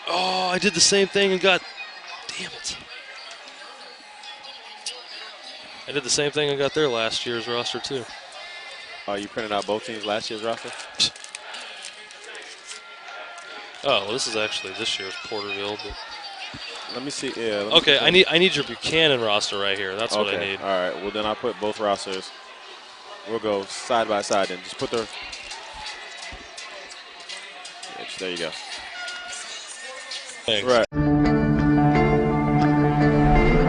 Oh, I did the same thing and got, damn it. I did the same thing and got their last year's roster too. Oh, you printed out both teams' last year's roster? Oh, well, this is actually this year's Porterville. But let me see. Yeah. Okay, I need your Buchanan roster right here. That's what I need. All right. Well, then I'll put both rosters. We'll go side by side and just put their. Yes, there you go. Thanks. Right.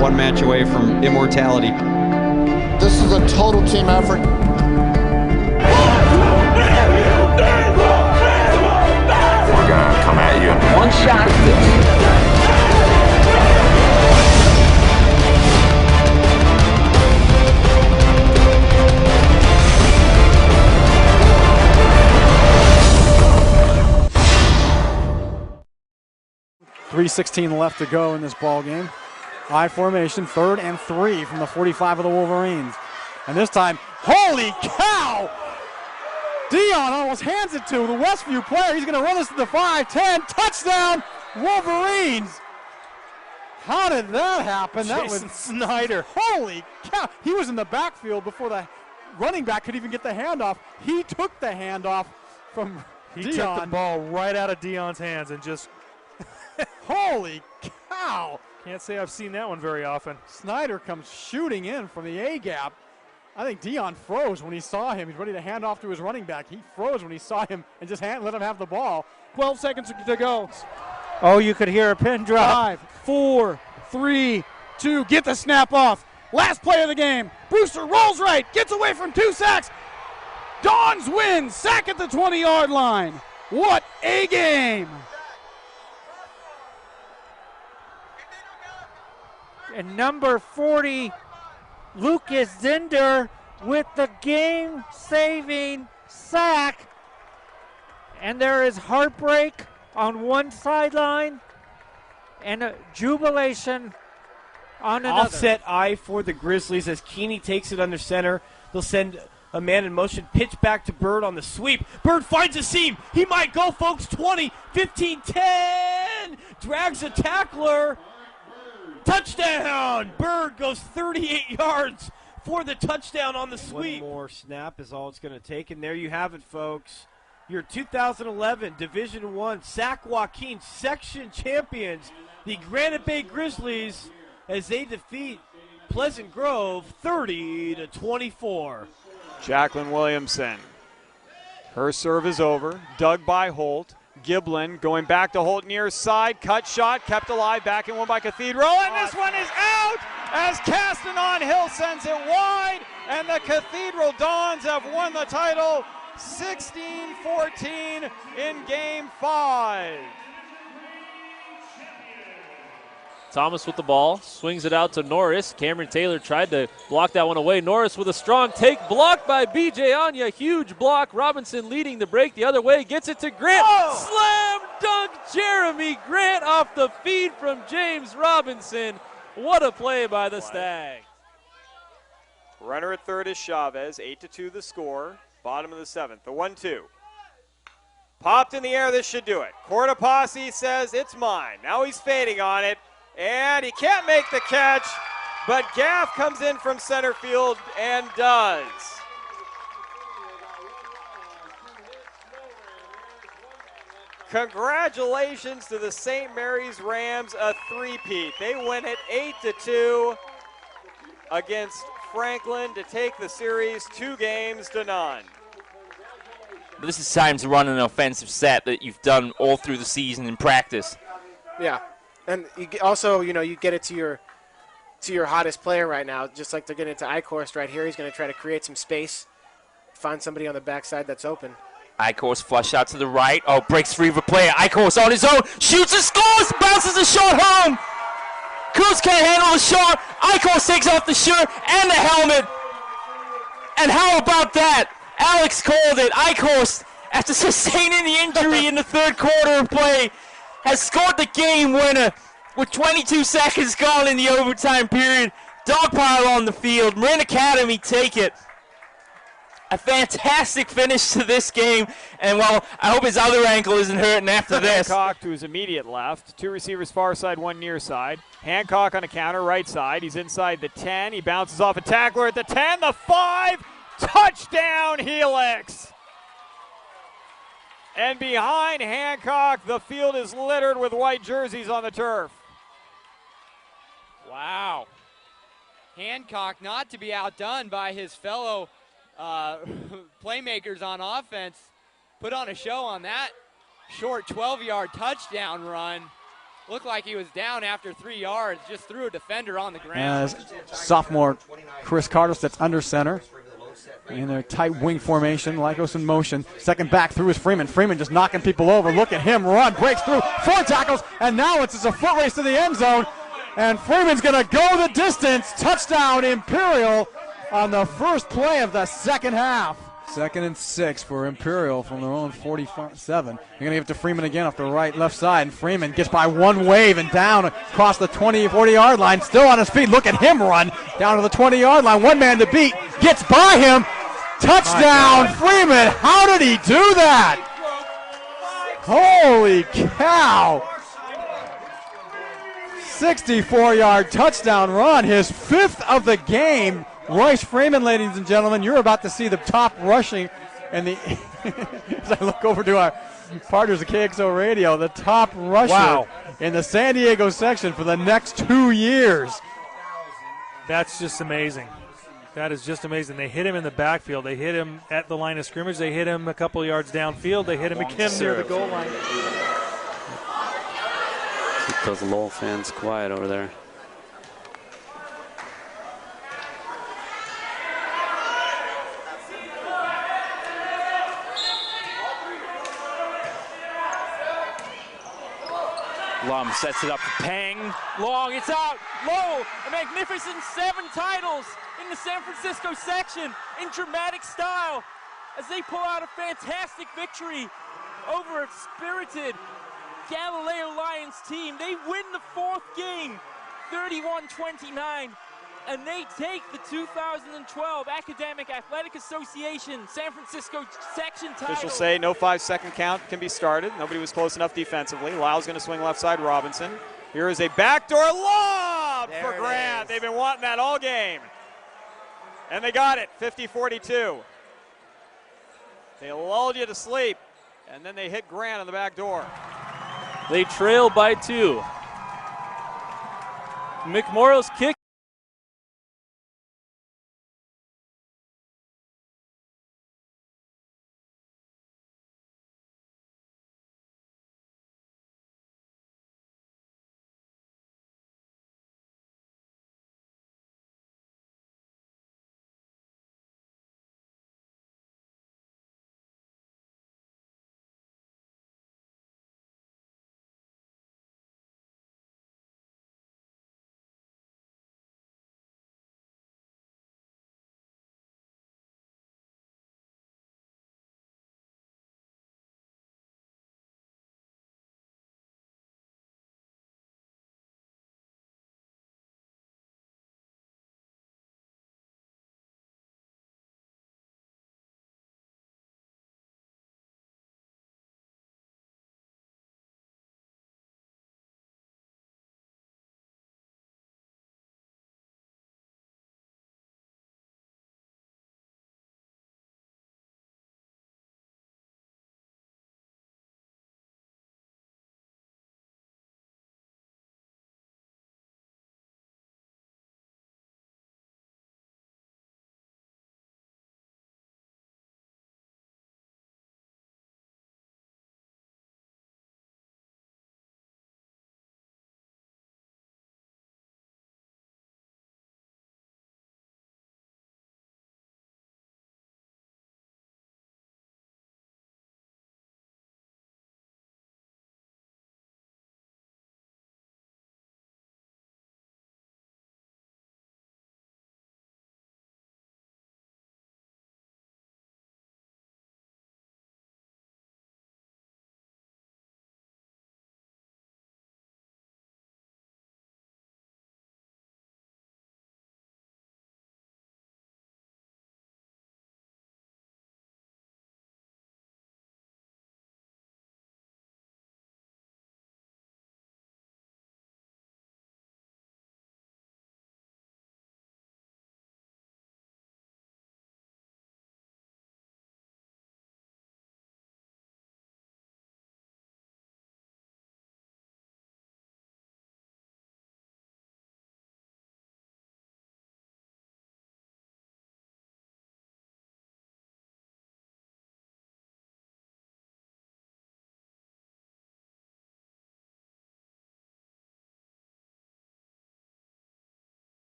One match away from immortality. This is a total team effort. We're gonna come at you. One shot. 3:16 left to go in this ball game. I formation, 3rd and 3 from the 45 of the Wolverines. And this time, holy cow! Dion almost hands it to the Westview player. He's going to run this to the 5-10. Touchdown, Wolverines! How did that happen? That was Snyder. Holy cow! He was in the backfield before the running back could even get the handoff. He took the handoff from Dion. He took the ball right out of Dion's hands and just holy cow! Can't say I've seen that one very often. Snyder comes shooting in from the A-gap. I think Dion froze when he saw him. He's ready to hand off to his running back. He froze when he saw him and just let him have the ball. 12 seconds to go. Oh, you could hear a pin drop. 5, 4, 3, 2. Get the snap off. Last play of the game. Brewster rolls right. Gets away from 2 sacks. Dons win. Sack at the 20-yard line. What a game. And number 40, Lucas Zinder with the game-saving sack. And there is heartbreak on one sideline and a jubilation on another. Offset eye for the Grizzlies as Keeney takes it under center. They'll send a man in motion, pitch back to Bird on the sweep. Bird finds a seam. He might go, folks. 20, 15, 10. Drags a tackler. Touchdown! Bird goes 38 yards for the touchdown on the sweep. One more snap is all it's going to take, and there you have it, folks. Your 2011 Division I Sac Joaquin section champions, the Granite Bay Grizzlies, as they defeat Pleasant Grove 30-24. Jacqueline Williamson. Her serve is over. Dug by Holt. Giblin going back to Holt near side. Cut shot. Kept alive. Back in one by Cathedral. And this one is out as Castanon Hill sends it wide. And the Cathedral Dons have won the title 16-14 in Game 5. Thomas with the ball, swings it out to Norris. Cameron Taylor tried to block that one away. Norris with a strong take, blocked by B.J. Anya. Huge block. Robinson leading the break the other way, gets it to Grant. Slam dunk Jeremy Grant off the feed from James Robinson. What a play by the Stags. Runner at third is Chavez. 8-2 the score. Bottom of the 7th. The 1-2. Popped in the air. This should do it. Cortopassi says it's mine. Now he's fading on it. And he can't make the catch, but Gaff comes in from center field and does. Congratulations to the St. Mary's Rams, a three-peat. They win it 8-2 against Franklin to take the series 2-0. But this is time to run an offensive set that you've done all through the season in practice. Yeah. And you also, you get it to your hottest player right now, just like they're getting it to Eichhorst right here. He's going to try to create some space, find somebody on the backside that's open. Eichhorst flush out to the right. Oh, breaks free of a player. Eichhorst on his own, shoots and scores, bounces a shot home. Coos can't handle the shot. Eichhorst takes off the shirt and the helmet. And how about that? Alex called it. Eichhorst, after sustaining the injury in the third quarter of play, has scored the game winner with 22 seconds gone in the overtime period. Dogpile on the field. Marin Academy take it. a fantastic finish to this game. And, well, I hope his other ankle isn't hurting after this. Hancock to his immediate left. 2 receivers far side, 1 near side. Hancock on a counter, right side. He's inside the 10. He bounces off a tackler at the 10, the 5. Touchdown, Helix. And behind Hancock, the field is littered with white jerseys on the turf. Wow. Hancock not to be outdone by his fellow playmakers on offense. Put on a show on that short 12-yard touchdown run. Looked like he was down after 3 yards, just threw a defender on the ground. As sophomore Chris Carter sits under center in their tight wing formation. Lycos in motion. Second back through is Freeman. Freeman just knocking people over. Look at him run. Breaks through. 4 tackles. And now it's just a foot race to the end zone. And Freeman's going to go the distance. Touchdown Imperial on the first play of the second half. 2nd and 6 for Imperial from their own 47. They're going to give it to Freeman again off the left side. And Freeman gets by one wave and down across the 40-yard line. Still on his feet. Look at him run down to the 20-yard line. One man to beat. Gets by him. Touchdown Freeman. How did he do that? Holy cow. 64-yard touchdown run. His 5th of the game. Royce Freeman, ladies and gentlemen, you're about to see the top rushing, and as I look over to our partners at KXO Radio, the top rusher in the San Diego section for the next 2 years. That's just amazing. That is just amazing. They hit him in the backfield. They hit him at the line of scrimmage. They hit him a couple yards downfield. They hit him again near the goal line. Keep those Lowell fans quiet over there. Lum sets it up for Pang. Long, it's out. Low, a magnificent 7 titles in the San Francisco section in dramatic style as they pull out a fantastic victory over a spirited Galileo Lions team. They win the 4th game, 31-29, and they take the 2012 Academic Athletic Association San Francisco section title. Officials say no 5-second count can be started. Nobody was close enough defensively. Lyle's going to swing left side. Robinson. Here is a backdoor lob for Grant. They've been wanting that all game. And they got it, 50-42. They lulled you to sleep, and then they hit Grant on the back door. They trail by 2. McMorrow's kick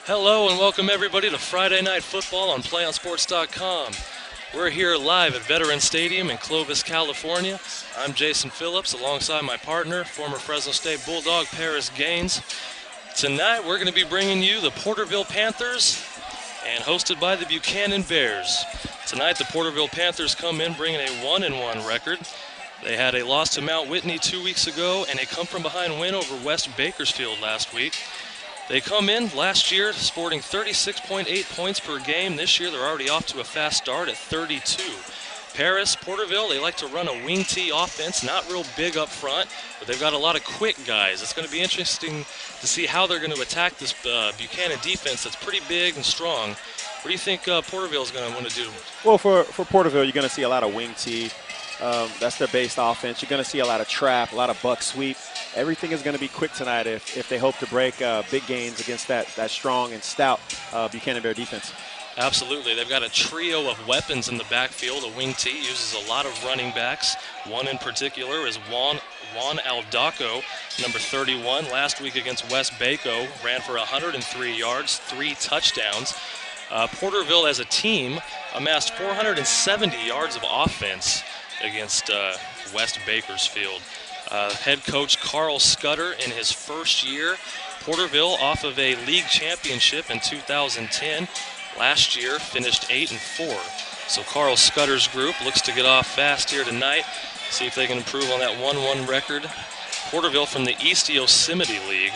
Hello and welcome everybody to Friday Night Football on PlayOnSports.com. We're here live at Veterans Stadium in Clovis, California. I'm Jason Phillips alongside my partner, former Fresno State Bulldog Paris Gaines. Tonight we're going to be bringing you the Porterville Panthers and hosted by the Buchanan Bears. Tonight the Porterville Panthers come in bringing a 1-1 record. They had a loss to Mount Whitney 2 weeks ago and a come-from-behind win over West Bakersfield last week. They come in last year sporting 36.8 points per game. This year they're already off to a fast start at 32. Paris, Porterville, they like to run a wing T offense, not real big up front, but they've got a lot of quick guys. It's going to be interesting to see how they're going to attack this Buchanan defense that's pretty big and strong. What do you think Porterville is going to want to do? Well, for Porterville, you're going to see a lot of wing T. That's their base offense. You're going to see a lot of trap, a lot of buck sweep. Everything is going to be quick tonight if they hope to break big gains against that strong and stout Buchanan Bear defense. Absolutely. They've got a trio of weapons in the backfield. A wing T uses a lot of running backs. One in particular is Juan Aldaco, number 31. Last week against West Baco, ran for 103 yards, 3 touchdowns. Porterville as a team amassed 470 yards of offense against West Bakersfield. Head coach Carl Scudder in his first year. Porterville off of a league championship in 2010. Last year finished 8-4. So Carl Scudder's group looks to get off fast here tonight. See if they can improve on that 1-1 record. Porterville from the East Yosemite League.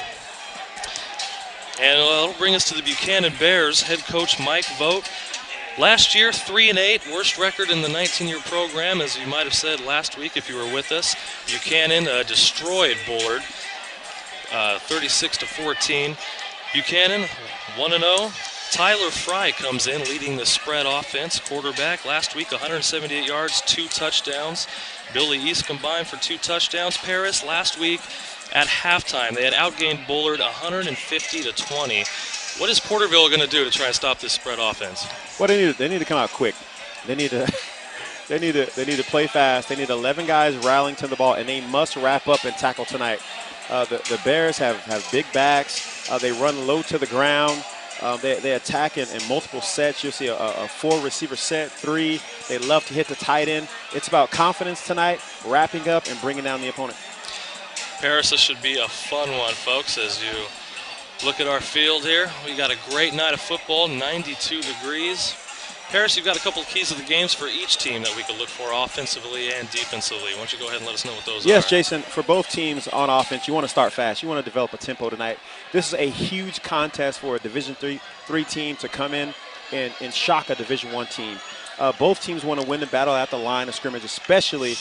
And it'll bring us to the Buchanan Bears. Head coach Mike Vogt. Last year, 3-8, worst record in the 19-year program, as you might have said last week if you were with us. Buchanan destroyed Bullard, 36-14. Buchanan 1-0. Tyler Fry comes in leading the spread offense. Quarterback last week, 178 yards, 2 touchdowns. Billy East combined for 2 touchdowns. Paris last week at halftime, they had outgained Bullard 150-20. What is Porterville going to do to try and stop this spread offense? Well, they need to come out quick. They need to play fast. They need 11 guys rallying to the ball, and they must wrap up and tackle tonight. The Bears have big backs. They run low to the ground. They attack in multiple sets. You'll see a 4-receiver set, 3. They love to hit the tight end. It's about confidence tonight, wrapping up and bringing down the opponent. Paris, this should be a fun one, folks, as you look at our field here. We got a great night of football, 92 degrees. Paris, you've got a couple of keys of the games for each team that we could look for offensively and defensively. Why don't you go ahead and let us know what those are? Yes, Jason, for both teams on offense, you want to start fast. You want to develop a tempo tonight. This is a huge contest for a Division III team to come in and shock a Division I team. Both teams want to win the battle at the line of scrimmage, especially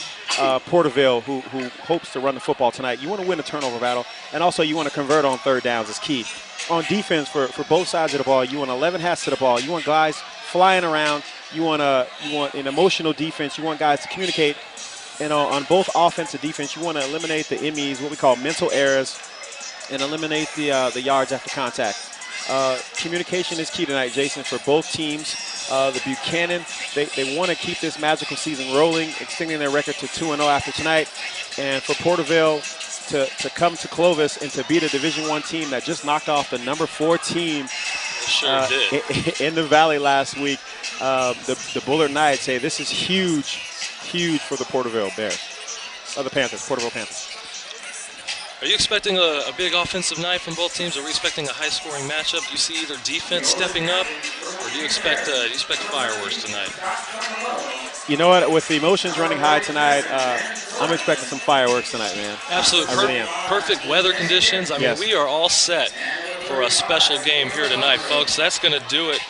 Porterville, who hopes to run the football tonight. You want to win the turnover battle, and also you want to convert on third downs is key. On defense, for both sides of the ball, you want 11 hats to the ball. You want guys flying around. You want an emotional defense. You want guys to communicate. And on both offense and defense, you want to eliminate the MEs, what we call mental errors, and eliminate the yards after contact. Communication is key tonight, Jason, for both teams. The Buchanan, they want to keep this magical season rolling, extending their record to 2-0 after tonight. And for Porterville to come to Clovis and to beat a Division I team that just knocked off the number 4 team in the Valley last week, the Bullard Knights say this is huge for the Porterville Bears, the Panthers, Porterville Panthers. Are you expecting a big offensive night from both teams? Are we expecting a high-scoring matchup? Do you see either defense stepping up, or do you expect fireworks tonight? You know what? With the emotions running high tonight, I'm expecting some fireworks tonight, man. Absolutely. I really am. Perfect weather conditions. I mean, we are all set for a special game here tonight, folks. That's going to do it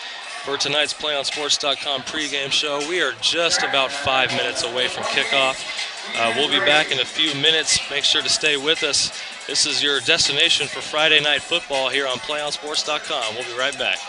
for tonight's PlayOnSports.com pregame show. We are just about 5 minutes away from kickoff. We'll be back in a few minutes. Make sure to stay with us. This is your destination for Friday Night Football here on PlayOnSports.com. We'll be right back.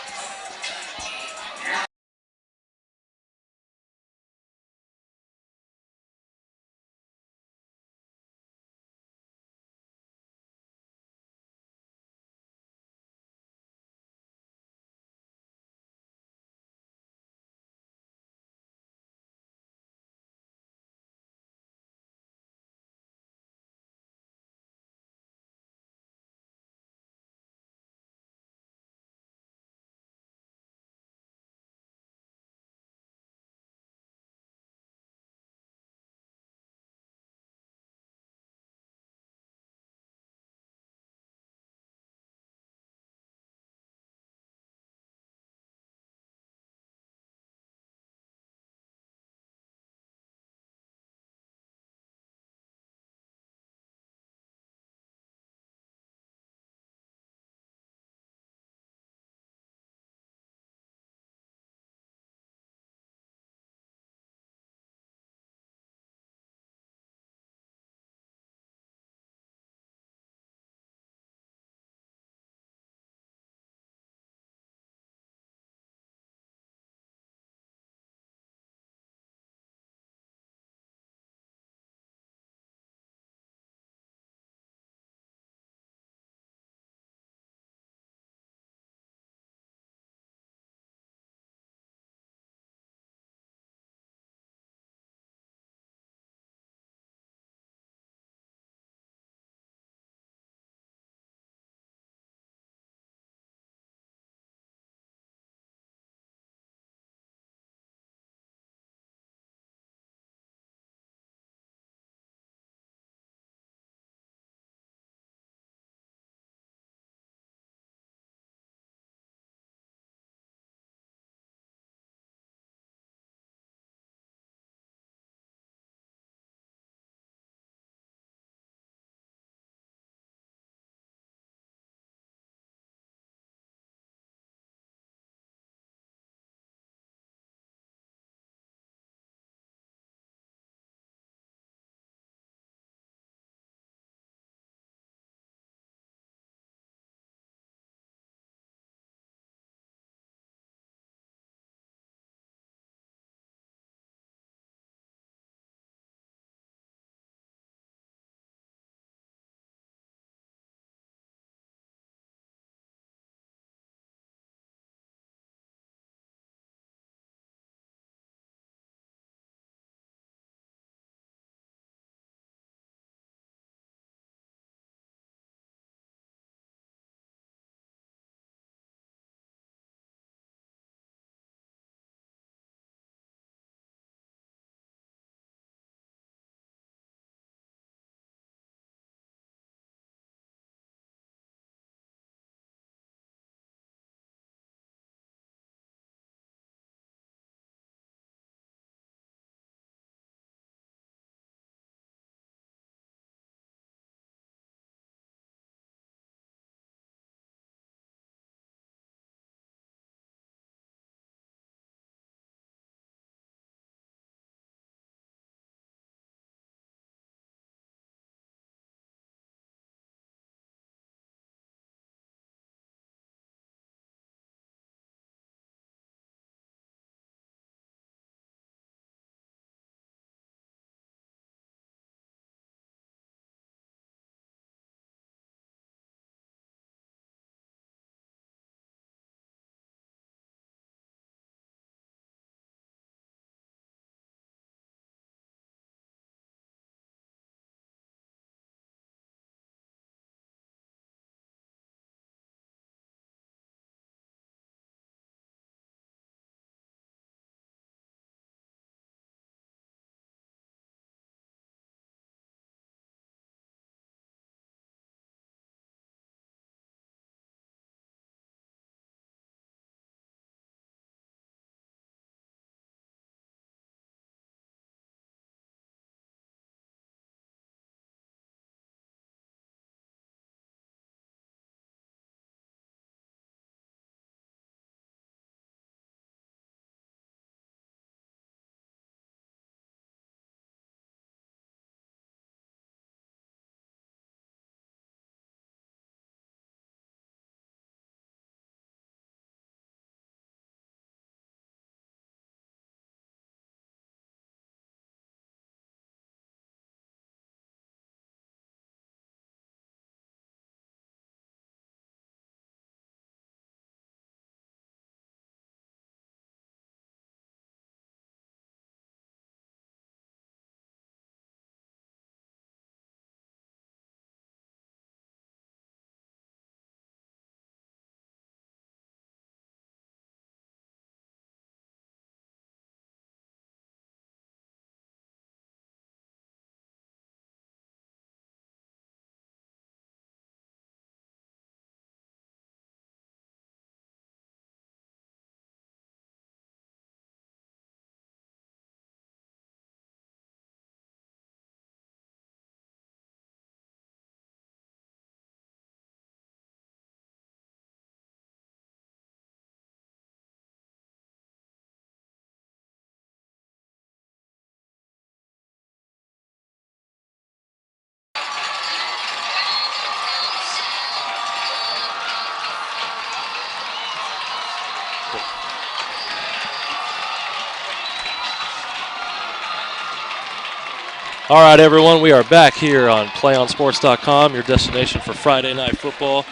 All right, everyone, we are back here on PlayOnSports.com, your destination for Friday Night Football.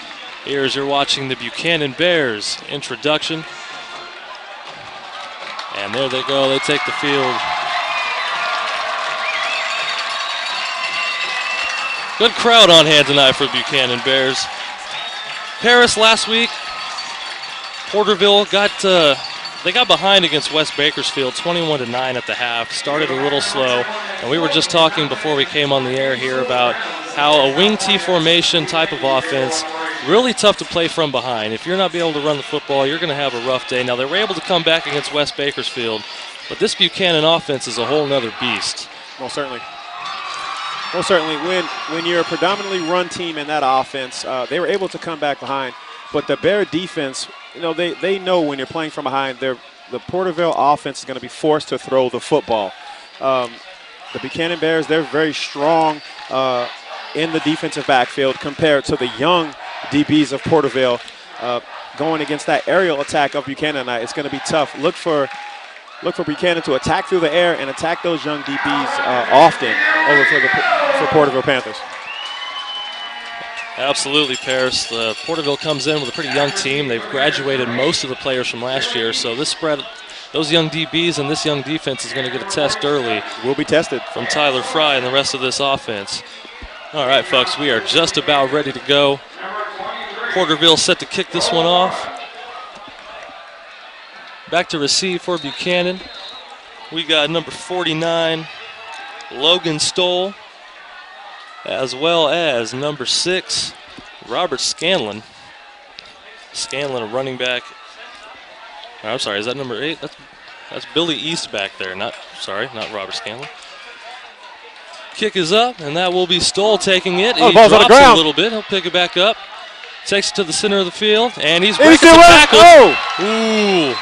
Here as you're watching the Buchanan Bears introduction. And there they go, they take the field. Good crowd on hand tonight for Buchanan Bears. Paris last week, Porterville they got behind against West Bakersfield 21-9 at the half. Started a little slow, and we were just talking before we came on the air here about how a wing T formation type of offense, really tough to play from behind. If you're not be able to run the football, you're going to have a rough day. Now, they were able to come back against West Bakersfield, but this Buchanan offense is a whole nother beast. Most certainly. Most certainly. When you're a predominantly run team in that offense, they were able to come back behind. But the Bear defense, they know when you're playing from behind, the Porterville offense is going to be forced to throw the football. The Buchanan Bears, they're very strong in the defensive backfield compared to the young DBs of Porterville. Going against that aerial attack of Buchanan tonight, it's going to be tough. Look for Buchanan to attack through the air and attack those young DBs often over for Porterville Panthers. Absolutely, Paris. Porterville comes in with a pretty young team. They've graduated most of the players from last year, so this spread, those young DBs and this young defense is going to get a test early. Will be tested. From Tyler Fry and the rest of this offense. All right, folks, we are just about ready to go. Porterville set to kick this one off. Back to receive for Buchanan. We got number 49, Logan Stoll, as well as number 6, Robert Scanlon. Scanlon, a running back. Oh, I'm sorry, is that number 8? That's Billy East back there. Not Robert Scanlon. Kick is up, and that will be Stoll taking it. He drops it a little bit. He'll pick it back up. Takes it to the center of the field, and he's breaking the tackle. Ooh.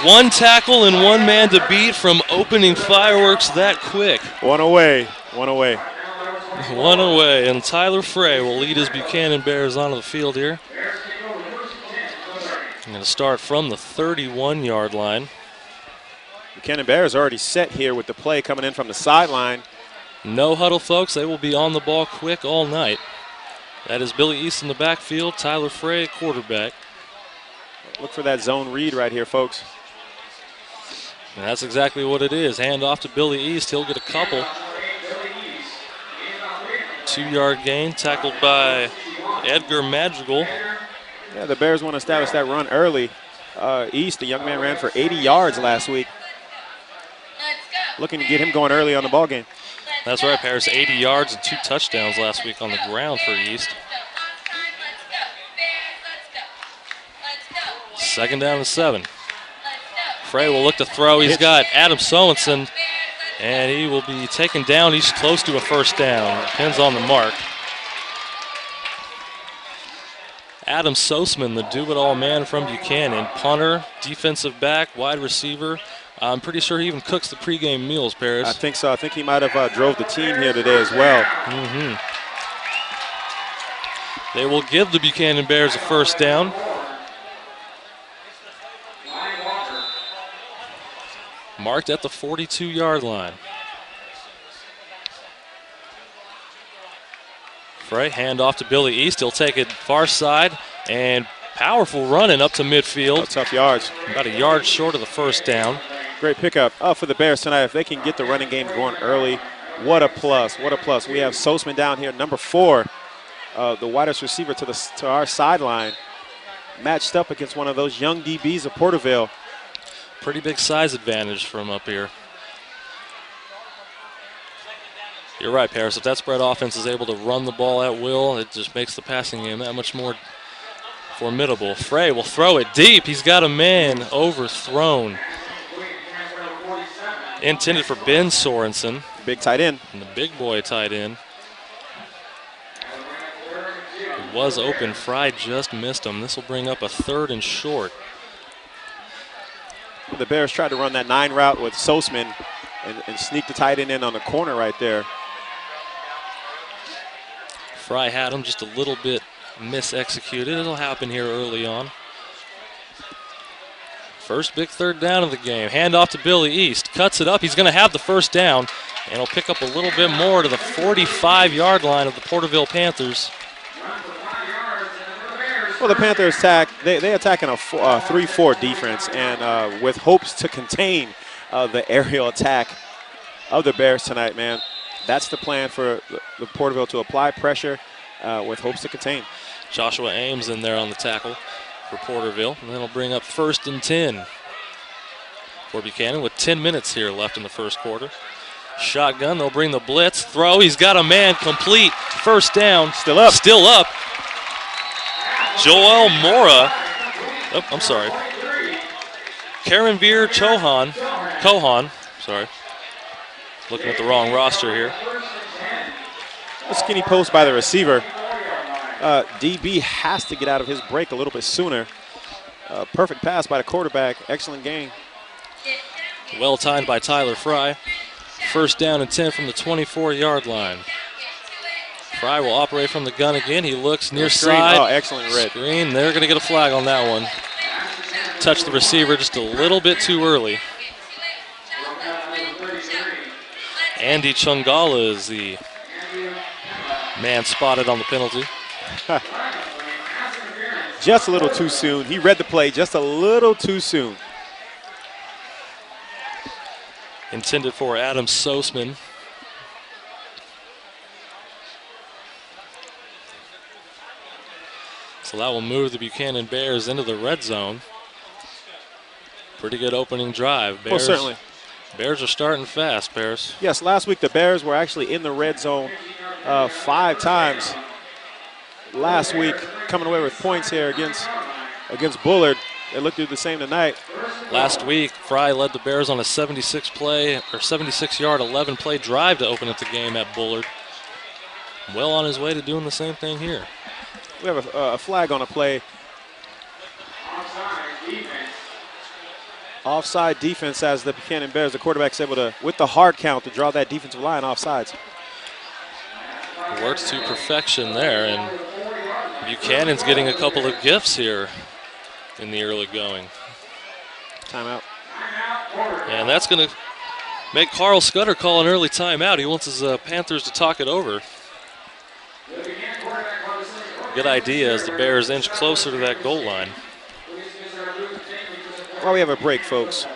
One tackle and one man to beat from opening fireworks that quick. One away. One away, and Tyler Frey will lead his Buchanan Bears onto the field here. I'm going to start from the 31-yard line. Buchanan Bears already set here with the play coming in from the sideline. No huddle, folks. They will be on the ball quick all night. That is Billy East in the backfield, Tyler Frey, quarterback. Look for that zone read right here, folks. And that's exactly what it is. Hand off to Billy East. He'll get a couple. 2-yard gain, tackled by Edgar Madrigal. Yeah, the Bears want to establish that run early. East, the young man, ran for 80 yards last week. Looking to get him going early on the ball game. That's right, Paris. 80 yards and 2 touchdowns last week on the ground for East. 2nd down and 7. Frey will look to throw. He's got Adam Sorensen, and he will be taken down. He's close to a first down. Depends on the mark. Adam Sosman, the do-it-all man from Buchanan. Punter, defensive back, wide receiver. I'm pretty sure he even cooks the pregame meals, Paris. I think so. I think he might have drove the team here today as well. They will give the Buchanan Bears a first down. Marked at the 42-yard line. Frey, hand off to Billy East. He'll take it far side, and powerful running up to midfield. Tough yards. About a yard short of the first down. Great pickup for the Bears tonight. If they can get the running game going early, what a plus, what a plus. We have Sosman down here, number 4, the widest receiver to our sideline, matched up against one of those young DBs of Porterville. Pretty big size advantage from up here. You're right, Paris. If that spread offense is able to run the ball at will, it just makes the passing game that much more formidable. Frey will throw it deep. He's got a man overthrown. Intended for Ben Sorensen. Big tight end. And the big boy tight end. It was open. Fry just missed him. This will bring up a 3rd and short. The Bears tried to run that 9 route with Sosman and sneak the tight end in on the corner right there. Fry had him just a little bit mis-executed. It'll happen here early on. First big third down of the game. Hand off to Billy East. Cuts it up. He's going to have the first down, and he'll pick up a little bit more to the 45-yard line of the Porterville Panthers. Well, the Panthers they attack in a 3-4 defense, and with hopes to contain the aerial attack of the Bears tonight, man. That's the plan for the Porterville, to apply pressure with hopes to contain. Joshua Ames in there on the tackle for Porterville, and then he'll bring up 1st and 10 for Buchanan with 10 minutes here left in the first quarter. Shotgun, they'll bring the blitz. Throw, he's got a man, complete. First down. Still up. Still up. Joel Mora. Oh, I'm sorry. Karanvir Kohan. Sorry. Looking at the wrong roster here. A skinny post by the receiver. DB has to get out of his break a little bit sooner. Perfect pass by the quarterback. Excellent game. Well timed by Tyler Fry. First down and 10 from the 24-yard line. Fry will operate from the gun again. He looks near side. Oh, excellent read. Screen. They're going to get a flag on that one. Touched the receiver just a little bit too early. Andy Chungala is the man spotted on the penalty. Just a little too soon. He read the play just a little too soon. Intended for Adam Sosman. So that will move the Buchanan Bears into the red zone. Pretty good opening drive. Bears, well, certainly. Bears are starting fast, Bears. Yes, last week the Bears were actually in the red zone 5 times. Last week, coming away with points here against Bullard. They look to do the same tonight. Last week, Fry led the Bears on a 76-yard, 11-play drive to open up the game at Bullard. Well on his way to doing the same thing here. We have a flag on a play. Offside defense as the Buchanan Bears. The quarterback's able to, with the hard count, to draw that defensive line offsides. Works to perfection there, and Buchanan's getting a couple of gifts here in the early going. Timeout. And that's going to make Carl Scudder call an early timeout. He wants his Panthers to talk it over. Good idea as the Bears inch closer to that goal line. While we have a break, folks,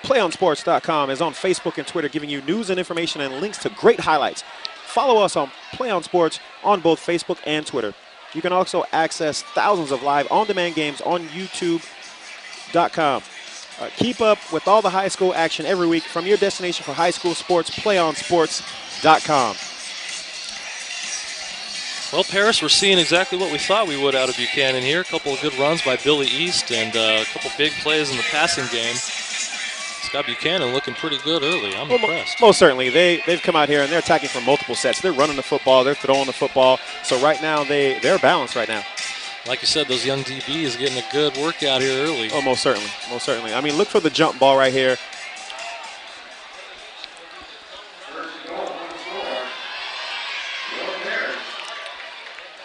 PlayOnSports.com is on Facebook and Twitter, giving you news and information and links to great highlights. Follow us on Play On Sports on both Facebook and Twitter. You can also access thousands of live on-demand games on YouTube.com. Keep up with all the high school action every week from your destination for high school sports, PlayOnSports.com. Well, Paris, we're seeing exactly what we thought we would out of Buchanan here. A couple of good runs by Billy East and a couple big plays in the passing game. Scott Buchanan looking pretty good early. I'm impressed. Most certainly. They've come out here and they're attacking from multiple sets. They're running the football. They're throwing the football. So right now, they're balanced right now. Like you said, those young DBs getting a good workout here early. Oh, most certainly. Most certainly. I mean, look for the jump ball right here.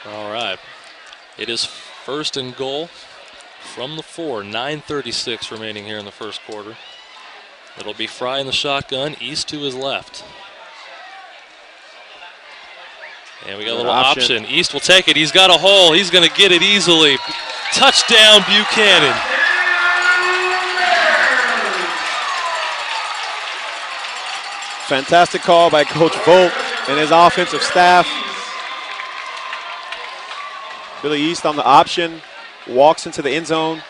All right. It is 1st and goal from the 4. 9:36 remaining here in the first quarter. It'll be Fry in the shotgun, East to his left. And we got a little option. East will take it. He's got a hole. He's going to get it easily. Touchdown, Buchanan. Fantastic call by Coach Volt and his offensive staff. Billy East on the option, walks into the end zone.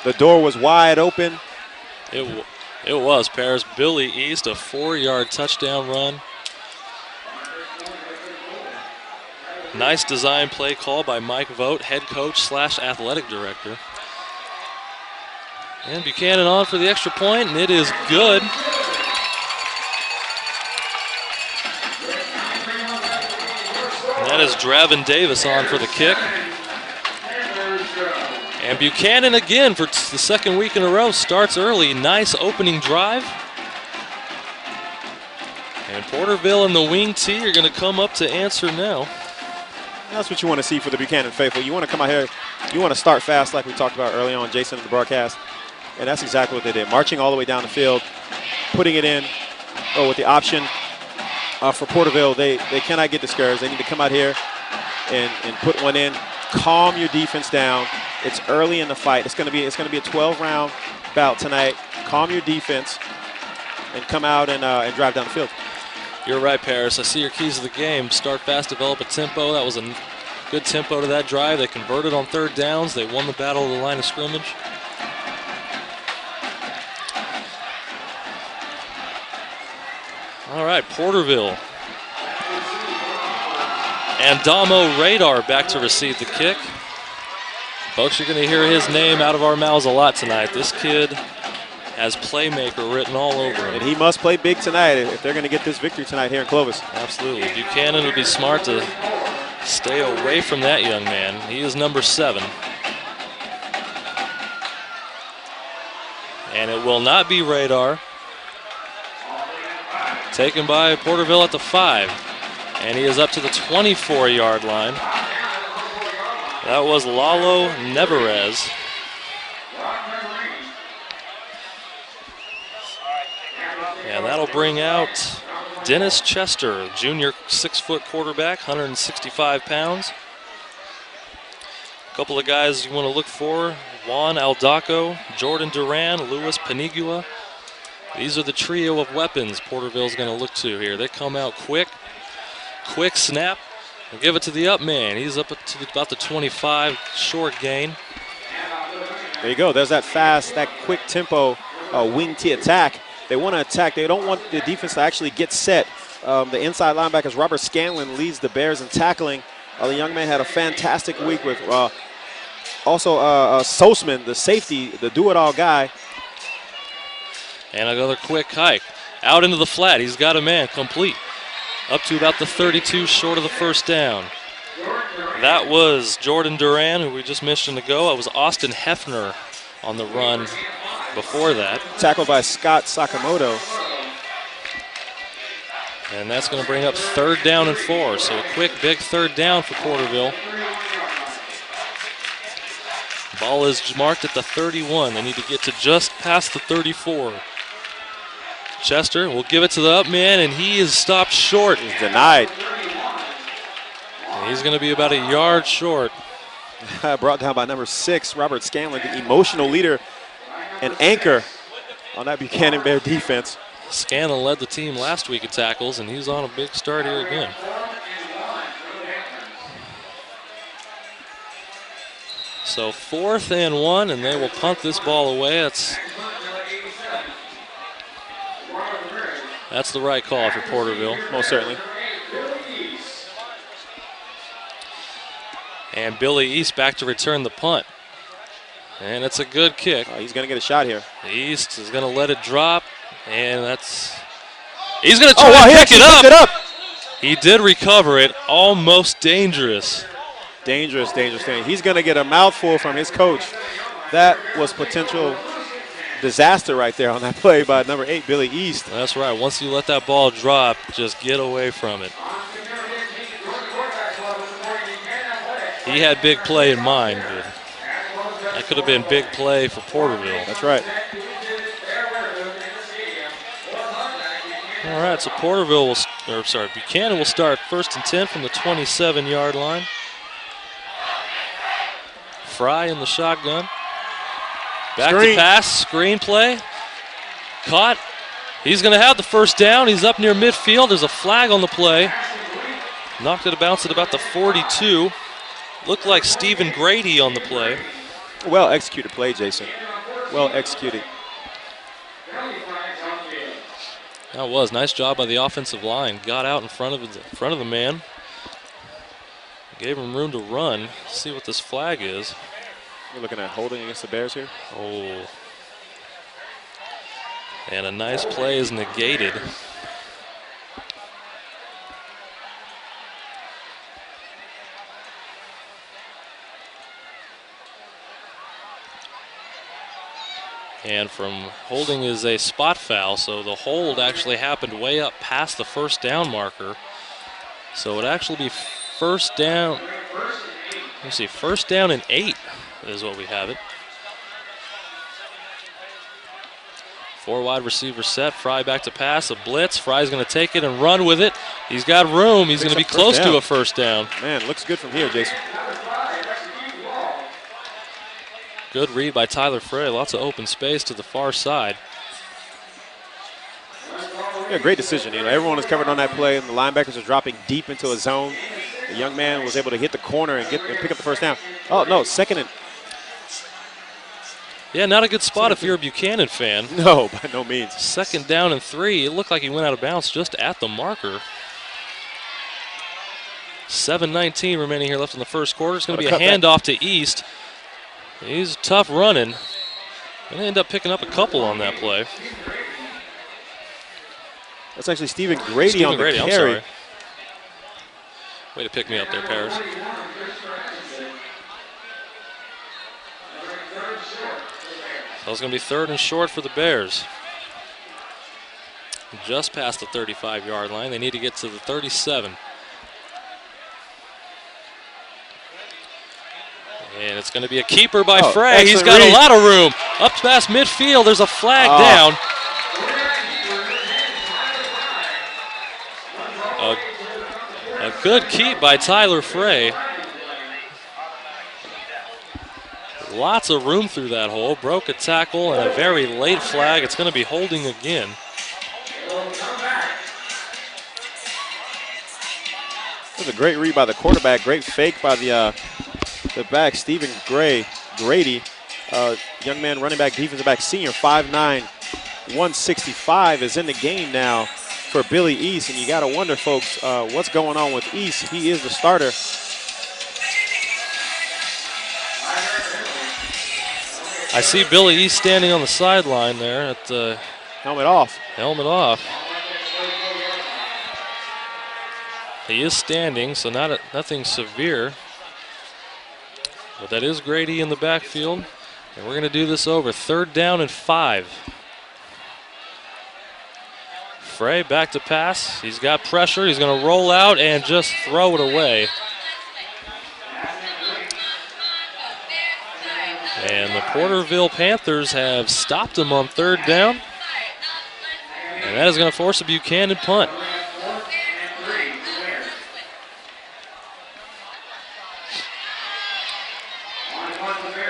The door was wide open. It was, Paris. Billy East, a 4-yard touchdown run. Nice design play call by Mike Vogt, head coach / athletic director. And Buchanan on for the extra point, and it is good. And that is Dravin Davis on for the kick. And Buchanan again for the second week in a row starts early. Nice opening drive. And Porterville and the wing T are going to come up to answer now. That's what you want to see for the Buchanan faithful. You want to come out here, you want to start fast like we talked about early on, Jason, in the broadcast. And that's exactly what they did, marching all the way down the field, putting it in. Oh, with the option for Porterville, they cannot get discouraged. They need to come out here and put one in. Calm your defense down. It's early in the fight. It's going to be a 12-round bout tonight. Calm your defense and come out and drive down the field. You're right, Paris. I see your keys to the game. Start fast, develop a tempo. That was a good tempo to that drive. They converted on third downs. They won the battle of the line of scrimmage. All right, Porterville. And Damo Radar back to receive the kick. Folks, you're going to hear his name out of our mouths a lot tonight. This kid has playmaker written all over him. And he must play big tonight if they're going to get this victory tonight here in Clovis. Absolutely. Buchanan would be smart to stay away from that young man. He is number 7. And it will not be Radar. Taken by Porterville at the 5. And he is up to the 24-yard line. That was Lalo Nevarez. And that'll bring out Dennis Chester, junior 6-foot quarterback, 165 pounds. A couple of guys you want to look for, Juan Aldaco, Jordan Duran, Luis Panigua. These are the trio of weapons Porterville's going to look to here. They come out quick snap, and give it to the up man. He's up to about the 25, short gain. There you go. There's that fast, that quick tempo wing T attack. They want to attack. They don't want the defense to actually get set. The inside linebackers, Robert Scanlon, leads the Bears in tackling. The young man had a fantastic week with also Sosman, the safety, the do-it-all guy. And another quick hike. Out into the flat. He's got a man complete. Up to about the 32, short of the first down. That was Jordan Duran, who we just mentioned ago. It was Austin Hefner on the run before that. Tackled by Scott Sakamoto. And that's going to bring up 3rd down and 4. So a quick, big 3rd down for Porterville. Ball is marked at the 31. They need to get to just past the 34. Chester will give it to the up man, and he is stopped short. He's denied. And he's going to be about a yard short. Brought down by number 6, Robert Scanlon, the emotional leader and anchor on that Buchanan Bear defense. Scanlon led the team last week in tackles, and he's on a big start here again. So 4th and 1, and they will punt this ball away. That's the right call for Porterville. Most certainly. And Billy East back to return the punt. And it's a good kick. He's going to get a shot here. East is going to let it drop, and he's going to try to pick it up. He did recover it. Almost dangerous. Dangerous thing. He's going to get a mouthful from his coach. That was potential disaster right there on that play by number 8, Billy East. That's right. Once you let that ball drop, just get away from it. He had big play in mind, but that could have been big play for Porterville. That's right. All right, so Buchanan will start 1st and 10 from the 27-yard line. Fry in the shotgun. Back to pass, screen play. Caught. He's going to have the 1st down. He's up near midfield. There's a flag on the play. Knocked it bounce at about the 42. Looked like Stephen Grady on the play. Well executed play, Jason. Well executed. That was nice job by the offensive line. Got out in front of the man. Gave him room to run. See what this flag is. We're looking at holding against the Bears here. Oh. And a nice play is negated. And from holding is a spot foul, so the hold actually happened way up past the 1st down marker. So it actually be 1st down. Let's see, 1st down and 8 is what we have it. Four wide receiver set. Fry back to pass. A blitz. Fry's going to take it and run with it. He's got room. He's going to be close to a first down. Man, looks good from here, Jason. Good read by Tyler Frey. Lots of open space to the far side. Yeah, great decision. Everyone is covered on that play, and the linebackers are dropping deep into a zone. The young man was able to hit the corner and pick up the first down. Oh, no, second and... Yeah, not a good spot if you're a Buchanan fan. No, by no means. Second down and 3. It looked like he went out of bounds just at the marker. 7:19 remaining here left in the first quarter. It's going to be a handoff to East. He's tough running. Going to end up picking up a couple on that play. That's actually Stephen Grady on the carry. I'm sorry. Way to pick me up there, Paris. So it's going to be 3rd and short for the Bears. Just past the 35-yard line. They need to get to the 37. And it's going to be a keeper by Frey. He's got a lot of room. Up past midfield, there's a flag down. A good keep by Tyler Frey. Lots of room through that hole. Broke a tackle and a very late flag. It's going to be holding again. That was a great read by the quarterback. Great fake by the back, Stephen Grady. Young man, running back, defensive back, senior, 5'9", 165 is in the game now for Billy East. And you got to wonder, folks, what's going on with East. He is the starter. I see Billy East standing on the sideline there at the helmet off. Helmet off. He is standing, so nothing severe. But that is Grady in the backfield. And we're going to do this over 3rd down and 5. Frey back to pass. He's got pressure. He's going to roll out and just throw it away. And the Porterville Panthers have stopped him on 3rd down. And that is going to force a Buchanan punt.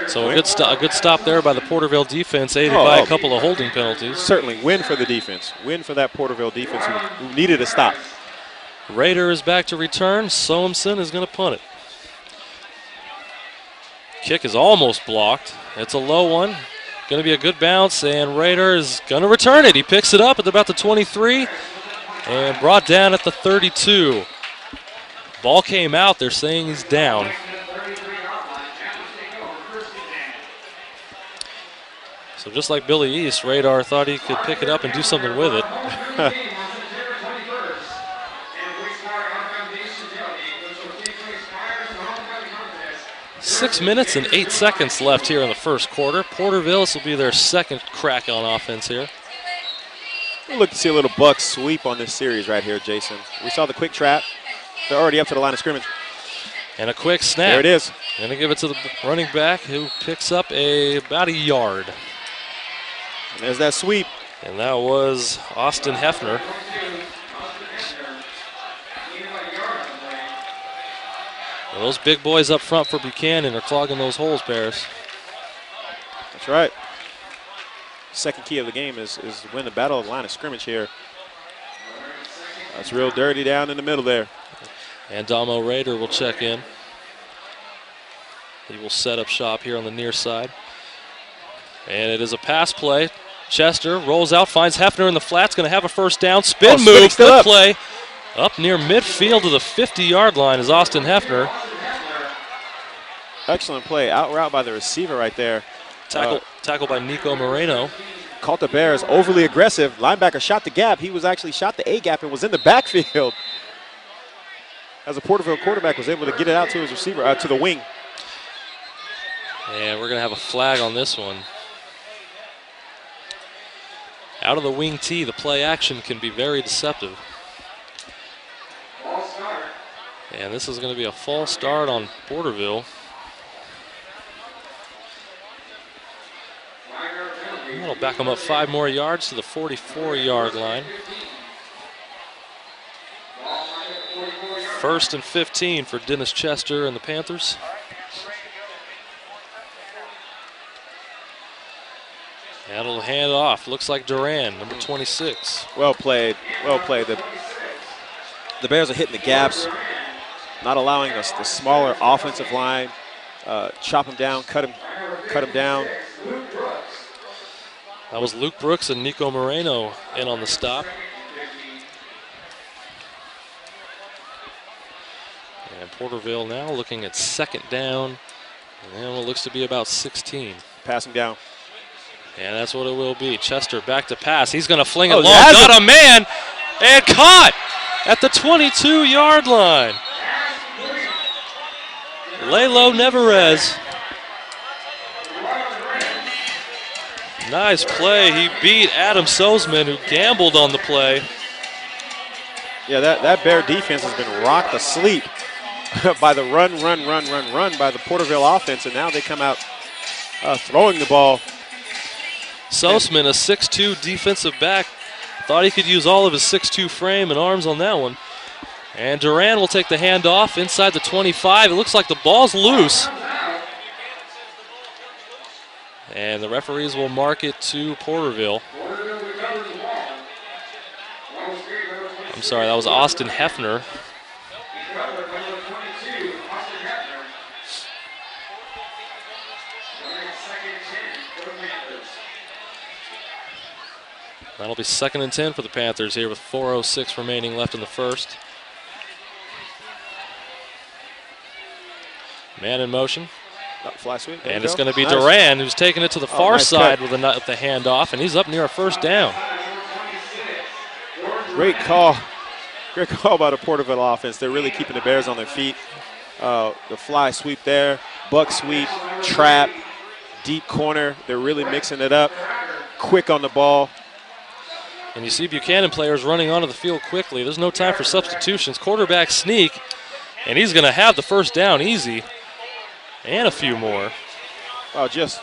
So a good stop there by the Porterville defense, aided by a couple of holding penalties. Certainly, win for the defense. Win for that Porterville defense who needed a stop. Rader is back to return. Soamson is going to punt it. Kick is almost blocked. It's a low one. Going to be a good bounce, and Rader is going to return it. He picks it up at about the 23 and brought down at the 32. Ball came out. They're saying he's down. So just like Billy East, Radar thought he could pick it up and do something with it. 6 minutes and 8 seconds left here in the first quarter. Porterville, this will be their second crack on offense here. We'll look to see a little buck sweep on this series right here, Jason. We saw the quick trap. They're already up to the line of scrimmage. And a quick snap. There it is. Going to give it to the running back who picks up about a yard. And there's that sweep. And that was Austin Hefner. Well, those big boys up front for Buchanan are clogging those holes, Paris. That's right. Second key of the game is to win the battle of the line of scrimmage here. That's real dirty down in the middle there. And Damo Rader will check in. He will set up shop here on the near side. And it is a pass play. Chester rolls out, finds Hefner in the flats, going to have a first down. Spin move, good play. Up near midfield to the 50-yard line is Austin Hefner. Excellent play. Out route by the receiver right there. Tackle by Nico Moreno. Caught the Bears overly aggressive. Linebacker shot the gap. He was actually shot the A-gap and was in the backfield. As a Porterville quarterback was able to get it out to his receiver, to the wing. And we're going to have a flag on this one. Out of the wing tee, the play action can be very deceptive. And this is going to be a false start on Porterville. That'll back them up 5 more yards to the 44-yard line. 1st and 15 for Dennis Chester and the Panthers. That'll hand off. Looks like Duran, number 26. Well played. Well played. The Bears are hitting the gaps, not allowing us the smaller offensive line chop him down, cut him down. That was Luke Brooks and Nico Moreno in on the stop. And Porterville now looking at 2nd down, and what looks to be about 16. Pass him down. And that's what it will be. Chester back to pass. He's going to fling it long. That's Got a man and caught at the 22-yard line. Lalo Nevarez. Nice play. He beat Adam Sosman, who gambled on the play. Yeah, that Bear defense has been rocked asleep by the run by the Porterville offense, and now they come out throwing the ball. Sosman, a 6'2" defensive back, thought he could use all of his 6'2" frame and arms on that one. And Duran will take the handoff inside the 25. It looks like the ball's loose. And the referees will mark it to Porterville. I'm sorry, that was Austin Hefner. That'll be 2nd and 10 for the Panthers here with 4:06 remaining left in the first. Man in motion. Fly sweep. And it's going to be Duran who's taking it to the far side with the handoff, and he's up near a 1st down. Great call. Great call by the Porterville offense. They're really keeping the Bears on their feet. The fly sweep there, buck sweep, trap, deep corner. They're really mixing it up. Quick on the ball. And you see Buchanan players running onto the field quickly. There's no time for substitutions. Quarterback sneak, and he's going to have the 1st down easy, and a few more. Wow, just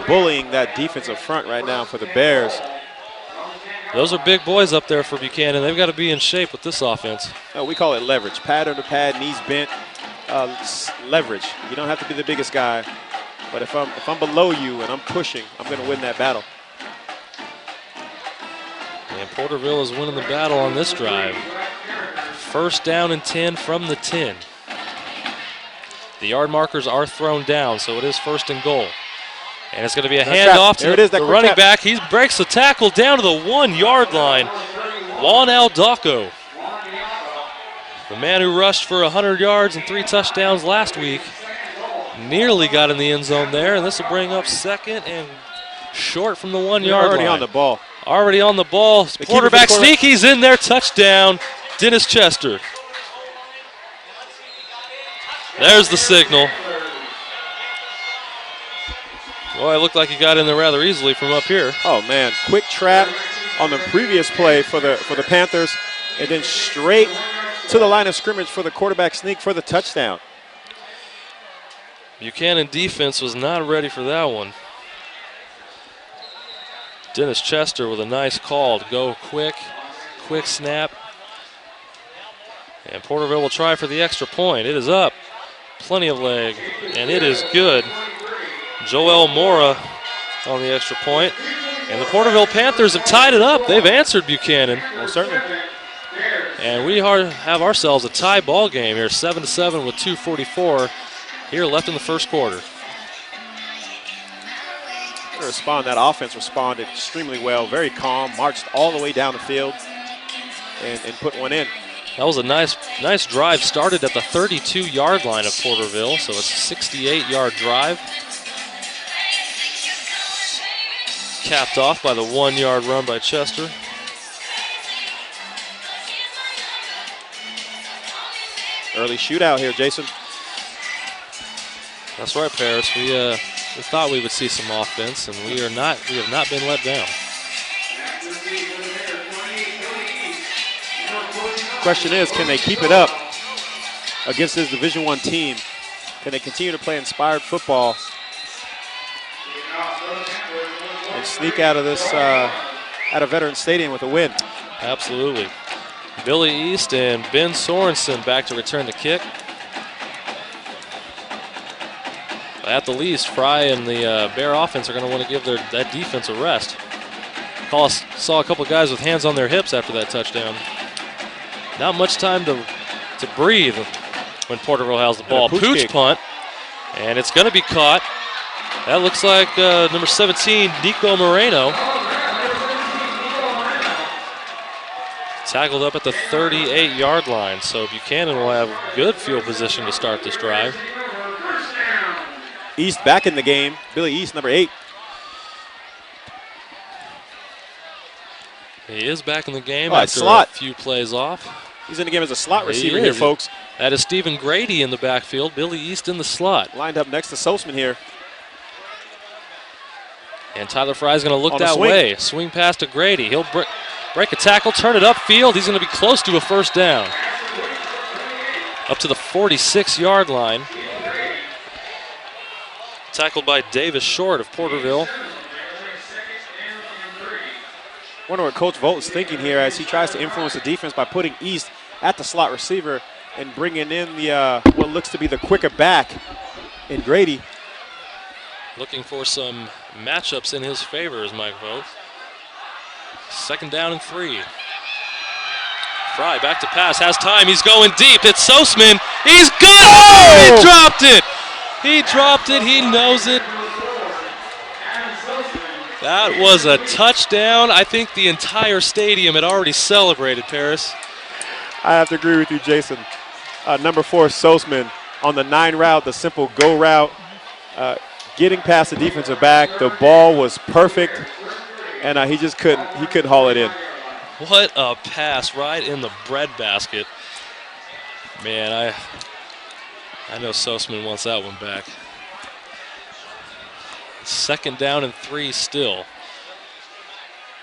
bullying that defensive front right now for the Bears. Those are big boys up there for Buchanan. They've got to be in shape with this offense. We call it leverage. Pad under pad, knees bent, leverage. You don't have to be the biggest guy, but if I'm below you and I'm pushing, I'm going to win that battle. And Porterville is winning the battle on this drive. 1st down and 10 from the 10. The yard markers are thrown down, so it is 1st and goal. And it's going to be a handoff to the running back. He breaks the tackle down to the 1-yard line. Juan Aldaco, the man who rushed for 100 yards and 3 touchdowns last week, nearly got in the end zone there, and this will bring up 2nd and short from the 1-yard line. Already on the ball. Already on the ball. Quarterback sneak, he's in there, touchdown, Dennis Chester. There's the signal. Boy, it looked like he got in there rather easily from up here. Oh man, quick trap on the previous play for the Panthers, and then straight to the line of scrimmage for the quarterback sneak for the touchdown. Buchanan defense was not ready for that one. Dennis Chester with a nice call to go quick snap. And Porterville will try for the extra point. It is up, plenty of leg, and it is good. Joel Mora on the extra point. And the Porterville Panthers have tied it up. They've answered Buchanan. Well, certainly. And we have ourselves a tie ball game here, 7-7 with 2:44 here left in the first quarter. That offense responded extremely well, very calm, marched all the way down the field and put one in. That was a nice drive. Started at the 32-yard line of Porterville, so it's a 68-yard drive. Capped off by the 1-yard run by Chester. Early shootout here, Jason. That's right, Paris. We thought we would see some offense, and we have not been let down. Question is, can they keep it up against this Division I team? Can they continue to play inspired football and sneak out of this out of Veterans Stadium with a win. Absolutely. Billy East and Ben Sorensen back to return the kick. At the least, Fry and the Bear offense are going to want to give that defense a rest. Saw a couple of guys with hands on their hips after that touchdown. Not much time to breathe when Porterville has the ball. Pooch punt, and it's going to be caught. That looks like number 17, Nico Moreno. Tackled up at the 38-yard line, so Buchanan will have good field position to start this drive. East back in the game. Billy East, number 8. He is back in the game after a few plays off. He's in the game as a slot receiver here, folks. That is Stephen Grady in the backfield. Billy East in the slot. Lined up next to Sosman here. And Tyler Fry is going to look that way. Swing pass to Grady. He'll break a tackle, turn it upfield. He's going to be close to a first down. Up to the 46-yard line. Tackled by Davis Short of Porterville. Wonder what Coach Volt is thinking here as he tries to influence the defense by putting East at the slot receiver and bringing in the what looks to be the quicker back in Grady. Looking for some matchups in his favor is Mike Volt. 2nd down and 3. Fry back to pass, has time, he's going deep. It's Sosman. He's good! Oh! He dropped it! He dropped it, he knows it. That was a touchdown. I think the entire stadium had already celebrated, Paris. I have to agree with you, Jason. Number 4, Sosman on the 9 route, the simple go route, getting past the defensive back. The ball was perfect, and he just couldn't haul it in. What a pass right in the breadbasket. Man, I know Sosman wants that one back. 2nd down and 3 still.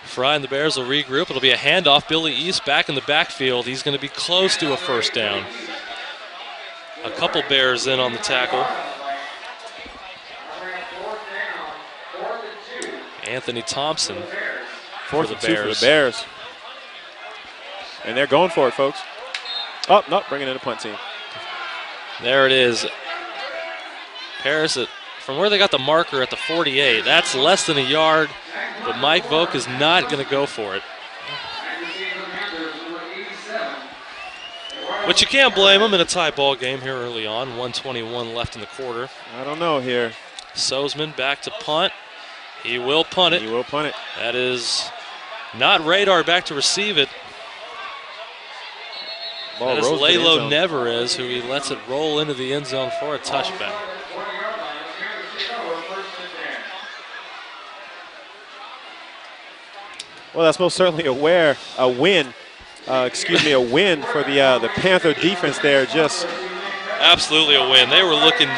Fry and the Bears will regroup. It'll be a handoff. Billy East back in the backfield. He's going to be close to a first down. A couple Bears in on the tackle. Anthony Thompson for the Bears. And they're going for it, folks. Oh, no, bringing in a punt team. There it is. Paris, from where they got the marker at the 48, that's less than a yard, but Mike Volk is not going to go for it. But you can't blame him in a tie ball game here early on. 1:21 left in the quarter. I don't know here. Sosman back to punt. He will punt it. He will punt it. That is not Radar back to receive it. Ball that is Lalo Neverez, who he lets it roll into the end zone for a touchback. Well, that's most certainly a win for the Panther defense there. Just absolutely a win. They were looking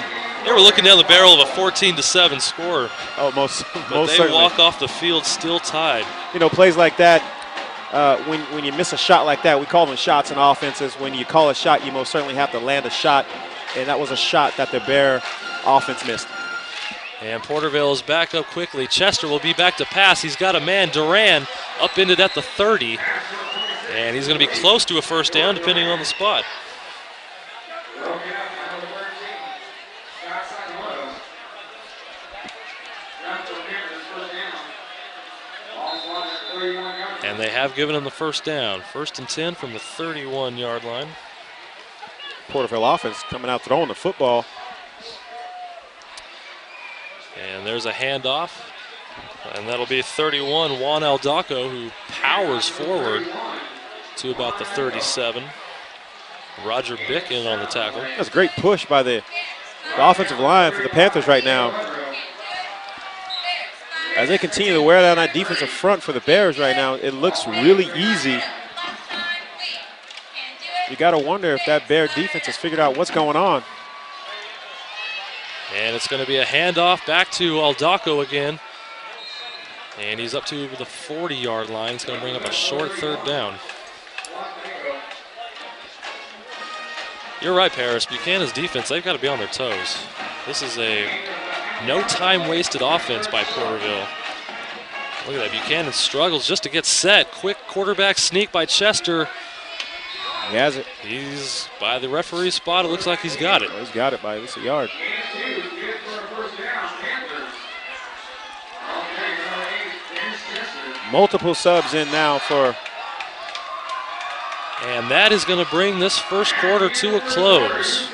down the barrel of a 14-7 score. Oh, most certainly. They walk off the field still tied. You know, plays like that, when you miss a shot like that, we call them shots in offenses. When you call a shot, you most certainly have to land a shot, and that was a shot that the Bear offense missed. And Porterville is back up quickly. Chester will be back to pass. He's got a man, Duran, upended at the 30. And he's going to be close to a first down depending on the spot. And they have given him the first down. 1st and 10 from the 31-yard line. Porterville offense coming out throwing the football. And there's a handoff. And that'll be 31, Juan Aldaco, who powers forward to about the 37. Roger Bick in on the tackle. That's a great push by the offensive line for the Panthers right now. As they continue to wear down that defensive front for the Bears right now, it looks really easy. You got to wonder if that Bear defense has figured out what's going on. And it's going to be a handoff back to Aldaco again. And he's up to the 40-yard line. It's going to bring up a short 3rd down. You're right, Paris. Buchanan's defense, they've got to be on their toes. This is a no time wasted offense by Porterville. Look at that. Buchanan struggles just to get set. Quick quarterback sneak by Chester. He has it. He's by the referee's spot. It looks like he's got it. Oh, he's got it by at least a yard. Multiple subs in now for. And that is going to bring this first quarter to a close.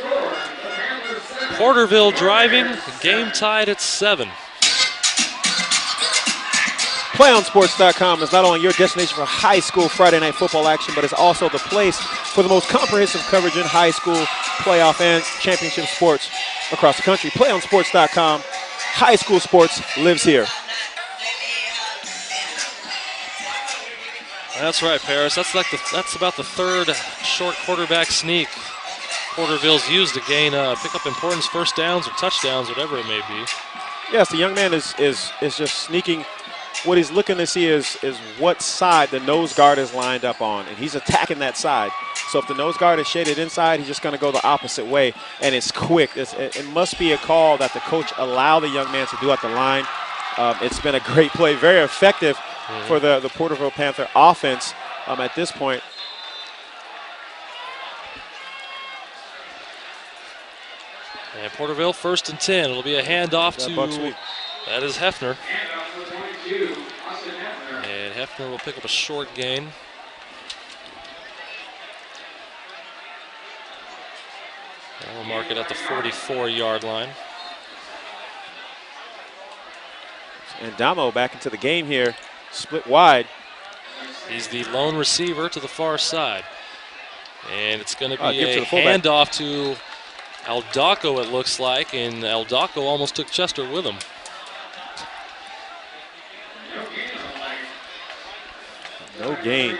Porterville driving, game tied at 7. PlayOnSports.com is not only your destination for high school Friday night football action, but it's also the place for the most comprehensive coverage in high school, playoff, and championship sports across the country. PlayOnSports.com, high school sports lives here. That's right, Paris. That's about the third short quarterback sneak Porterville's used to gain pick up important first downs or touchdowns, whatever it may be. Yes, the young man is just sneaking. What he's looking to see is what side the nose guard is lined up on, and he's attacking that side. So if the nose guard is shaded inside, he's just going to go the opposite way, and it's quick. It must be a call that the coach allow the young man to do at the line. It's been a great play, very effective for the Porterville Panther offense at this point. And Porterville 1st and 10. It'll be a handoff to, that is Hefner. And Hefner will pick up a short gain. And we'll mark it at the 44-yard line. And Damo back into the game here, split wide. He's the lone receiver to the far side. And it's going to be a to handoff to Aldaco, it looks like, and Aldaco almost took Chester with him. No gain.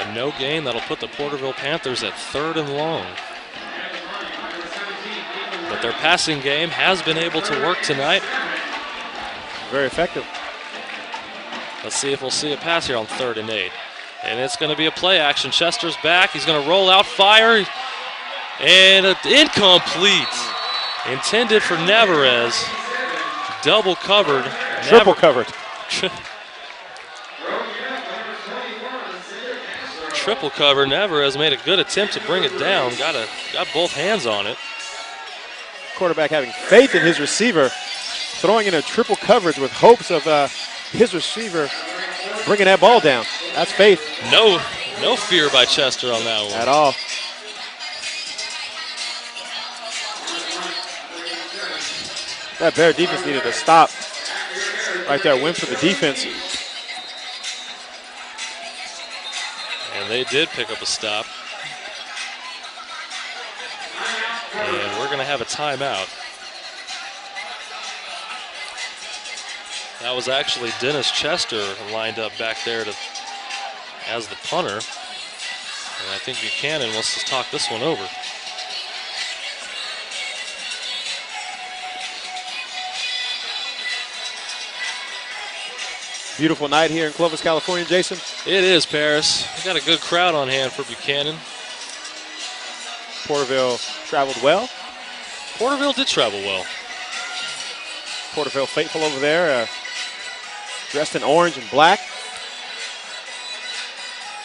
A no gain, that'll put the Porterville Panthers at 3rd and long. But their passing game has been able to work tonight. Very effective. Let's see if we'll see a pass here on 3rd and 8. And it's going to be a play action. Chester's back. He's going to roll out, fire, and incomplete. Intended for Navarez. Double covered. Triple covered. Triple cover. Navarez made a good attempt to bring it down. Got both hands on it. Quarterback having faith in his receiver, throwing in a triple coverage with hopes of his receiver bringing that ball down. That's faith. No fear by Chester on that one. At all. That Bear defense needed to stop right there. Win for the defense. And they did pick up a stop. And we're going to have a timeout. That was actually Dennis Chester lined up back there as the punter. And I think Buchanan wants to talk this one over. Beautiful night here in Clovis, California, Jason. It is, Paris. We got a good crowd on hand for Buchanan. Porterville traveled well. Porterville did travel well. Porterville faithful over there, dressed in orange and black.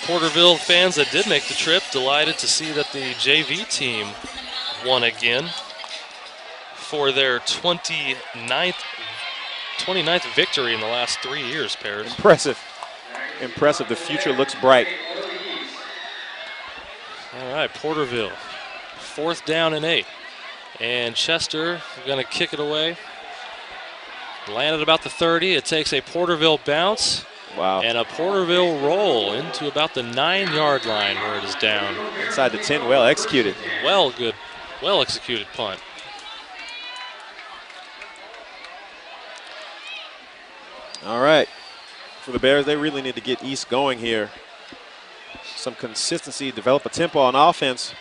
Porterville fans that did make the trip delighted to see that the JV team won again for their 29th victory in the last 3 years, Paris. Impressive. Impressive. The future looks bright. All right, Porterville, 4th down and 8. And Chester going to kick it away. Landed about the 30. It takes a Porterville bounce. Wow. And a Porterville roll into about the 9-yard line where it is down. Inside the 10, well executed. Well executed punt. All right. For the Bears, they really need to get East going here. Some consistency, develop a tempo on offense.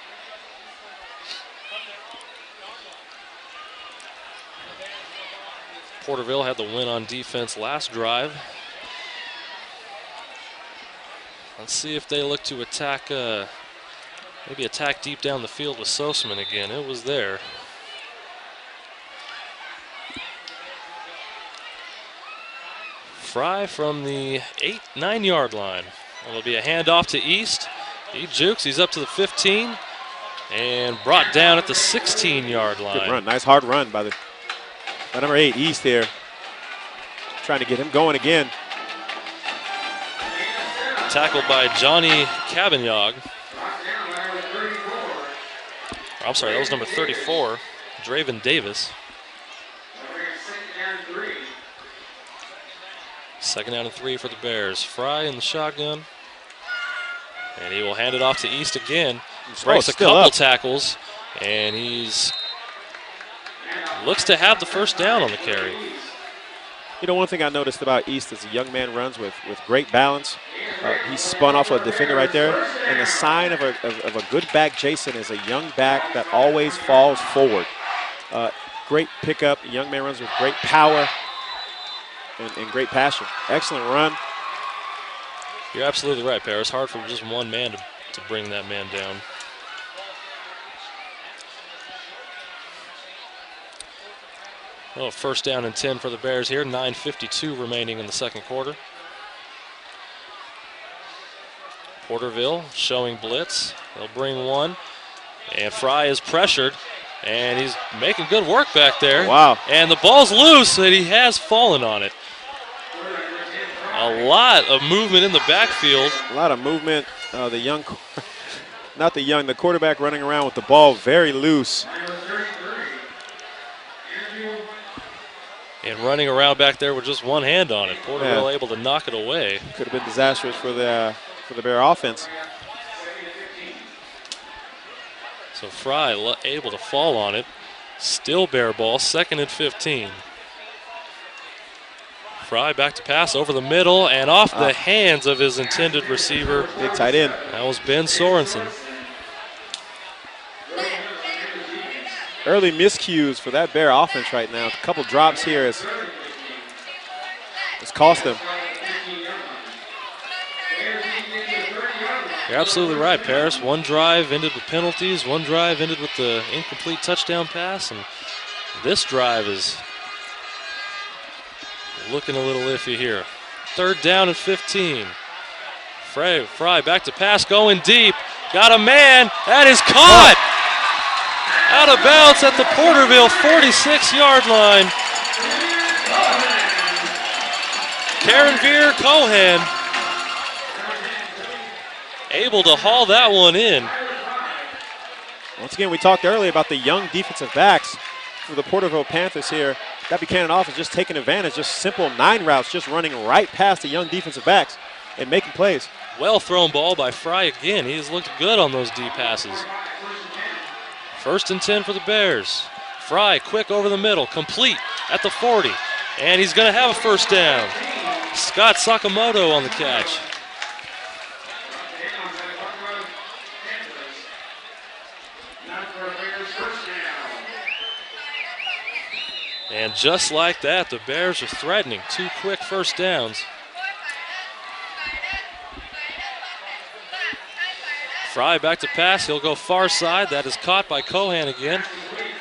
Porterville had the win on defense last drive. Let's see if they look to attack, maybe attack deep down the field with Sosman again. It was there. Fry from the 8-9 yard line. It'll be a handoff to East. He jukes, he's up to the 15 and brought down at the 16-yard line. Good run, nice hard run by number 8, East here. Trying to get him going again. Tackled by Johnny Cabagnog. I'm sorry, that was number 34, Draven Davis. Second down and 3 for the Bears. Fry in the shotgun. And he will hand it off to East again. Breaks a couple tackles, and looks to have the first down on the carry. You know, one thing I noticed about East is a young man runs with great balance. He spun off a defender right there. And the sign of a good back, Jason, is a young back that always falls forward. Great pickup. The young man runs with great power and great passion. Excellent run. You're absolutely right, Per. It's hard for just one man to bring that man down. Oh, first down and 10 for the Bears here. 9:52 remaining in the second quarter. Porterville showing blitz. They'll bring one. And Fry is pressured. And he's making good work back there. Wow. And the ball's loose, and he has fallen on it. A lot of movement in the backfield. A lot of movement. The quarterback running around with the ball very loose. And running around back there with just one hand on it. Porterville able to knock it away. Could have been disastrous for the Bear offense. So Fry able to fall on it. Still Bear ball, 2nd and 15. Fry back to pass over the middle and off the hands of his intended receiver. Big tight end. That was Ben Sorensen. Early miscues for that Bear offense right now. A couple drops here has cost them. You're absolutely right, Paris. One drive ended with penalties. One drive ended with the incomplete touchdown pass. And this drive is looking a little iffy here. 3rd down and 15. Fry back to pass, going deep. Got a man. That is caught. Out of bounds at the Porterville 46-yard line. Karanvir Cohen able to haul that one in. Once again, we talked earlier about the young defensive backs for the Porterville Panthers here. That Buchanan offense just taking advantage, just simple 9 routes, just running right past the young defensive backs and making plays. Well thrown ball by Fry again. He's looked good on those deep passes. 1st and 10 for the Bears. Fry quick over the middle, complete at the 40. And he's going to have a first down. Scott Sakamoto on the catch. And just like that, the Bears are threatening 2 quick first downs. Fry back to pass. He'll go far side. That is caught by Cohan again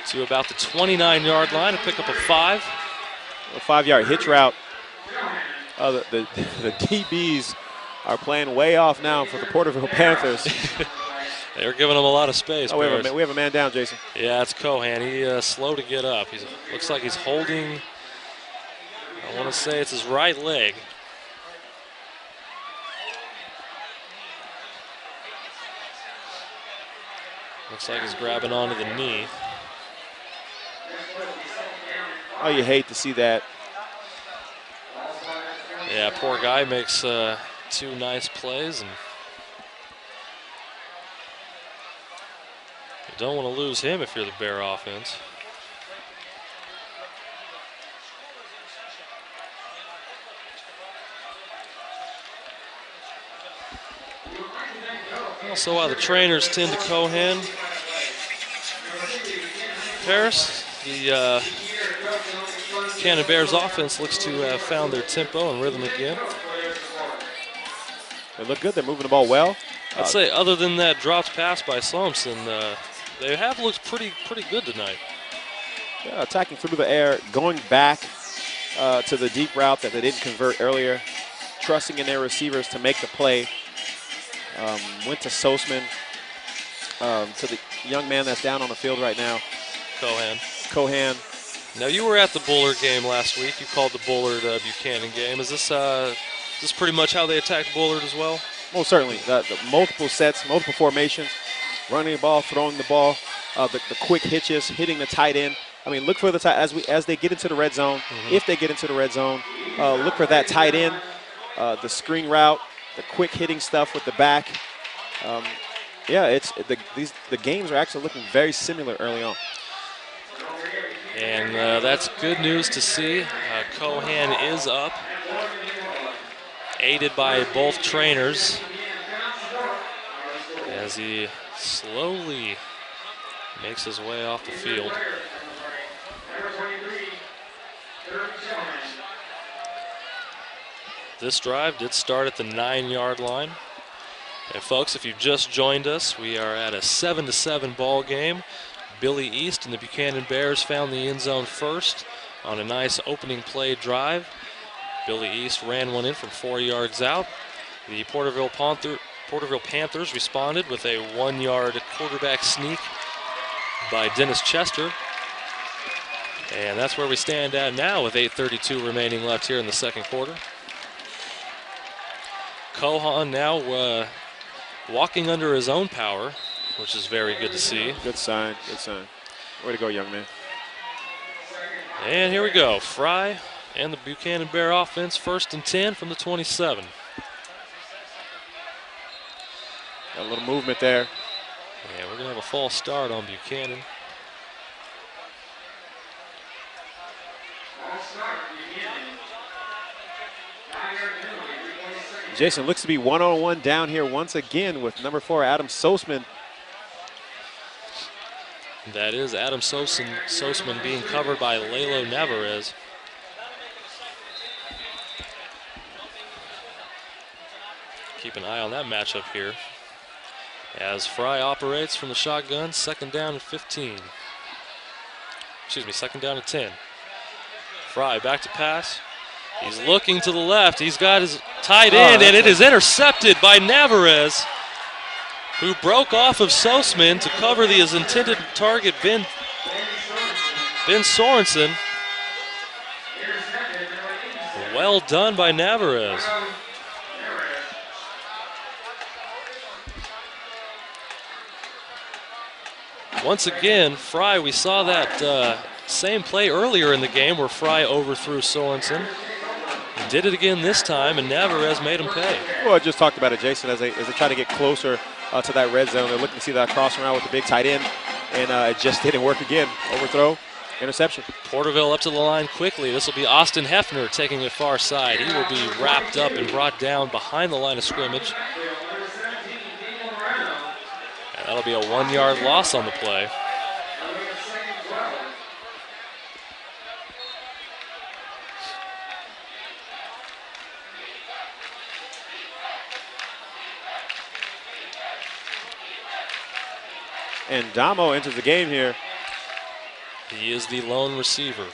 to about the 29-yard line to pick up a 5. A 5-yard hitch route. The DBs are playing way off now for the Porterville Panthers. They're giving him a lot of space. Oh, we have a man down, Jason. Yeah, it's Cohan. He's slow to get up. Looks like he's holding, I want to say it's his right leg. Looks like he's grabbing onto the knee. Oh, you hate to see that. Yeah, poor guy makes 2 nice plays, and you don't want to lose him if you're the Bear offense. Also, while the trainers tend to Cohan, Paris, the Buchanan Bears offense looks to have found their tempo and rhythm again. They look good. They're moving the ball well. I'd say other than that dropped pass by Slomson, they have looked pretty good tonight. Yeah, attacking through the air, going back to the deep route that they didn't convert earlier, trusting in their receivers to make the play. Went to Sosman, to the young man that's down on the field right now. Cohan. Now, you were at the Bullard game last week. You called the Bullard Buchanan game. Is this pretty much how they attacked Bullard as well? Most certainly. The multiple sets, multiple formations, running the ball, throwing the ball, the quick hitches, hitting the tight end. I mean, look for the tight as they get into the red zone. If they get into the red zone, look for that tight end, the screen route, the quick hitting stuff with the back. Yeah, the games are actually looking very similar early on. And that's good news to see. Cohan is up, aided by both trainers as he slowly makes his way off the field. This drive did start at the 9-yard line. And folks, if you've just joined us, we are at a 7-7 ball game. Billy East and the Buchanan Bears found the end zone first on a nice opening play drive. Billy East ran one in from 4 yards out. The Porterville Panthers responded with a 1-yard quarterback sneak by Dennis Chester. And that's where we stand at now with 8:32 remaining left here in the second quarter. Cohan now walking under his own power, which is very good to see. Good sign, good sign. Way to go, young man. And here we go. Fry and the Buchanan Bear offense, 1st and 10 from the 27. Got a little movement there. Yeah, we're going to have a false start on Buchanan. Jason looks to be one-on-one down here once again with number 4, Adam Sosman. That is Adam Sosman being covered by Lalo Navarez. Keep an eye on that matchup here as Fry operates from the shotgun, 2nd down and 15. Excuse me, 2nd down and 10. Fry back to pass. He's looking to the left. He's got his tight end, and it is intercepted by Navarez, who broke off of Sosman to cover his intended target, Ben Sorensen. Well done by Navarez. Once again, Fry, we saw that same play earlier in the game where Fry overthrew Sorensen. He did it again this time, and Navarez made him pay. Well, I just talked about it, Jason, as they try to get closer to that red zone. They're looking to see that crossing around with the big tight end, and it just didn't work again. Overthrow, interception. Porterville up to the line quickly. This will be Austin Hefner taking it far side. He will be wrapped up and brought down behind the line of scrimmage. And that'll be a 1-yard loss on the play. And Damo enters the game here. He is the lone receiver.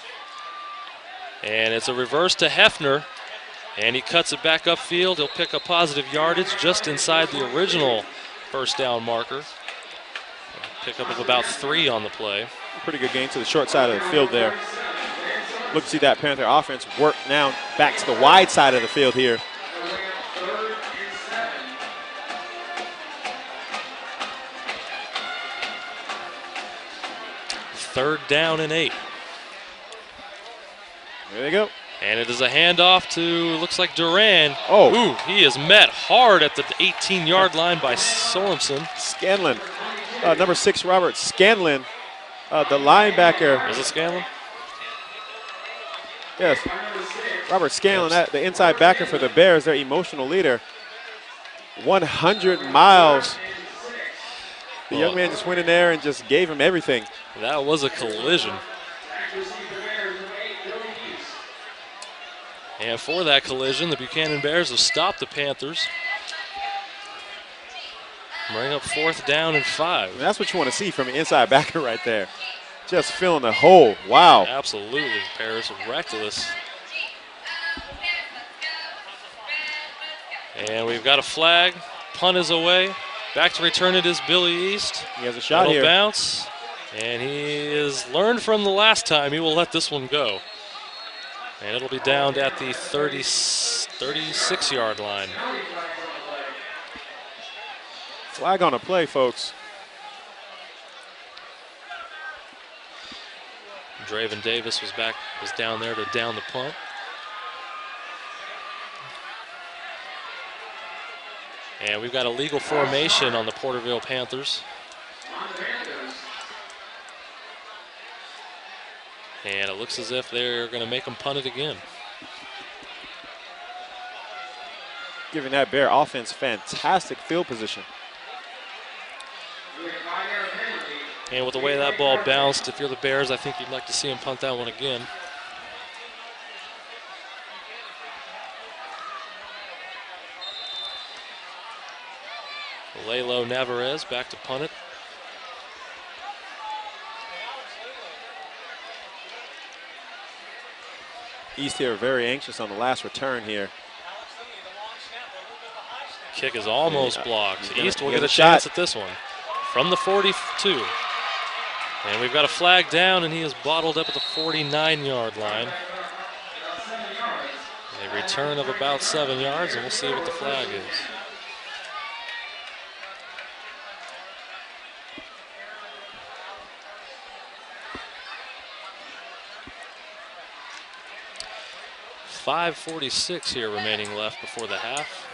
And it's a reverse to Hefner. And he cuts it back upfield. He'll pick up positive yardage just inside the original first down marker. Pick up of about 3 on the play. Pretty good gain to the short side of the field there. Look to see that Panther offense work now back to the wide side of the field here. Third down and 8. There they go. And it is a handoff to, looks like Duran. Oh. Ooh, he is met hard at the 18-yard line by Sorensen. Scanlon. Number 6, Robert Scanlon, the linebacker. Is it Scanlon? Yes. Robert Scanlon, the inside backer for the Bears, their emotional leader. 100 miles. The young man just went in there and just gave him everything. That was a collision. And for that collision, the Buchanan Bears have stopped the Panthers. Bring up 4th down and 5. And that's what you want to see from an inside backer right there. Just filling the hole. Wow. Absolutely, Paris. Reckless And we've got a flag. Punt is away. Back to return it is Billy East. He has a shot here. Bounce. And he has learned from the last time. He will let this one go. And it'll be downed at the 36-yard line. Flag on a play, folks. Draven Davis was down there to down the punt. And we've got a legal formation on the Porterville Panthers. And it looks as if they're going to make them punt it again. Giving that Bear offense fantastic field position. And with the way that ball bounced, if you're the Bears, I think you'd like to see him punt that one again. Lalo Navarez back to punt it. East here very anxious on the last return here. Kick is almost blocked. East will get get a chance at this one from the 42. And we've got a flag down, and he is bottled up at the 49-yard line. A return of about 7 yards, and we'll see what the flag is. .546 here remaining left before the half.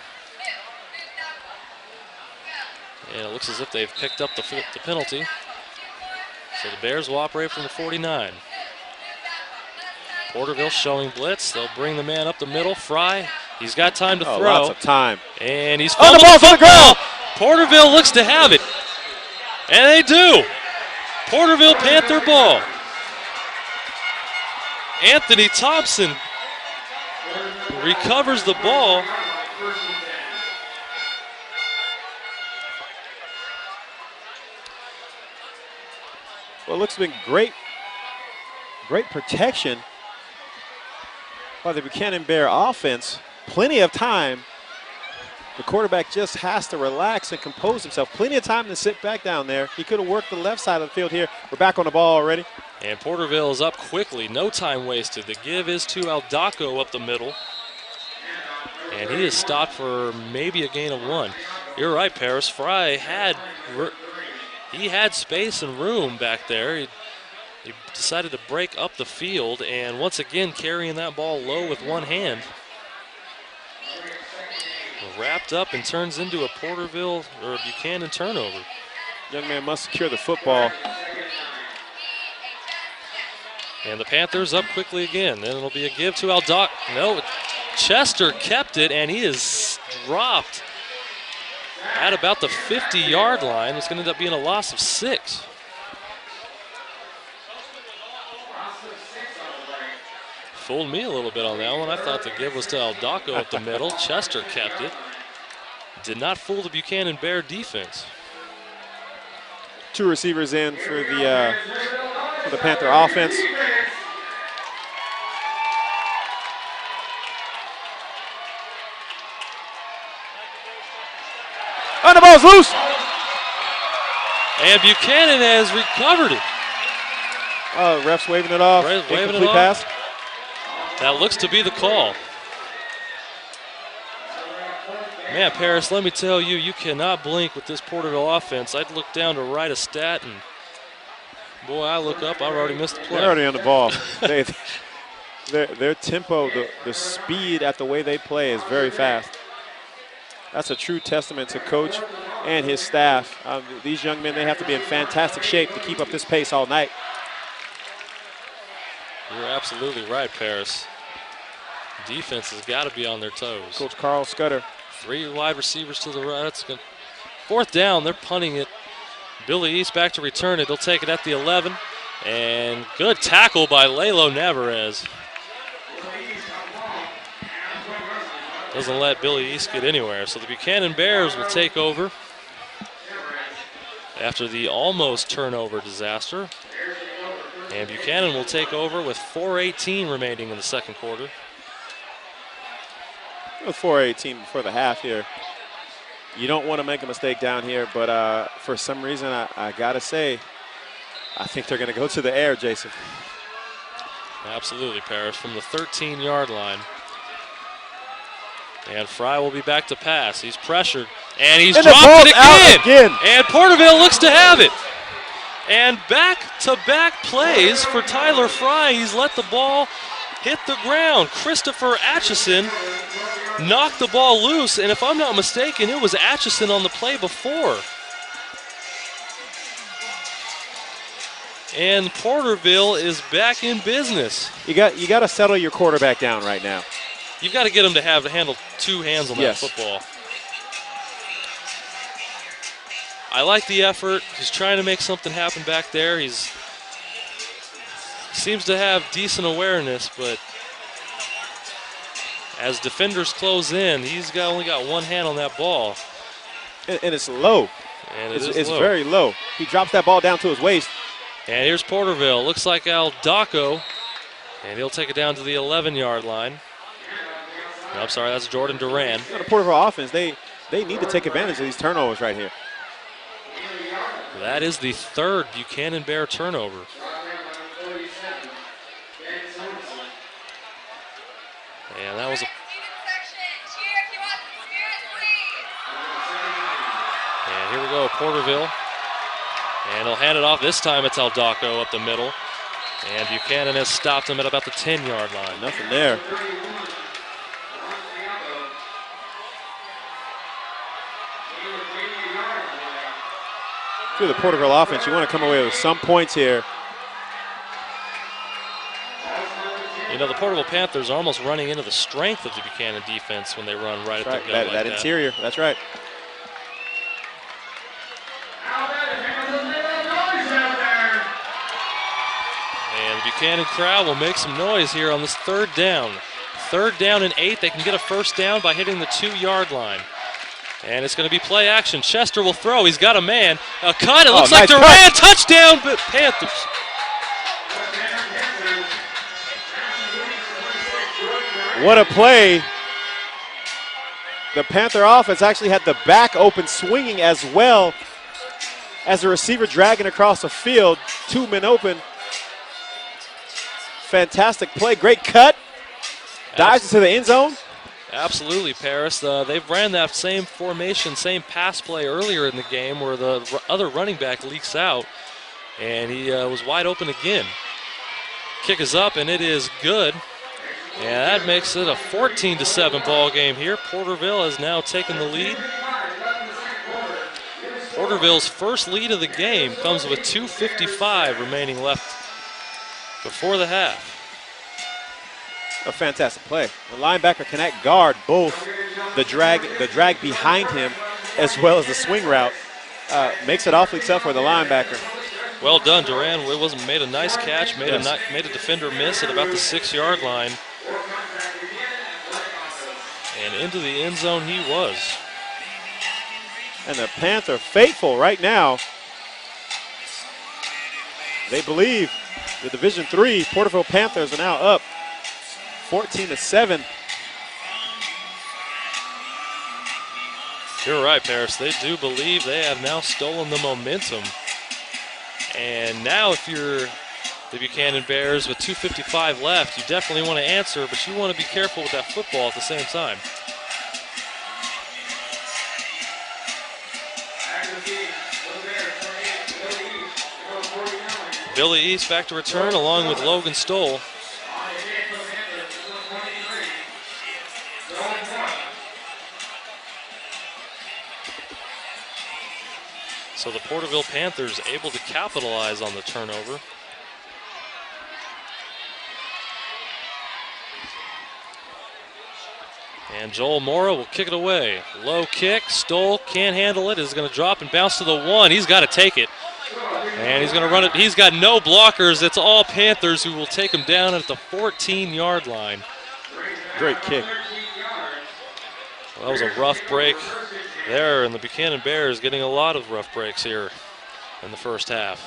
And it looks as if they've picked up the penalty. So the Bears will operate from the 49. Porterville showing blitz. They'll bring the man up the middle. Fry, he's got time to throw. Lots of time. And he's on the ball for the ground. Porterville looks to have it. And they do. Porterville Panther ball. Anthony Thompson recovers the ball. Well, it looks to be great protection by the Buchanan Bear offense. Plenty of time. The quarterback just has to relax and compose himself. Plenty of time to sit back down there. He could have worked the left side of the field here. We're back on the ball already. And Porterville is up quickly. No time wasted. The give is to Aldaco up the middle. And he is stopped for maybe a gain of 1. You're right, Paris. Fry had space and room back there. He decided to break up the field, and once again carrying that ball low with one hand. Wrapped up and turns into a Porterville or a Buchanan turnover. Young man must secure the football. And the Panthers up quickly again. Then it'll be a give to Aldaco. No, Chester kept it, and he is dropped at about the 50-yard line. It's going to end up being a loss of 6. Fooled me a little bit on that one. I thought the give was to Aldaco up the middle. Chester kept it. Did not fool the Buchanan Bear defense. 2 receivers in for the Panther offense. And the ball's loose. And Buchanan has recovered it. Oh, ref's waving it off. Waving it off. Pass. That looks to be the call. Man, Paris, let me tell you, you cannot blink with this Porterville offense. I'd look down to write a stat, and boy, I look up, I've already missed the play. They're already on the ball. Their tempo, the speed at the way they play is very fast. That's a true testament to coach and his staff. These young men, they have to be in fantastic shape to keep up this pace all night. You're absolutely right, Paris. Defense has got to be on their toes. Coach Carl Scudder. 3 wide receivers to the right. That's good. 4th down, they're punting it. Billy East back to return it. They'll take it at the 11. And good tackle by Lalo Navarez. Doesn't let Billy East get anywhere. So the Buchanan Bears will take over after the almost turnover disaster. And Buchanan will take over with 4:18 remaining in the second quarter. A 4-8 team before the half here. You don't want to make a mistake down here, but for some reason, I got to say, I think they're going to go to the air, Jason. Absolutely, Paris, from the 13-yard line. And Fry will be back to pass. He's pressured, and he's dropped it again. And Porterville looks to have it. And back-to-back plays for Tyler Fry. He's let the ball hit the ground. Christopher Atchison knocked the ball loose, and if I'm not mistaken, it was Atchison on the play before. And Porterville is back in business. You got to settle your quarterback down right now. You've got to get him to handle two hands on that football. I like the effort. He's trying to make something happen back there. He seems to have decent awareness, but as defenders close in, he's only got one hand on that ball. And it's low. And it's low. Very low. He drops that ball down to his waist. And here's Porterville. Looks like Aldacco. And he'll take it down to the 11-yard line. No, I'm sorry, that's Jordan Duran. The Porterville offense, they need to take advantage of these turnovers right here. That is the third Buchanan Bear turnover. And that was And here we go, Porterville. And he'll hand it off. This time it's Aldacco up the middle. And Buchanan has stopped him at about the 10-yard line. Nothing there. Through the Porterville offense, you want to come away with some points here. You know, the Porterville Panthers are almost running into the strength of the Buchanan defense when they run right at the gut like that interior, that's right. And the Buchanan crowd will make some noise here on this third down. Third down and 8. They can get a first down by hitting the 2-yard line. And it's going to be play action. Chester will throw. He's got a man. A cut. It looks like Duran. Cut. Touchdown, but Panthers. What a play. The Panther offense actually had the back open, swinging as well as the receiver dragging across the field. 2 men open. Fantastic play. Great cut. Dives into the end zone. Absolutely, Paris. They've ran that same formation, same pass play earlier in the game where the other running back leaks out, and he was wide open again. Kick is up, and it is good. And that makes it a 14-7 ball game here. Porterville has now taken the lead. Porterville's first lead of the game comes with 2:55 remaining left before the half. A fantastic play. The linebacker can guard both the drag behind him as well as the swing route. Makes it awfully tough for the linebacker. Well done, Duran. Made a nice catch, made a defender miss at about the 6-yard line. And into the end zone he was. And the Panther faithful right now. They believe the Division III Porterville Panthers are now up 14-7. You're right, Paris. They do believe they have now stolen the momentum. And now if you're the Buchanan Bears with 2:55 left, you definitely want to answer, but you want to be careful with that football at the same time. Billy East back to return along with Logan Stoll. So the Porterville Panthers able to capitalize on the turnover. And Joel Mora will kick it away. Low kick, Stoll can't handle it, is going to drop and bounce to the 1. He's got to take it. And he's going to run it. He's got no blockers. It's all Panthers who will take him down at the 14-yard line. Great kick. Well, that was a rough break there, and the Buchanan Bears getting a lot of rough breaks here in the first half.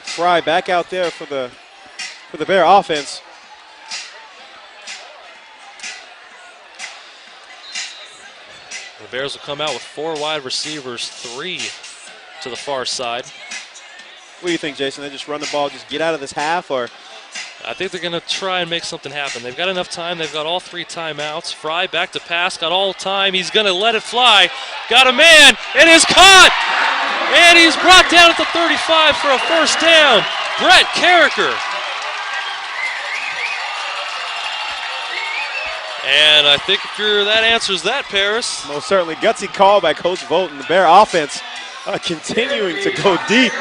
Fry back out there for the for the Bear offense. The Bears will come out with 4 wide receivers, 3 to the far side. What do you think, Jason? They just run the ball, just get out of this half, or? I think they're going to try and make something happen. They've got enough time. They've got all 3 timeouts. Fry back to pass, got all time. He's going to let it fly. Got a man, and is caught! And he's brought down at the 35 for a first down. Brett Carricker. And I think that answers that, Paris. Most certainly. Gutsy call by Coach Volton. The Bear offense continuing to go deep,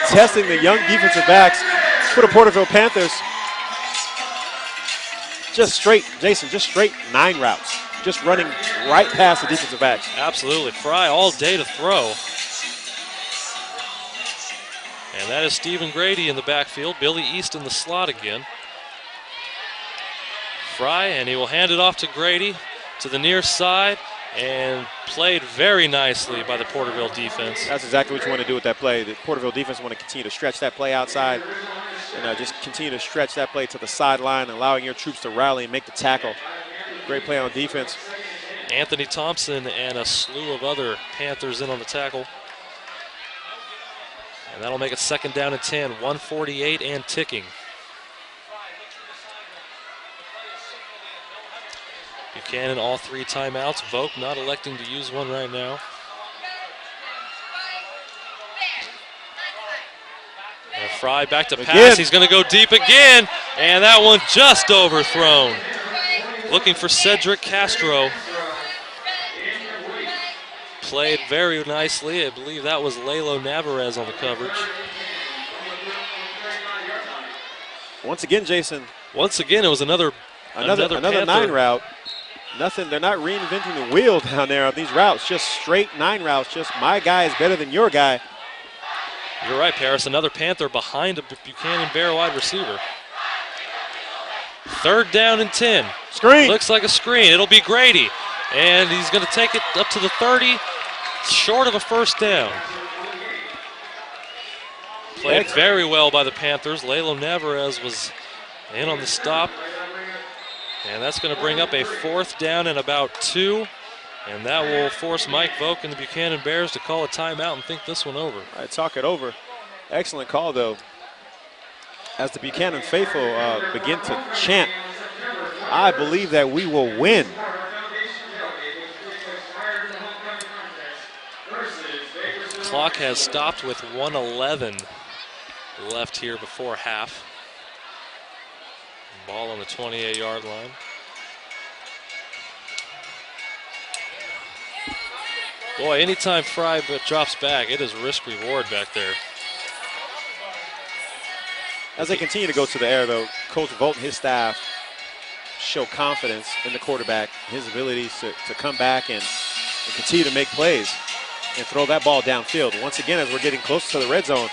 testing the young defensive backs for the Porterville Panthers. Just straight 9 routes. Just running right past the defensive backs. Absolutely. Fry all day to throw. And that is Stephen Grady in the backfield. Billy East in the slot again. Fry, and he will hand it off to Grady to the near side, and played very nicely by the Porterville defense. That's exactly what you want to do with that play. The Porterville defense want to continue to stretch that play outside and just continue to stretch that play to the sideline, allowing your troops to rally and make the tackle. Great play on defense. Anthony Thompson and a slew of other Panthers in on the tackle. And that'll make it 2nd down and 10, 1:48 and ticking. Buchanan all 3 timeouts. Vogt not electing to use one right now. And Fry back to pass. He's going to go deep again, and that one just overthrown. Looking for Cedric Castro. Played very nicely. I believe that was Lalo Navarez on the coverage. Once again, Jason. Once again, it was another 9 route. Nothing, they're not reinventing the wheel down there on these routes. Just straight 9 routes. Just my guy is better than your guy. You're right, Paris. Another Panther behind a Buchanan Bear wide receiver. 3rd down and 10. Screen. Looks like a screen. It'll be Grady. And he's going to take it up to the 30, short of a first down. Played very well by the Panthers. Lalo Navarez was in on the stop. And that's going to bring up a 4th down and about 2. And that will force Mike Vogt and the Buchanan Bears to call a timeout and think this one over. All right, talk it over. Excellent call, though. As the Buchanan faithful begin to chant, I believe that we will win. Clock has stopped with 1:11 left here before half. Ball on the 28-yard line. Boy, anytime Fry drops back, it is risk-reward back there. As they continue to go to the air, though, Coach Volt and his staff show confidence in the quarterback, his abilities to come back and continue to make plays and throw that ball downfield. Once again, as we're getting closer to the red zone,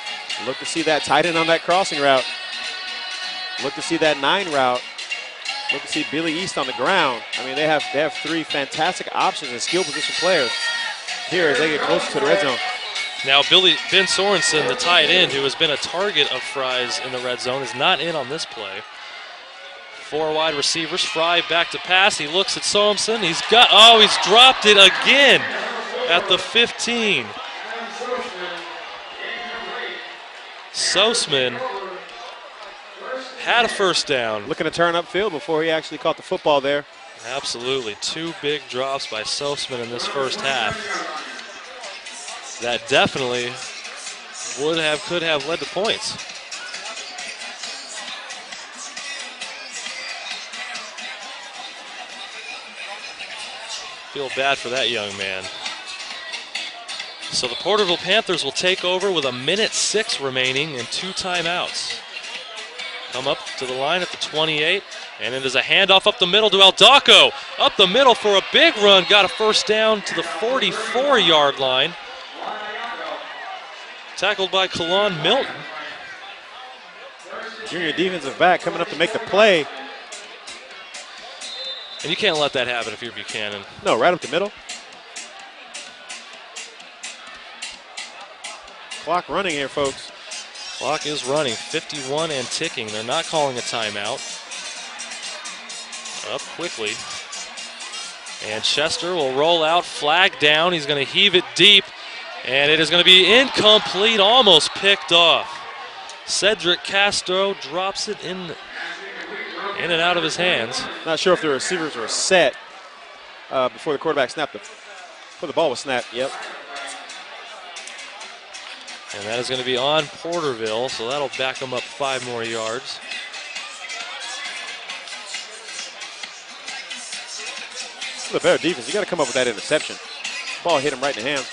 look to see that tight end on that crossing route. Look to see that 9 route. Look to see Billy East on the ground. I mean, they have 3 fantastic options and skill position players here as they get closer to the red zone. Now, Ben Sorensen, the tight end, who has been a target of Fry's in the red zone, is not in on this play. 4 wide receivers. Fry back to pass. He looks at Sorensen. He's dropped it again at the 15. Sosman had a first down. Looking to turn upfield before he actually caught the football there. Absolutely. 2 big drops by Sosman in this first half. That definitely could have led to points. Feel bad for that young man. So the Porterville Panthers will take over with 1:06 remaining and 2 timeouts. Come up to the line at the 28, and it is a handoff up the middle to Aldaco. Up the middle for a big run, got a first down to the 44-yard line. Tackled by Kalon Milton. Junior defensive back coming up to make the play. And you can't let that happen if you're Buchanan. No, right up the middle. Clock running here, folks. Clock is running, 51 and ticking. They're not calling a timeout. Up quickly. And Chester will roll out, flag down. He's going to heave it deep, and it is going to be incomplete, almost picked off. Cedric Castro drops it in and out of his hands. Not sure if the receivers were set before the quarterback snapped before the ball was snapped. Yep. And that is going to be on Porterville, so that'll back them up 5 more yards. The better defense. You got to come up with that interception. Ball hit him right in the hands.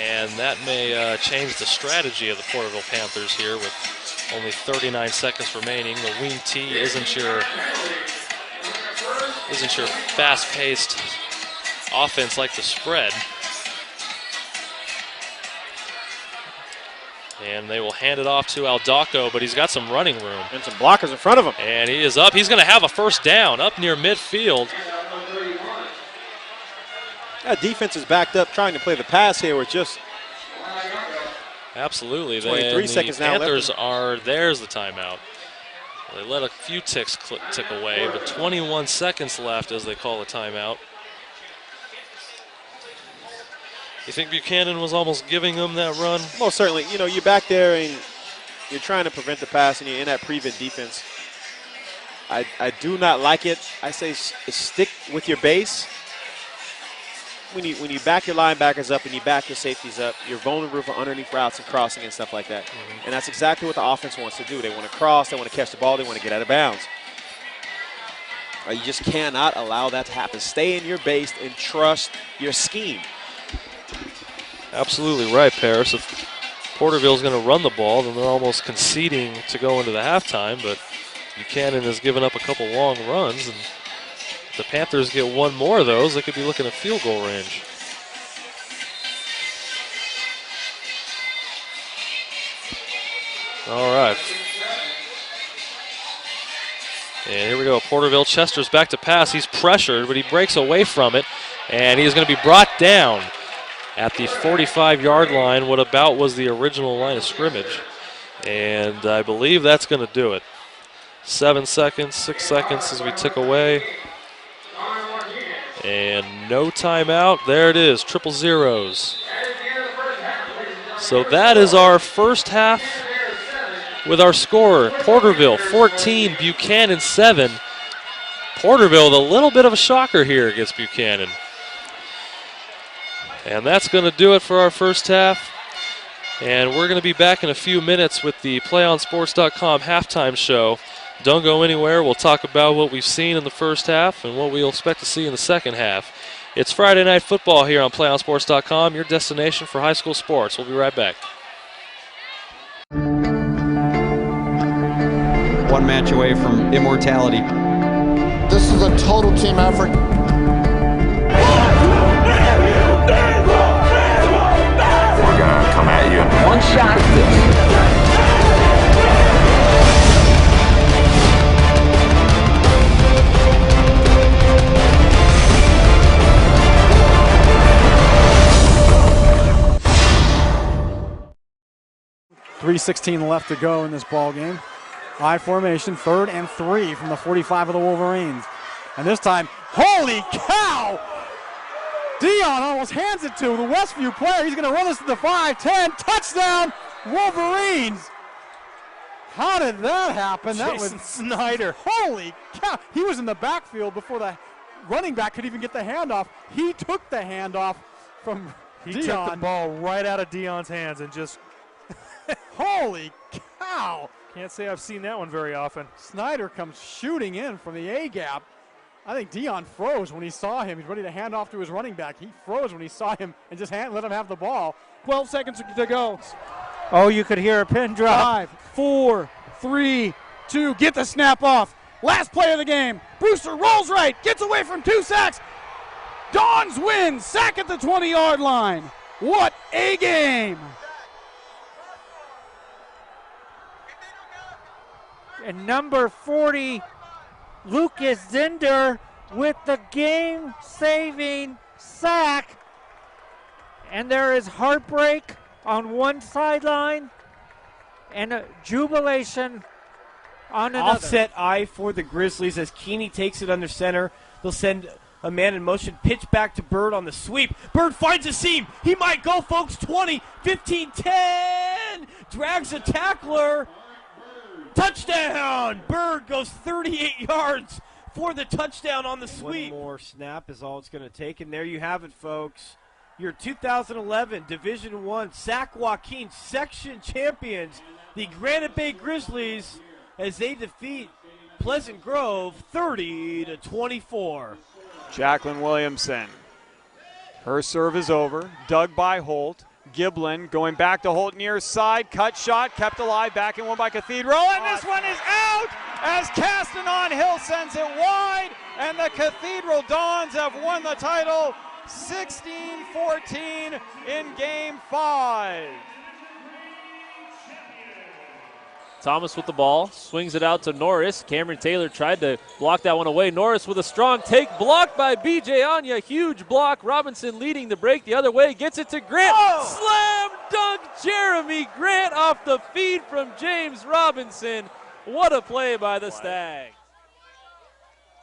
And that may change the strategy of the Porterville Panthers here with only 39 seconds remaining. The wing T isn't your fast-paced offense like the spread. And they will hand it off to Aldaco, but he's got some running room. And some blockers in front of him. And he is up. He's going to have a first down up near midfield. That defense is backed up trying to play the pass here with just absolutely. 23 seconds now left. There's the timeout. They let a few ticks tick away, but 21 seconds left as they call a timeout. You think Buchanan was almost giving them that run? Most certainly. You know, you're back there and you're trying to prevent the pass and you're in that prevent defense. I do not like it. I say stick with your base. When you back your linebackers up and you back your safeties up, you're vulnerable for underneath routes and crossing and stuff like that. Mm-hmm. And that's exactly what the offense wants to do. They want to cross, they want to catch the ball, they want to get out of bounds. You just cannot allow that to happen. Stay in your base and trust your scheme. Absolutely right, Paris. If Porterville's going to run the ball, then they're almost conceding to go into the halftime, but Buchanan has given up a couple long runs, and if the Panthers get one more of those, they could be looking at field goal range. All right. And here we go. Porterville, Chester's back to pass. He's pressured, but he breaks away from it, and he's going to be brought down at the 45-yard line, what about was the original line of scrimmage. And I believe that's going to do it. 7 seconds, 6 seconds as we tick away. And no timeout. There it is, triple zeros. So that is our first half with our score. Porterville 14, Buchanan 7. Porterville with a little bit of a shocker here against Buchanan. And that's going to do it for our first half. And we're going to be back in a few minutes with the PlayOnSports.com halftime show. Don't go anywhere. We'll talk about what we've seen in the first half and what we'll expect to see in the second half. It's Friday Night Football here on PlayOnSports.com, your destination for high school sports. We'll be right back. One match away from immortality. This is a total team effort. We're gonna come at you. One shot. 3:16 left to go in this ball game. I formation, 3rd and 3 from the 45 of the Wolverines. And this time, holy cow! Dion almost hands it to the Westview player. He's going to run this to the 5-10. Touchdown, Wolverines! How did that happen? That was Snyder. Holy cow! He was in the backfield before the running back could even get the handoff. He took the handoff from He Dion. took the ball right out of Dion's hands and just holy cow! Can't say I've seen that one very often. Snyder comes shooting in from the A-gap. I think Dion froze when he saw him. He's ready to hand off to his running back. He froze when he saw him and just let him have the ball. 12 seconds to go. Oh, you could hear a pin drop. 5, 4, 3, 2. Get the snap off. Last play of the game. Brewster rolls right. Gets away from 2 sacks. Dons wins. Sack at the 20-yard line. What a game. And number 40, Lucas Zinder with the game-saving sack. And there is heartbreak on one sideline and a jubilation on another. Offset eye for the Grizzlies as Keeney takes it under center. They'll send a man in motion, pitch back to Bird on the sweep. Bird finds a seam. He might go, folks. 20, 15, 10. Drags a tackler. Touchdown! Bird goes 38 yards for the touchdown on the sweep. One more snap is all it's going to take. And there you have it, folks. Your 2011 Division I Sac Joaquin section champions, the Granite Bay Grizzlies, as they defeat Pleasant Grove 30-24. Jacqueline Williamson. Her serve is over. Dug by Holt. Giblin going back to Holt near side. Cut shot. Kept alive. Back in one by Cathedral. And this one is out as Castanon Hill sends it wide. And the Cathedral Dons have won the title 16-14 in Game 5. Thomas with the ball, swings it out to Norris. Cameron Taylor tried to block that one away. Norris with a strong take, blocked by B.J. Anya. Huge block. Robinson leading the break the other way, gets it to Grant. Slam dunk Jeremy Grant off the feed from James Robinson. What a play by the Stags.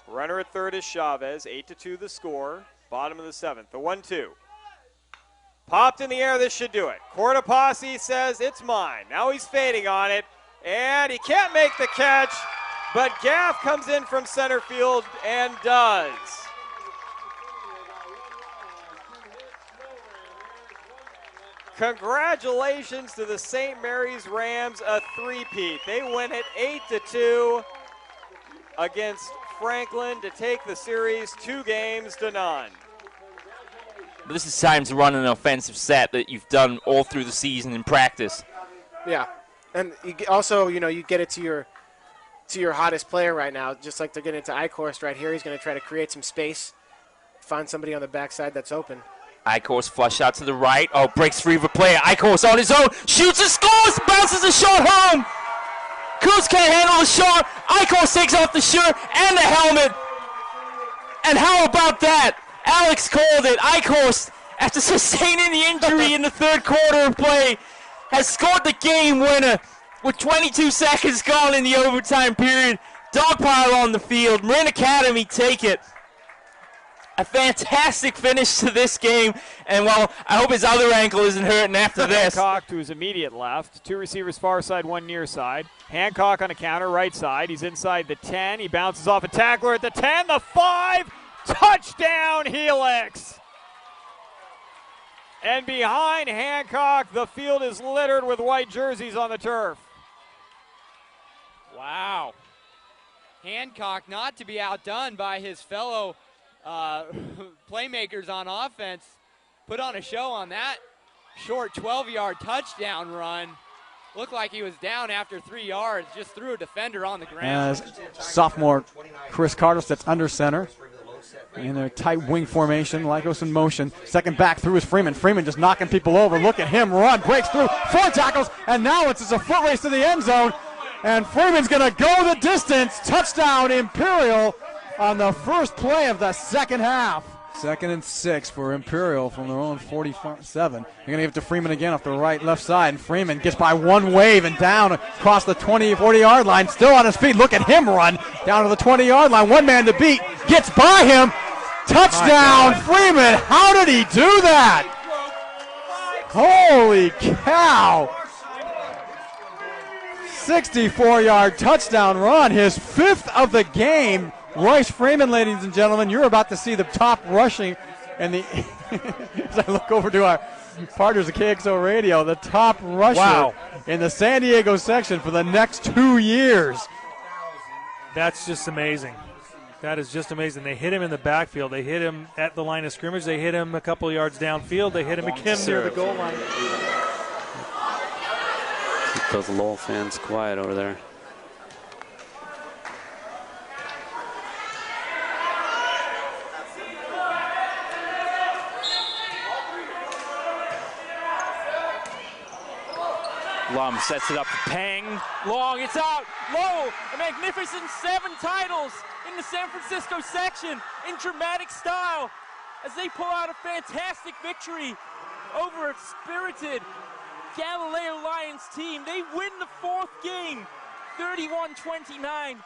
Runner at third is Chavez. 8-2 the score. Bottom of the 7th. The 1-2. Popped in the air. This should do it. Cortopassi says it's mine. Now he's fading on it. And he can't make the catch, but Gaff comes in from center field and does. Congratulations to the St. Mary's Rams, a three-peat. They win it 8-2 against Franklin to take the series 2-0. But this is time to run an offensive set that you've done all through the season in practice. Yeah. And also, you get it to your hottest player right now, just like they're getting it to Eichhorst right here. He's going to try to create some space, find somebody on the backside that's open. Eichhorst flush out to the right. Oh, breaks free of a player. Eichhorst on his own, shoots and scores, bounces a shot home. Coos can't handle the shot. Eichhorst takes off the shirt and the helmet. And how about that? Alex called it. Eichhorst, after sustaining the injury in the third quarter of play, has scored the game winner with 22 seconds gone in the overtime period. Dogpile on the field. Marin Academy take it. A fantastic finish to this game. And, well, I hope his other ankle isn't hurting after this. Hancock to his immediate left. Two receivers far side, one near side. Hancock on a counter, right side. He's inside the 10. He bounces off a tackler at the 10. The 5. Touchdown, Helix. And behind Hancock, the field is littered with white jerseys on the turf. Wow. Hancock not to be outdone by his fellow playmakers on offense. Put on a show on that short 12-yard touchdown run. Looked like he was down after 3 yards, just threw a defender on the ground. As sophomore Chris Carter sits under center. In their tight wing formation, Lycos in motion. Second back through is Freeman. Freeman just knocking people over. Look at him run. Breaks through. 4 tackles. And now it's just a foot race to the end zone. And Freeman's going to go the distance. Touchdown Imperial on the first play of the second half. 2nd and 6 for Imperial from their own 47. They're going to give it to Freeman again off the left side. And Freeman gets by one wave and down across the 40-yard line. Still on his feet. Look at him run down to the 20-yard line. One man to beat. Gets by him. Touchdown, Freeman. How did he do that? Holy cow. 64-yard touchdown run. His 5th of the game. Royce Freeman, ladies and gentlemen, you're about to see the top rushing. And as I look over to our partners at KXO Radio, the top rusher in the San Diego section for the next 2 years. That's just amazing. That is just amazing. They hit him in the backfield. They hit him at the line of scrimmage. They hit him a couple yards downfield. They hit him again near the goal line. Keep those Lowell fans quiet over there. Lum sets it up to Pang. Long, it's out. Low, a magnificent 7 titles in the San Francisco section in dramatic style as they pull out a fantastic victory over a spirited Galileo Lions team. They win the fourth game, 31-29.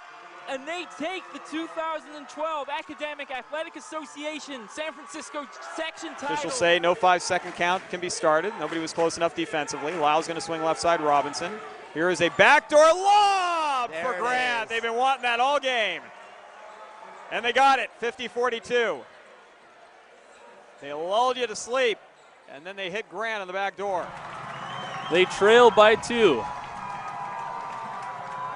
And they take the 2012 Academic Athletic Association San Francisco section title. Officials say no 5-second count can be started. Nobody was close enough defensively. Lyle's going to swing left side. Robinson. Here is a backdoor lob for Grant. They've been wanting that all game. And they got it, 50-42. They lulled you to sleep, and then they hit Grant on the back door. They trail by 2.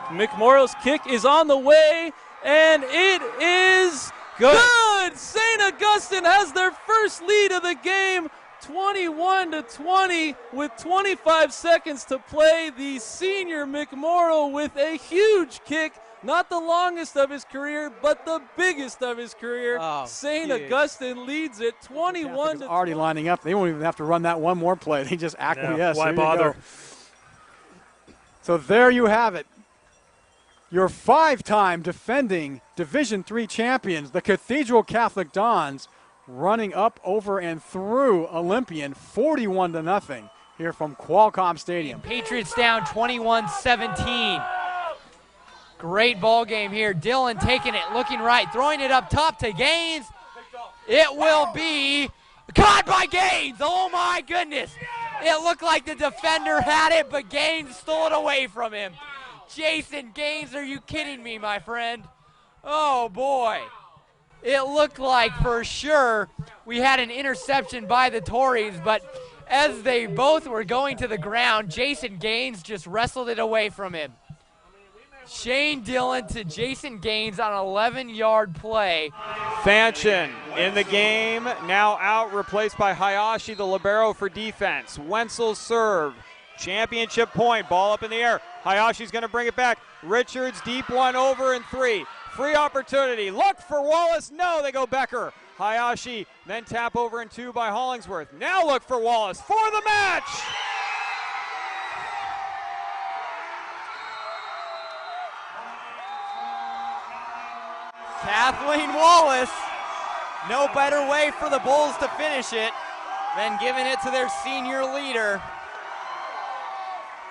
McMorrow's kick is on the way, and it is good. St. Augustine has their first lead of the game, 21-20, with 25 seconds to play. The senior McMorrow with a huge kick, not the longest of his career, but the biggest of his career. St. Augustine leads it 21-20. Already lining up. They won't even have to run that one more play. They just acquiesce. Why bother? So there you have it. Your 5-time defending Division III champions, the Cathedral Catholic Dons, running up, over, and through Olympian 41-0 here from Qualcomm Stadium. Patriots down 21-17. Great ball game here. Dillon taking it, looking right, throwing it up top to Gaines. It will be caught by Gaines. Oh my goodness. It looked like the defender had it, but Gaines stole it away from him. Jason Gaines, are you kidding me, my friend? Oh, boy. It looked like for sure we had an interception by the Tories, but as they both were going to the ground, Jason Gaines just wrestled it away from him. Shane Dillon to Jason Gaines on an 11-yard play. Fanchon in the game, now out, replaced by Hayashi, the libero for defense. Wenzel serve. Championship point, ball up in the air. Hayashi's going to bring it back. Richards, deep one, over and 3. Free opportunity. Look for Wallace. No, they go Becker. Hayashi, then tap over and 2 by Hollingsworth. Now look for Wallace for the match. Kathleen Wallace. No better way for the Bulls to finish it than giving it to their senior leader.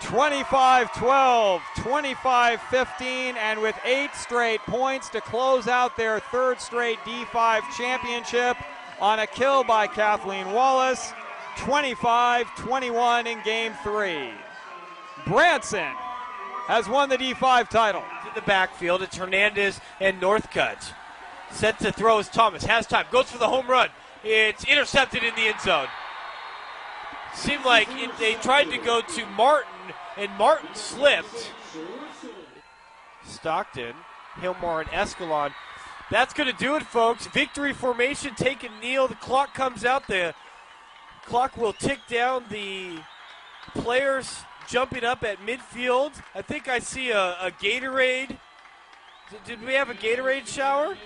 25-12, 25-15, and with 8 straight points to close out their 3rd straight D5 championship on a kill by Kathleen Wallace, 25-21 in Game 3. Branson has won the D5 title. To the backfield, it's Hernandez and Northcutt. Set to throw is Thomas, has time, goes for the home run. It's intercepted in the end zone. Seemed like they tried to go to Martin, and Martin slipped. Stockton, Hillmore, and Escalon. That's going to do it, folks. Victory formation, take a kneel. The clock comes out. The clock will tick down. The players jumping up at midfield. I think I see a Gatorade. Did we have a Gatorade shower?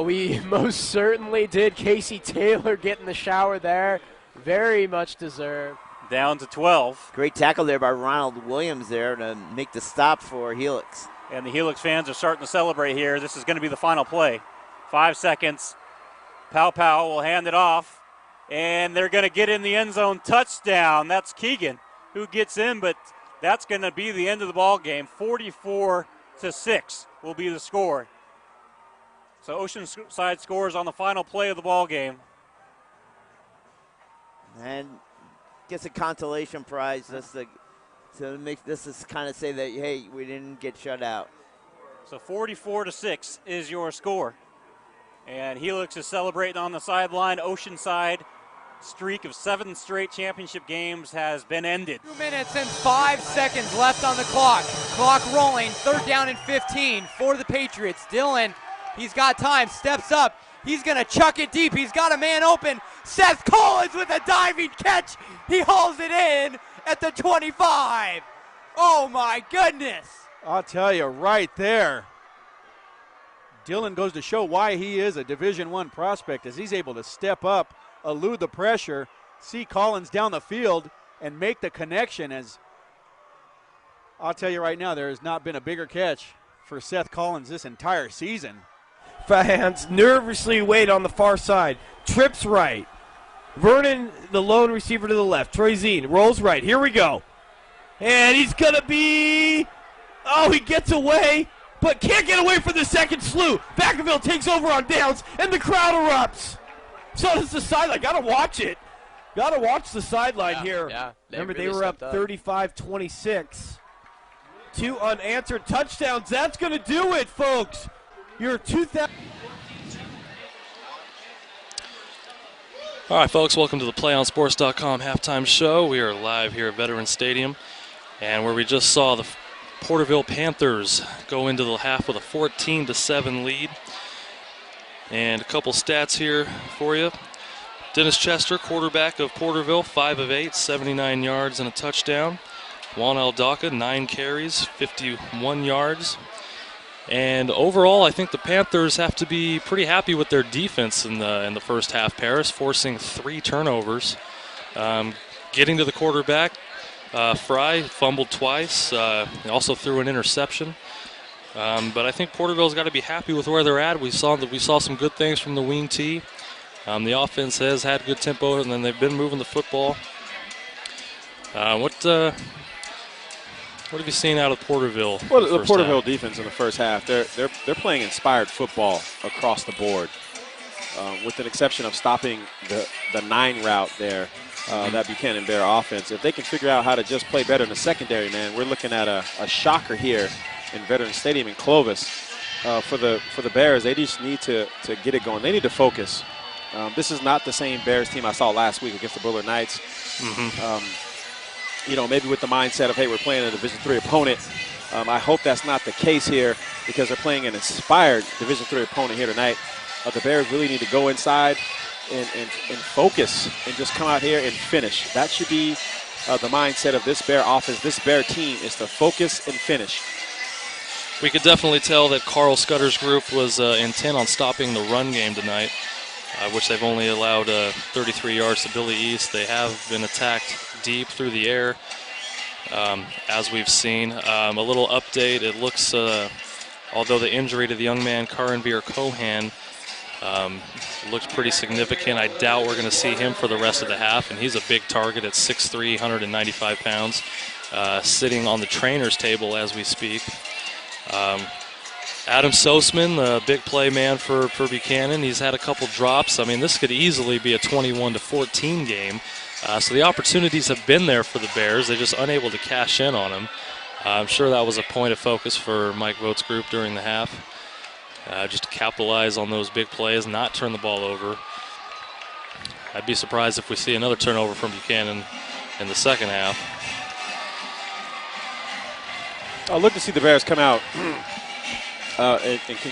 We most certainly did. Casey Taylor getting the shower there. Very much deserved. Down to 12. Great tackle there by Ronald Williams there to make the stop for Helix. And the Helix fans are starting to celebrate here. This is going to be the final play. 5 seconds. Pow will hand it off. And they're going to get in the end zone. Touchdown. That's Keegan who gets in, but that's going to be the end of the ball game. 44-6 will be the score. So Oceanside scores on the final play of the ball game. And gets a consolation prize just to make this is kind of say that, hey, we didn't get shut out. So 44-6 is your score. And Helix is celebrating on the sideline. Oceanside streak of 7 straight championship games has been ended. 2 minutes and 5 seconds left on the clock. Clock rolling, 3rd down and 15 for the Patriots. Dillon, he's got time, steps up. He's going to chuck it deep. He's got a man open. Seth Collins with a diving catch. He hauls it in at the 25. Oh, my goodness. I'll tell you right there. Dillon goes to show why he is a Division I prospect as he's able to step up, elude the pressure, see Collins down the field, and make the connection. As I'll tell you right now, there has not been a bigger catch for Seth Collins this entire season. Fans nervously wait on the far side. Trips right. Vernon, the lone receiver to the left. Troy Zine rolls right. Here we go. And he's going to be... Oh, he gets away, but can't get away from the second slew. Vacaville takes over on downs, and the crowd erupts. So does the sideline. Got to watch it. Got to watch the sideline here. Yeah, Remember, really they were up stepped up. 35-26. 2 unanswered touchdowns. That's going to do it, folks. Your 2000. All right, folks, welcome to the PlayOnSports.com halftime show. We are live here at Veterans Stadium, and where we just saw the Porterville Panthers go into the half with a 14-7 lead. And a couple stats here for you. Dennis Chester, quarterback of Porterville, 5 of 8, 79 yards and a touchdown. Juan Aldaca, 9 carries, 51 yards. And overall, I think the Panthers have to be pretty happy with their defense in the first half. Paris forcing 3 turnovers. Getting to the quarterback, Fry fumbled twice. Also threw an interception. But I think Porterville's got to be happy with where they're at. We saw some good things from the wing tee. The offense has had good tempo, and then they've been moving the football. What have you seen out of Porterville? Well, the Porterville defense in the first half, they're playing inspired football across the board, with an exception of stopping the 9 route there, that Buchanan Bear offense. If they can figure out how to just play better in the secondary, man, we're looking at a shocker here in Veterans Stadium in Clovis. For the Bears, they just need to get it going. They need to focus. This is not the same Bears team I saw last week against the Bullard Knights. Maybe with the mindset of, hey, we're playing a Division III opponent. I hope that's not the case here because they're playing an inspired Division III opponent here tonight. The Bears really need to go inside and focus and just come out here and finish. That should be the mindset of this Bear offense, this Bear team, is to focus and finish. We could definitely tell that Carl Scudder's group was intent on stopping the run game tonight, which they've only allowed 33 yards to Billy East. They have been attacked deep through the air, as we've seen. A little update, it looks, although the injury to the young man, Karanvir Kohan, looked pretty significant, I doubt we're going to see him for the rest of the half, and he's a big target at 6'3", 195 pounds, sitting on the trainer's table as we speak. Adam Sosman, the big play man for Buchanan, he's had a couple drops. I mean, this could easily be a 21-14 game. So the opportunities have been there for the Bears. They're just unable to cash in on them. I'm sure that was a point of focus for Mike Voigt's group during the half, just to capitalize on those big plays, not turn the ball over. I'd be surprised if we see another turnover from Buchanan in the second half. I'd look to see the Bears come out and can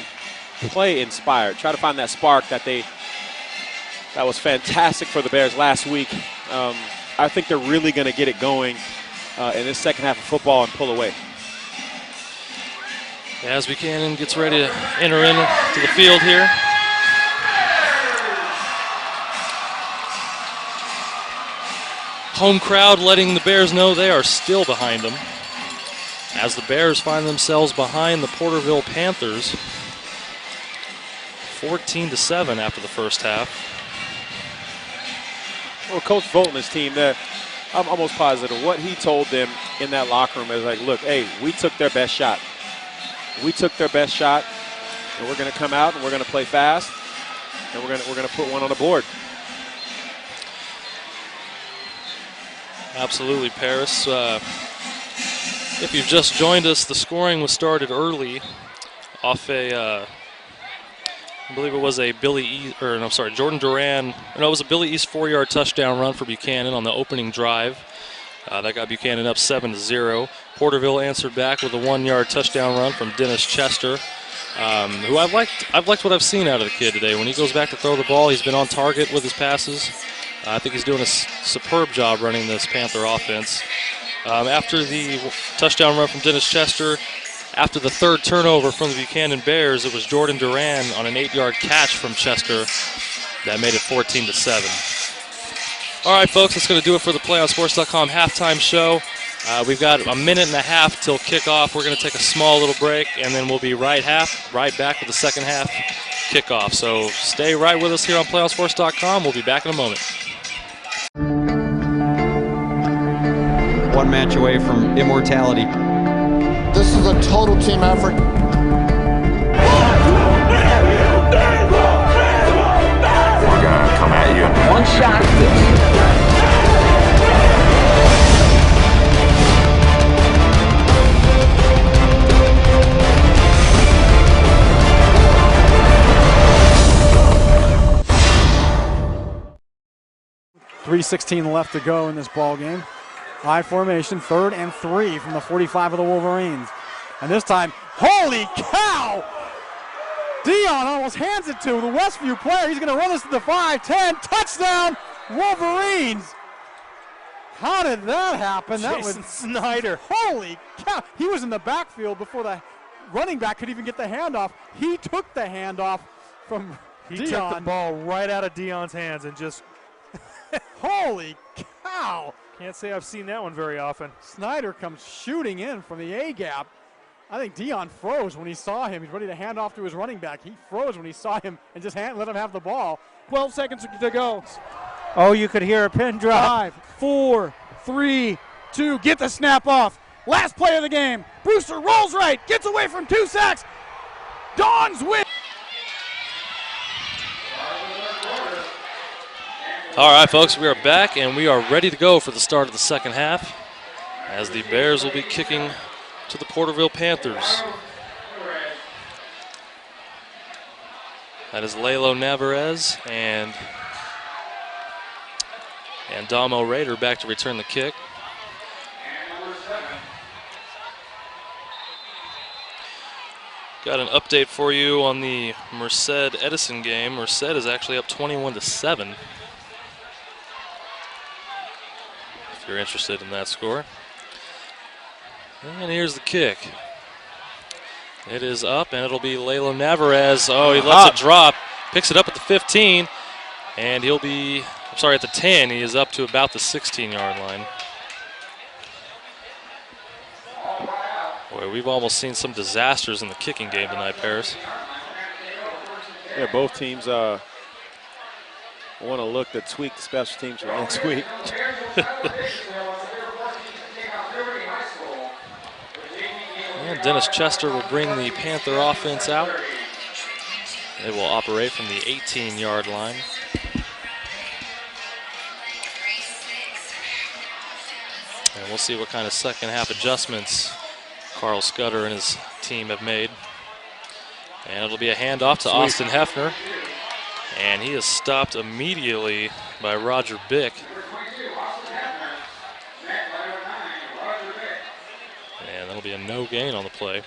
play inspired, try to find that spark that was fantastic for the Bears last week. I think they're really going to get it going in this second half of football and pull away. As Buchanan gets ready to enter into the field here. Home crowd letting the Bears know they are still behind them, as the Bears find themselves behind the Porterville Panthers 14-7 after the first half. Well, Coach Vogt and his team, I'm almost positive what he told them in that locker room is like, look, hey, we took their best shot. We took their best shot, and we're going to come out and we're going to play fast, and we're going to put one on the board. Absolutely, Paris. If you've just joined us, the scoring was started early off I believe it was a Jordan Duran. No, it was a Billy East 4-yard touchdown run for Buchanan on the opening drive. That got Buchanan up 7-0. Porterville answered back with a 1-yard touchdown run from Dennis Chester, who I've liked what I've seen out of the kid today. When he goes back to throw the ball, he's been on target with his passes. I think he's doing a superb job running this Panther offense. After the touchdown run from Dennis Chester, after the third turnover from the Buchanan Bears, it was Jordan Duran on an 8-yard catch from Chester that made it 14-7. All right, folks, that's going to do it for the PlayOnSports.com halftime show. We've got a minute and a half till kickoff. We're going to take a small little break, and then we'll be right back with the second half kickoff. So stay right with us here on PlayOnSports.com. We'll be back in a moment. one match away from immortality. This is a total team effort. We're gonna come at you. One shot. 3:16 left to go in this ball game. I formation, 3rd and 3 from the 45 of the Wolverines. And this time, holy cow! Dion almost hands it to the Westview player. He's going to run this to the 5-10. Touchdown, Wolverines! How did that happen? That was Snyder. Holy cow! He was in the backfield before the running back could even get the handoff. He took the handoff from Dion. He took the ball right out of Dion's hands and just holy cow! Can't say I've seen that one very often. Snyder comes shooting in from the A-gap. I think Dion froze when he saw him. He's ready to hand off to his running back. He froze when he saw him and just let him have the ball. 12 seconds to go. Oh, you could hear a pin drop. 5, 4, 3, 2. Get the snap off. Last play of the game. Brewster rolls right. Gets away from 2 sacks. Dons win. All right, folks, we are back, and we are ready to go for the start of the second half as the Bears will be kicking to the Porterville Panthers. That is Lalo Navarez and Damo Rader back to return the kick. Got an update for you on the Merced-Edison game. Merced is actually up 21-7. If you're interested in that score. And here's the kick. It is up, and it'll be Lalo Navarez. Oh, he lets it drop. Picks it up at the 15, and he'll be, I'm sorry, at the 10. He is up to about the 16-yard line. Boy, we've almost seen some disasters in the kicking game tonight, Paris. Yeah, both teams want to look to tweak the special teams for next week. And Dennis Chester will bring the Panther offense out. They will operate from the 18-yard line. And we'll see what kind of second half adjustments Carl Scudder and his team have made. And it'll be a handoff to Austin Hefner. And he is stopped immediately by Roger Bick. And that'll be a no gain on the play.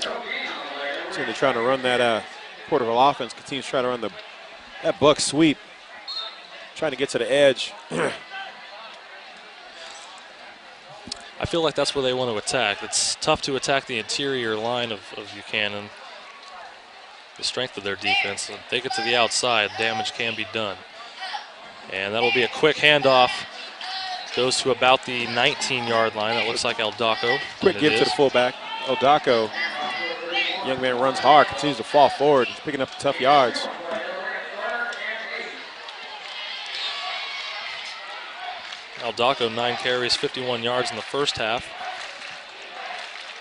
So they're trying to run that Porterville offense. Continues trying to run that buck sweep. Trying to get to the edge. I feel like that's where they want to attack. It's tough to attack the interior line of Buchanan. The strength of their defense. If they get to the outside, damage can be done. And that'll be a quick handoff. Goes to about the 19-yard line. It looks like Aldaco. Quick give to the fullback. Aldaco, young man, runs hard, continues to fall forward. He's picking up tough yards. Aldaco, 9 carries, 51 yards in the first half.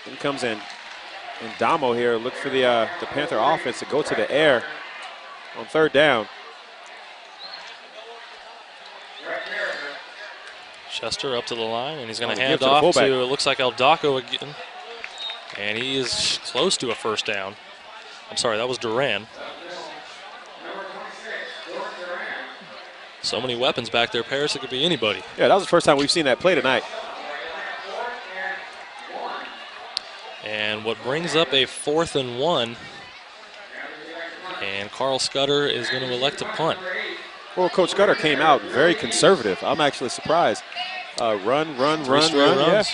Then comes in. And Damo here, look for the Panther offense to go to the air on 3rd down. Chester up to the line, and he's going to hand off to, it looks like Aldaco again. And he is close to a first down. I'm sorry, that was Duran. So many weapons back there, Paris, it could be anybody. Yeah, that was the first time we've seen that play tonight. And what brings up a 4th and 1. And Carl Scudder is going to elect to punt. Well, Coach Scudder came out very conservative. I'm actually surprised. Run. Yeah.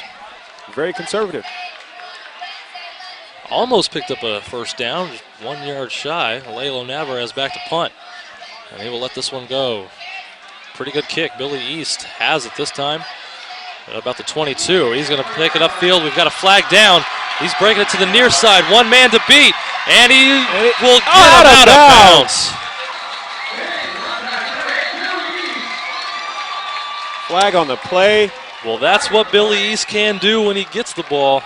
Very conservative. Almost picked up a first down, just 1 yard shy. Lalo Navarez back to punt. And he will let this one go. Pretty good kick. Billy East has it this time. At about the 22. He's going to pick it upfield. We've got a flag down. He's breaking it to the near side. One man to beat. And he will get out of bounds. Flag on the play. Well, that's what Billy East can do when he gets the ball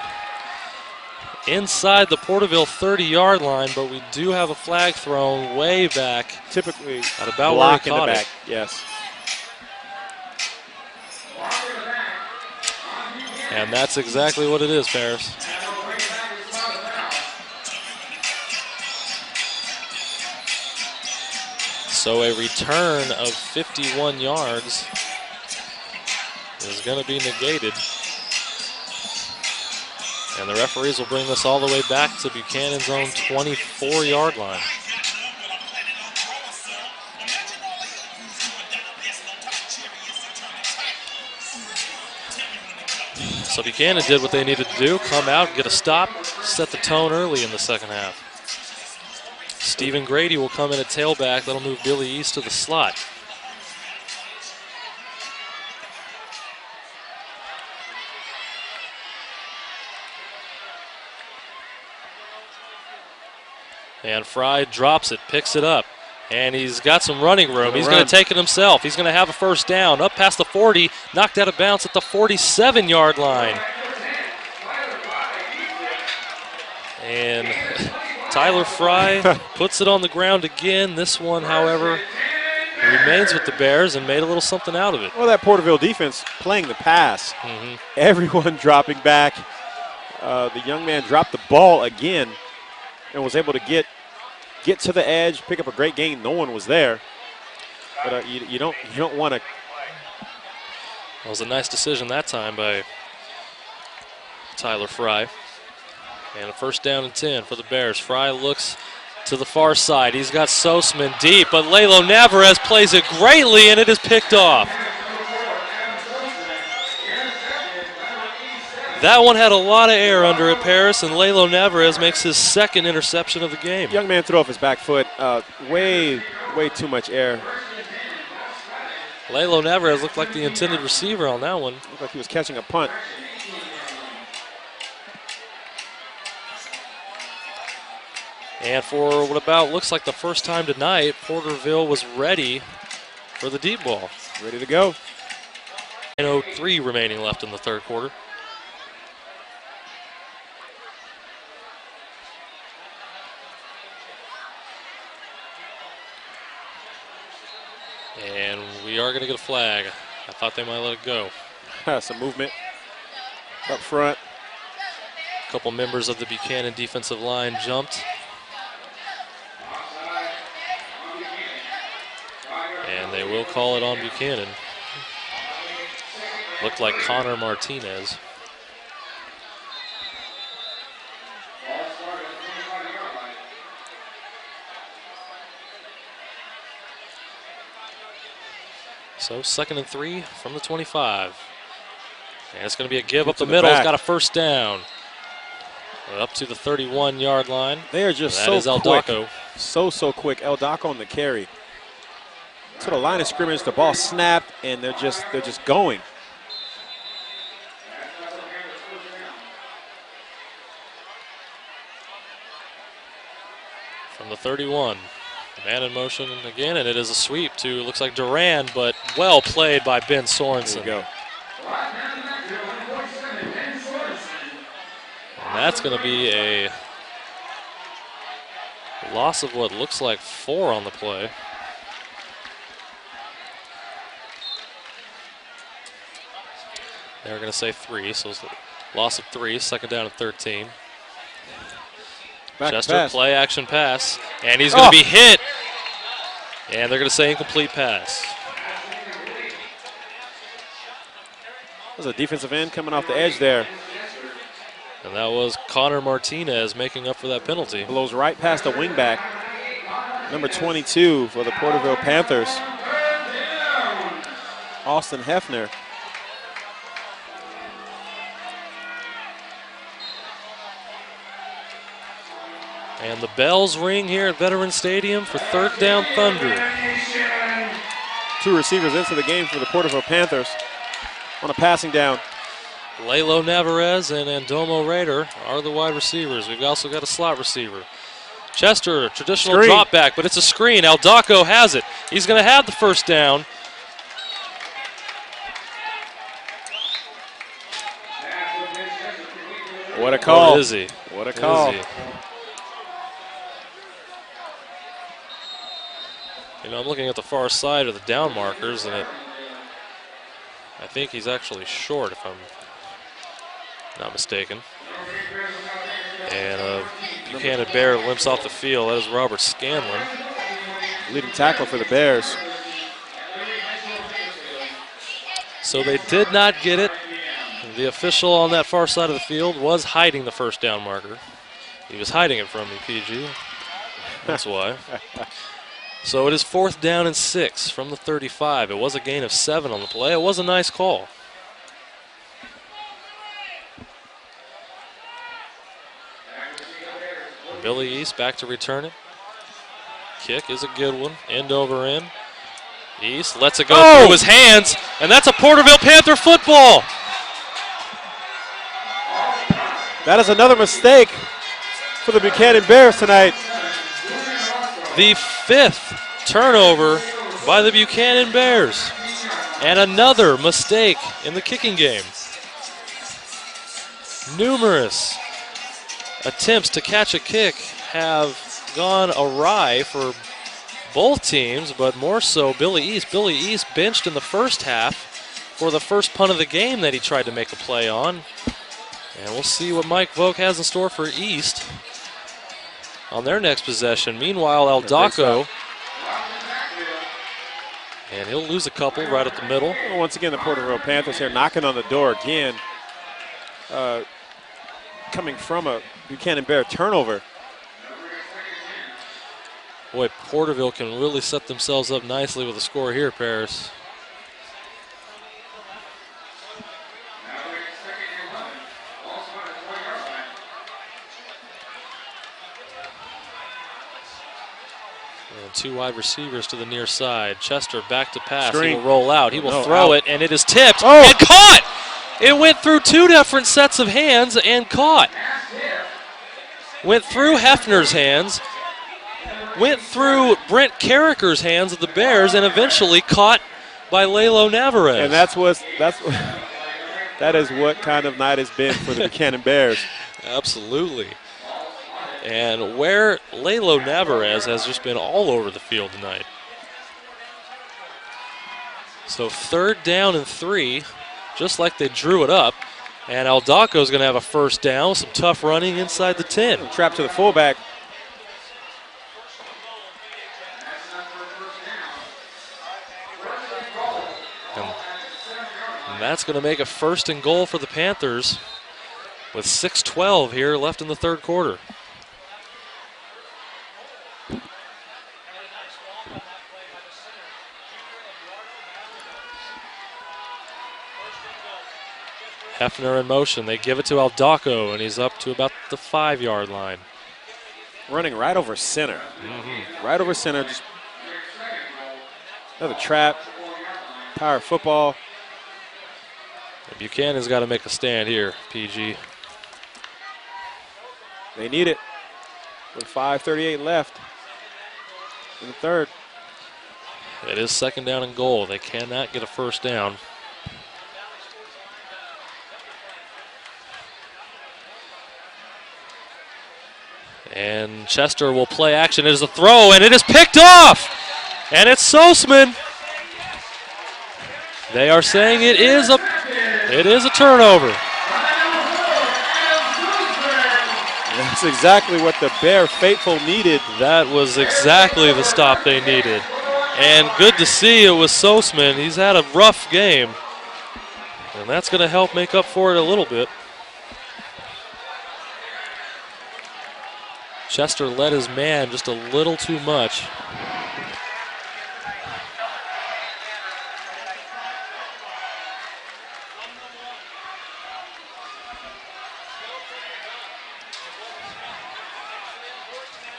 inside the Porterville 30-yard line, but we do have a flag thrown way back. Typically at about where he caught back. it. Yes. And that's exactly what it is, Paris. So a return of 51 yards is going to be negated. And the referees will bring this all the way back to Buchanan's own 24-yard line. So Buchanan did what they needed to do, come out, get a stop, set the tone early in the second half. Stephen Grady will come in at tailback. That'll move Billy East to the slot. And Fry drops it, picks it up, and he's got some running room. He's going to take it himself. He's going to have a first down. Up past the 40, knocked out of bounds at the 47-yard line. And Tyler Fry puts it on the ground again. This one, however, remains with the Bears and made a little something out of it. Well, that Porterville defense playing the pass. Everyone dropping back. The young man dropped the ball again and was able to get to the edge, pick up a great gain. No one was there. But you don't want to. That was a nice decision that time by Tyler Fry. And a first down and 10 for the Bears. Fry looks to the far side. He's got Sosman deep, but Lalo Navarez plays it greatly, and it is picked off. That one had a lot of air under it, Paris, and Lalo Navarez makes his second interception of the game. Young man threw off his back foot. Way too much air. Lalo Navarez looked like the intended receiver on that one. Looked like he was catching a punt. And for what about looks like the first time tonight, Porterville was ready for the deep ball. Ready to go. 9:03 remaining left in the third quarter. And we are going to get a flag. I thought they might let it go. Some movement up front. A couple members of the Buchanan defensive line jumped. And they will call it on Buchanan. Looked like Connor Martinez. So 2nd and 3 from the 25. And it's going to be a give up the middle. He's got a first down. Up to the 31-yard line. They are just so quick. So quick. Eldaco on the carry. To the line of scrimmage, the ball snapped, and they're just going. From the 31, man in motion again, and it is a sweep to, looks like Duran, but well played by Ben Sorensen. There you go. And that's going to be a loss of what looks like 4 on the play. They're going to say 3, so it's a loss of 3, 2nd down and 13. Chester, play action pass, and he's going to be hit. And they're going to say incomplete pass. There's a defensive end coming off the edge there. And that was Connor Martinez making up for that penalty. Blows right past the wingback. Number 22 for the Porterville Panthers. Austin Hefner. And the bells ring here at Veterans Stadium for 3rd down Thunder. 2 receivers into the game for the Porterville Panthers on a passing down. Lalo Navarez and Andomo Rader are the wide receivers. We've also got a slot receiver. Chester, traditional drop back, but it's a screen. Eldaco has it. He's going to have the first down. What a call. Or is he? What a call. Is he? You know, I'm looking at the far side of the down markers, and I think he's actually short, if I'm not mistaken. And Buchanan Bear limps off the field. That is Robert Scanlon. Leading tackler for the Bears. So they did not get it. The official on that far side of the field was hiding the first down marker. He was hiding it from me, PG. That's why. So it is 4th down and 6 from the 35. It was a gain of 7 on the play. It was a nice call. Billy East back to return it. Kick is a good one. End over end. East lets it go through his hands, and that's a Porterville Panther football. That is another mistake for the Buchanan Bears tonight. The 5th turnover by the Buchanan Bears, and another mistake in the kicking game. Numerous attempts to catch a kick have gone awry for both teams, but more so Billy East. Billy East benched in the first half for the first punt of the game that he tried to make a play on. And we'll see what Mike Vogt has in store for East on their next possession. Meanwhile, Aldaco, and he'll lose a couple right at the middle. Well, once again, the Porterville Panthers here knocking on the door again, coming from a Buchanan Bear turnover. Boy, Porterville can really set themselves up nicely with a score here, Paris. And 2 wide receivers to the near side. Chester back to pass. Screen. He will roll out. He will No, throw out. it, and it is tipped and caught. It went through 2 different sets of hands and caught. Went through Hefner's hands, went through Brent Carricker's hands of the Bears, and eventually caught by Lalo Navarez. And that is what kind of night it's been for the Buchanan Bears. Absolutely. And where Lalo Navarez has just been all over the field tonight. So 3rd down and 3, just like they drew it up. And Aldaco's going to have a first down, some tough running inside the 10. Trap to the fullback. And that's going to make a 1st and goal for the Panthers with 6:12 here left in the 3rd quarter. Hefner in motion. They give it to Aldaco, and he's up to about the 5-yard line. Running right over center. Right over center. Just another trap. Power football. Buchanan's got to make a stand here, PG. They need it with 5:38 left in the 3rd. It is 2nd down and goal. They cannot get a first down. And Chester will play action. It is a throw, and it is picked off. And it's Sosman. They are saying it is a turnover. That's exactly what the Bear faithful needed. That was exactly the stop they needed. And good to see it was Sosman. He's had a rough game. And that's going to help make up for it a little bit. Chester led his man just a little too much.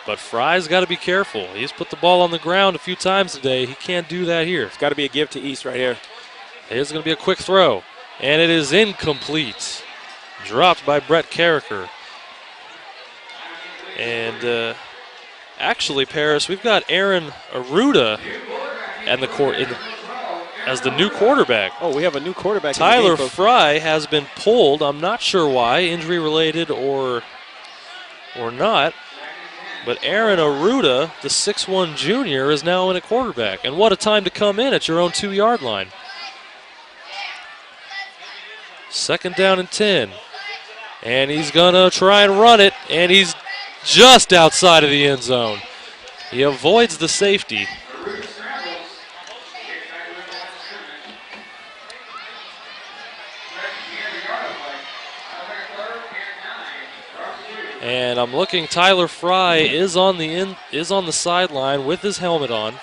But Fry's got to be careful. He's put the ball on the ground a few times today. He can't do that here. It's got to be a give to East right here. It's going to be a quick throw, and it is incomplete. Dropped by Brett Carricker. And actually, Paris, we've got Aaron Aruda in the court. as the new quarterback. Oh, we have a new quarterback. Tyler Fry has been pulled. I'm not sure why, injury related or not. But Aaron Aruda, the 6'1 junior, is now in a quarterback. And what a time to come in at your own 2-yard line. 2nd down and 10. And he's going to try and run it, and he's just outside of the end zone. He avoids the safety. And I'm looking, Tyler Fry is on the sideline with his helmet on.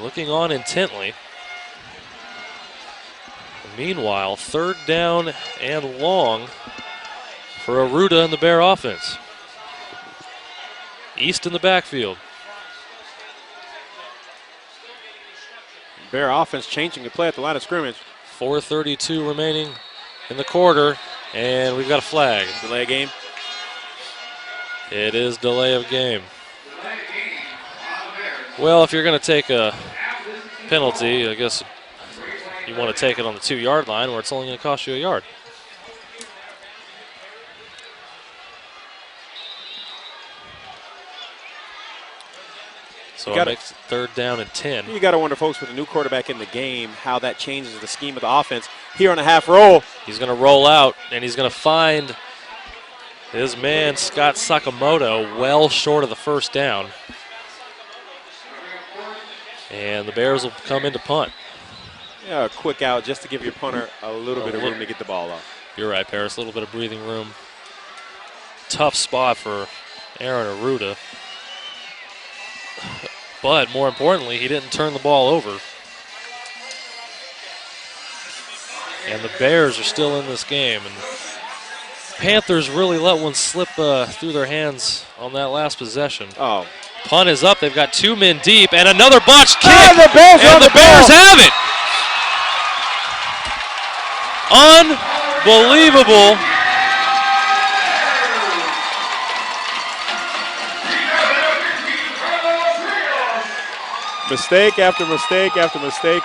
Looking on intently. Meanwhile, 3rd down and long for Aruda and the Bear offense. East in the backfield. Bear offense changing the play at the line of scrimmage. 4:32 remaining in the quarter, and we've got a flag. Delay of game. It is delay of game. Well, if you're going to take a penalty, I guess you want to take it on the 2-yard line where it's only going to cost you a yard. So it makes it 3rd down and 10. You got to wonder, folks, with a new quarterback in the game, how that changes the scheme of the offense. Here on a half roll. He's going to roll out, and he's going to find his man, Scott Sakamoto, well short of the 1st down. And the Bears will come into punt. Yeah, a quick out just to give your punter a little bit of room to get the ball off. You're right, Paris. A little bit of breathing room. Tough spot for Aaron Aruda. But more importantly, he didn't turn the ball over. And the Bears are still in this game. And Panthers really let one slip through their hands on that last possession. Oh. Punt is up. They've got 2 men deep and another botch kick. And the Bears have it. Unbelievable. Mistake after mistake after mistake.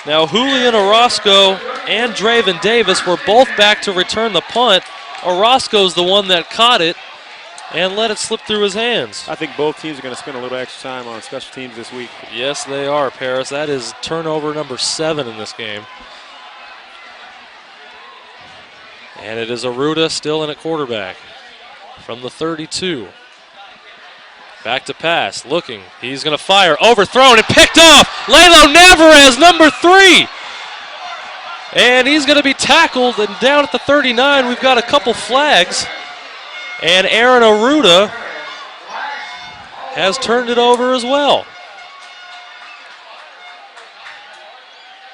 Now Julian Orozco and Draven Davis were both back to return the punt. Orozco's the one that caught it and let it slip through his hands. I think both teams are going to spend a little extra time on special teams this week. Yes, they are, Paris. That is turnover number 7 in this game. And it is Aruda still in at quarterback from the 32. Back to pass, looking. He's going to fire, overthrown and picked off. Lalo Navarez, number 3. And he's going to be tackled, and down at the 39, we've got a couple flags. And Aaron Aruda has turned it over as well.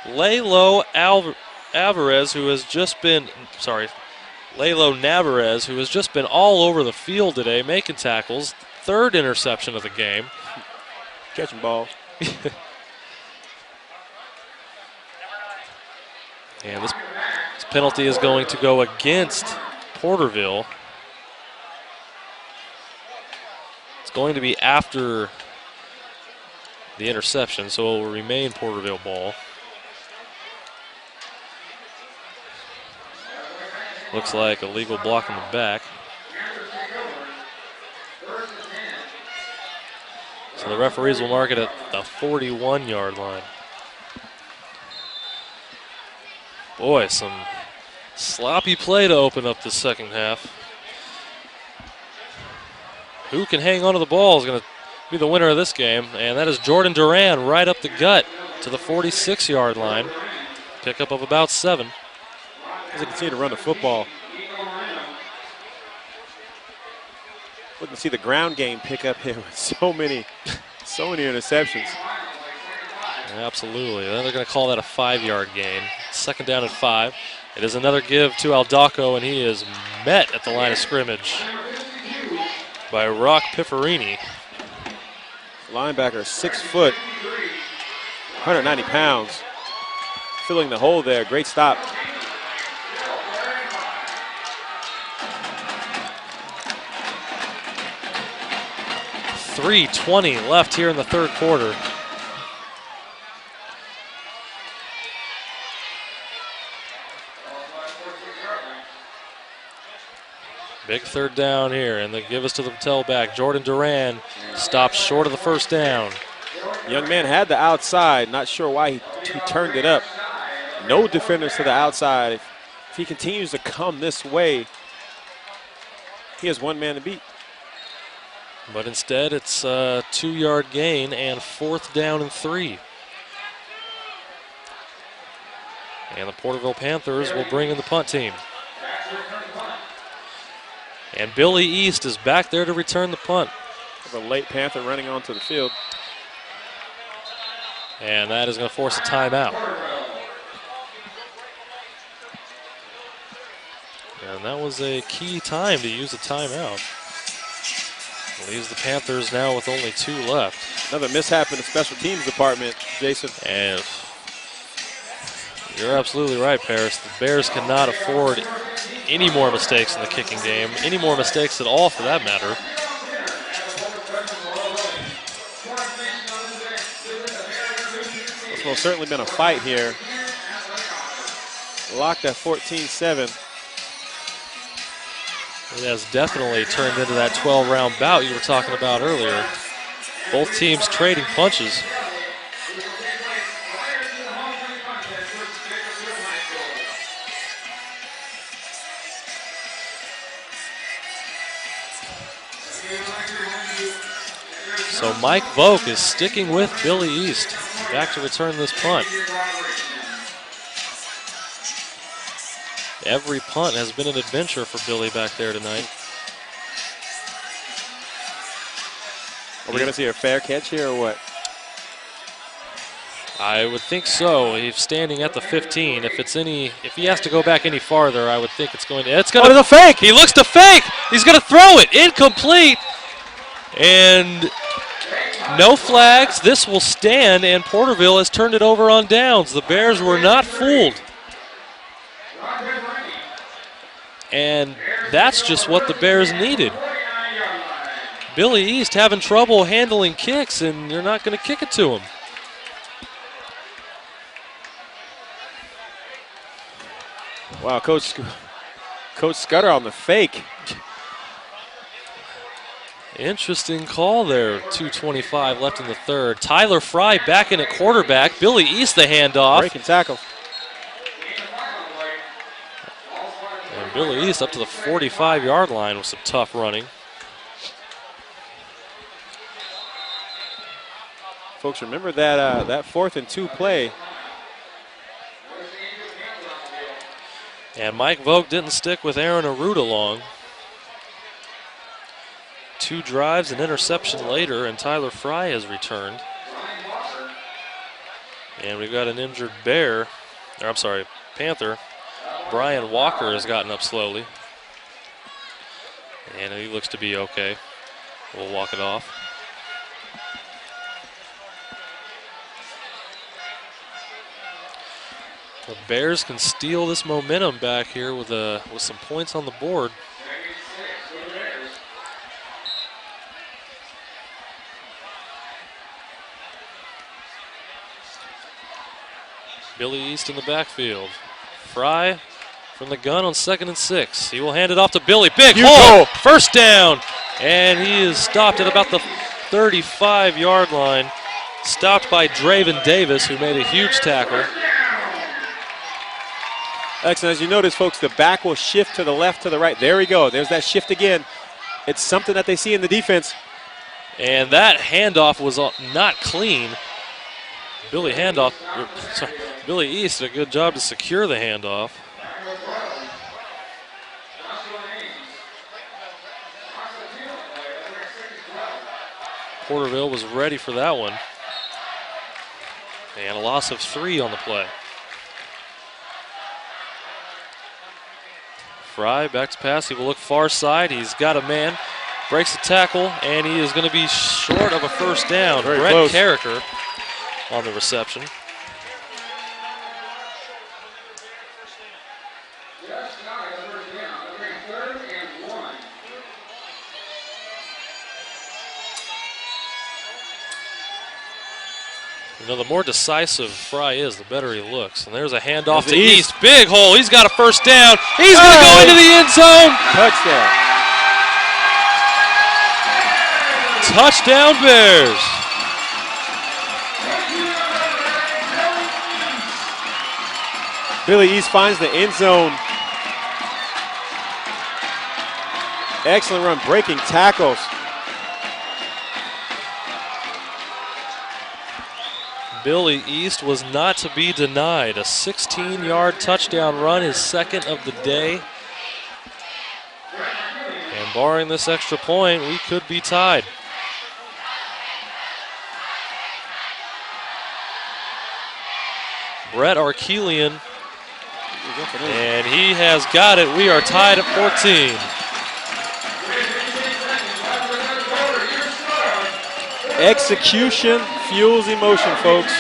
Lalo Navarez, who has just been all over the field today, making tackles. 3rd interception of the game. Catching balls. And this penalty is going to go against Porterville. It's going to be after the interception, so it will remain Porterville ball. Looks like a legal block in the back. So the referees will mark it at the 41-yard line. Boy, some sloppy play to open up the second half. Who can hang onto the ball is going to be the winner of this game, and that is Jordan Duran right up the gut to the 46-yard line. Pickup of about 7. As they continue to run the football. Looking to see the ground game pick up here with so many interceptions. Absolutely. Then they're going to call that a 5-yard gain. 2nd down and 5. It is another give to Aldaco, and he is met at the line of scrimmage by Rock Pifferini. Linebacker, 6 foot, 190 pounds. Filling the hole there. Great stop. .320 left here in the 3rd quarter. Big third down here, and they give us to the tailback. Jordan Duran stops short of the first down. Young man had the outside. Not sure why he turned it up. No defenders to the outside. If he continues to come this way, he has one man to beat. But instead, it's a 2-yard gain and 4th down and 3. And the Porterville Panthers will bring in the punt team. And Billy East is back there to return the punt. The late Panther running onto the field. And that is going to force a timeout. And that was a key time to use a timeout. Leaves the Panthers now with only 2 left. Another mishap in the special teams department, Jason. And you're absolutely right, Paris. The Bears cannot afford any more mistakes in the kicking game, any more mistakes at all for that matter. It's most certainly been a fight here. Locked at 14-7. It has definitely turned into that 12-round bout you were talking about earlier. Both teams trading punches. So Mike Volk is sticking with Billy East. Back to return this punt. Every punt has been an adventure for Billy back there tonight. Are we going to see a fair catch here or what? I would think so. He's standing at the 15. If he has to go back any farther, I would think it's going to. It's going to fake. He looks to fake. He's going to throw it. Incomplete. And no flags. This will stand, and Porterville has turned it over on downs. The Bears were not fooled. And that's just what the Bears needed. Billy East having trouble handling kicks, and you're not going to kick it to him. Wow, Coach Scudder on the fake. Interesting call there. 2:25 left in the third. Tyler Fry back in at quarterback. Billy East the handoff. Breaking tackle. And Billy East up to the 45-yard line with some tough running. Folks, remember that 4th and 2 play. And Mike Vogt didn't stick with Aaron Aruda long. 2 drives, an interception later, and Tyler Fry has returned. And we've got an injured Panther. Brian Walker has gotten up slowly. And he looks to be okay. We'll walk it off. The Bears can steal this momentum back here with some points on the board. Billy East in the backfield. Fry from the gun on 2nd and 6. He will hand it off to Billy. Big hole. First down. And he is stopped at about the 35-yard line. Stopped by Draven Davis, who made a huge tackle. Excellent. As you notice, folks, the back will shift to the left, to the right. There we go. There's that shift again. It's something that they see in the defense. And that handoff was not clean. Billy East did a good job to secure the handoff. Porterville was ready for that one. And a loss of 3 on the play. Fry back to pass. He will look far side. He's got a man. Breaks the tackle, and he is going to be short of a first down. Very Brett close. Carricker on the reception. You know, the more decisive Fry is, the better he looks. And there's a handoff to East. Big hole. He's got a first down. He's going to go into the end zone. Touchdown. Touchdown Bears. Billy East finds the end zone. Excellent run, breaking tackles. Billy East was not to be denied. A 16-yard touchdown run, his second of the day. And barring this extra point, we could be tied. Brett Arkelian, and he has got it. We are tied at 14. Execution fuels emotion, folks.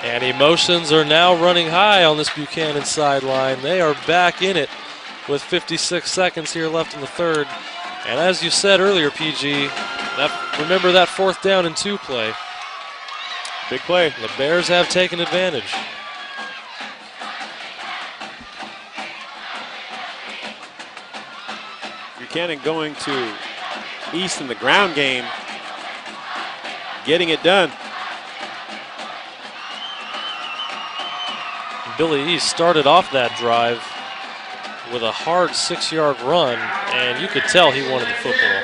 And emotions are now running high on this Buchanan sideline. They are back in it with 56 seconds here left in the third. And as you said earlier, PG, remember that 4th down and 2 play. Big play. The Bears have taken advantage. Buchanan going to East in the ground game, getting it done. Billy East started off that drive with a hard 6-yard run, and you could tell he wanted the football.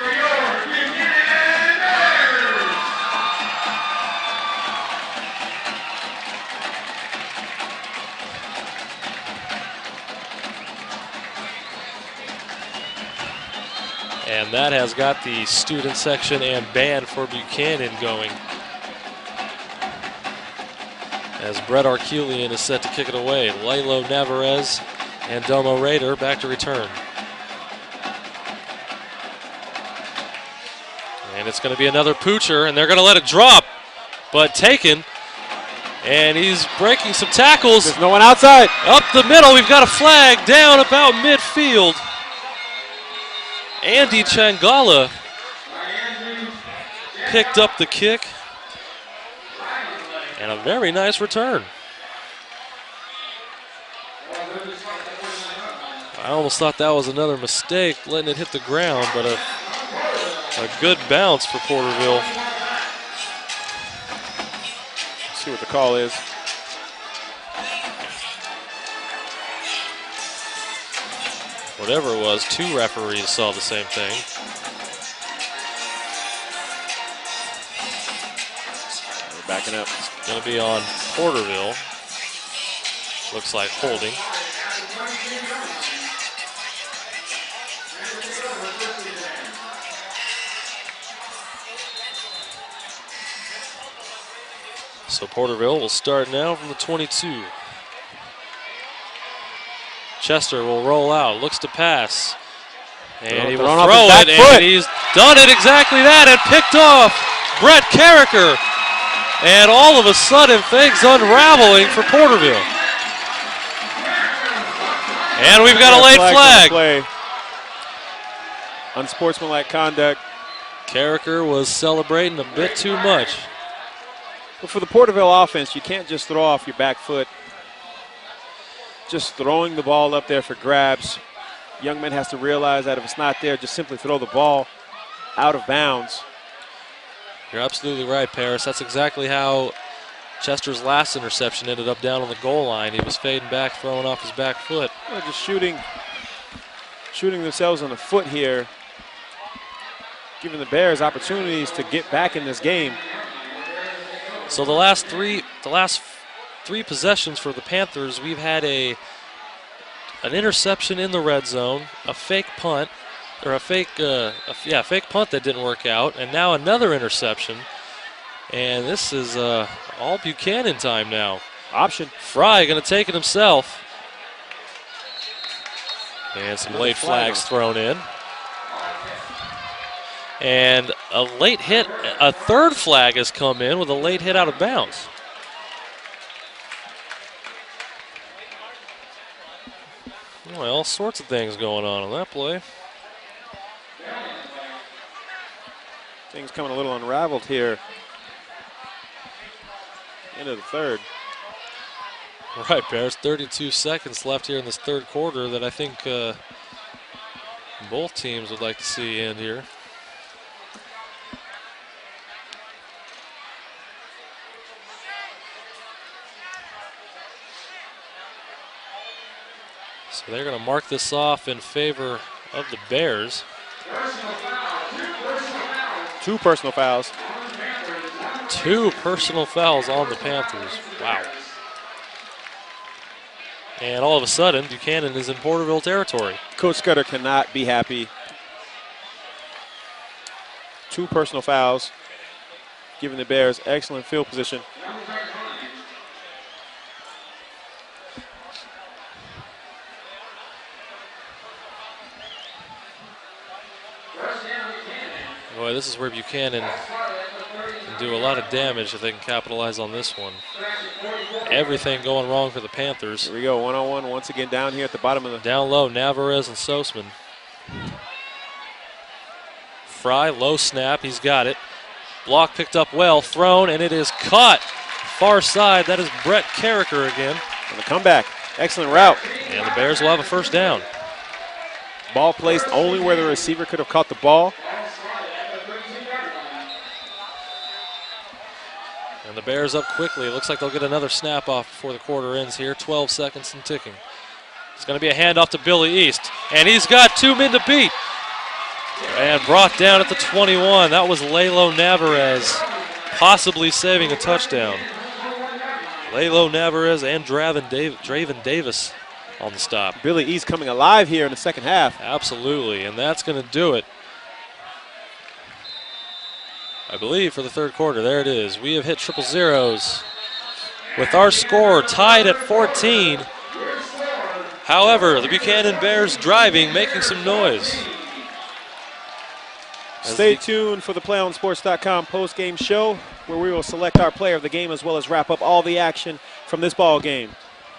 And that has got the student section and band for Buchanan going. As Brett Arkelian is set to kick it away. Lalo Navarez and Domo Rader back to return. And it's going to be another poocher, and they're going to let it drop, but taken. And he's breaking some tackles. There's no one outside. Up the middle, we've got a flag down about midfield. Andy Changala picked up the kick. And a very nice return. I almost thought that was another mistake, letting it hit the ground, but a good bounce for Porterville. Let's see what the call is. Whatever it was, 2 referees saw the same thing. We're backing up. It's going to be on Porterville. Looks like holding. So Porterville will start now from the 22. Chester will roll out, looks to pass. And he will throw it, and he's done it exactly that and picked off Brett Carricker. And all of a sudden, things unraveling for Porterville. And we've got a late flag. Unsportsmanlike conduct. Carricker was celebrating a bit too much. But for the Porterville offense, you can't just throw off your back foot. Just throwing the ball up there for grabs. Youngman has to realize that if it's not there, just simply throw the ball out of bounds. You're absolutely right, Paris. That's exactly how Chester's last interception ended up down on the goal line. He was fading back, throwing off his back foot. Well, just shooting themselves on the foot here, giving the Bears opportunities to get back in this game. So the last three possessions for the Panthers, we've had an interception in the red zone, a fake punt, or a fake punt that didn't work out, and now another interception. And this is all Buchanan time now. Option. Fry going to take it himself. And some late flags thrown in. And a late hit, a third flag has come in with a late hit out of bounds. Well, all sorts of things going on that play. Things coming a little unraveled here. End of the third. Right, Bears. 32 seconds left here in this third quarter that I think both teams would like to see end here. So they're going to mark this off in favor of the Bears. 2 personal fouls. 2 personal fouls on the Panthers. Wow. And all of a sudden, Buchanan is in Porterville territory. Coach Scudder cannot be happy. 2 personal fouls, giving the Bears excellent field position. Boy, this is where Buchanan can do a lot of damage if they can capitalize on this one. Everything going wrong for the Panthers. Here we go, one-on-one once again down here at the bottom of the... Down low, Navarez and Sosman. Fry, low snap, he's got it. Block picked up well, thrown, and it is caught. Far side, that is Brett Carricker again. And the comeback, excellent route. And the Bears will have a first down. Ball placed only where the receiver could have caught the ball. And the Bears up quickly. It looks like they'll get another snap off before the quarter ends here. 12 seconds and ticking. It's going to be a handoff to Billy East. And he's got 2 men to beat. And brought down at the 21. That was Lalo Navarez, possibly saving a touchdown. Lalo Navarez and Draven Davis on the stop. Billy East coming alive here in the second half. Absolutely, and that's going to do it, I believe, for the third quarter. There it is. We have hit triple zeros with our score tied at 14. However, the Buchanan Bears driving, making some noise. Stay tuned for the PlayOnSports.com post-game show, where we will select our player of the game as well as wrap up all the action from this ball game.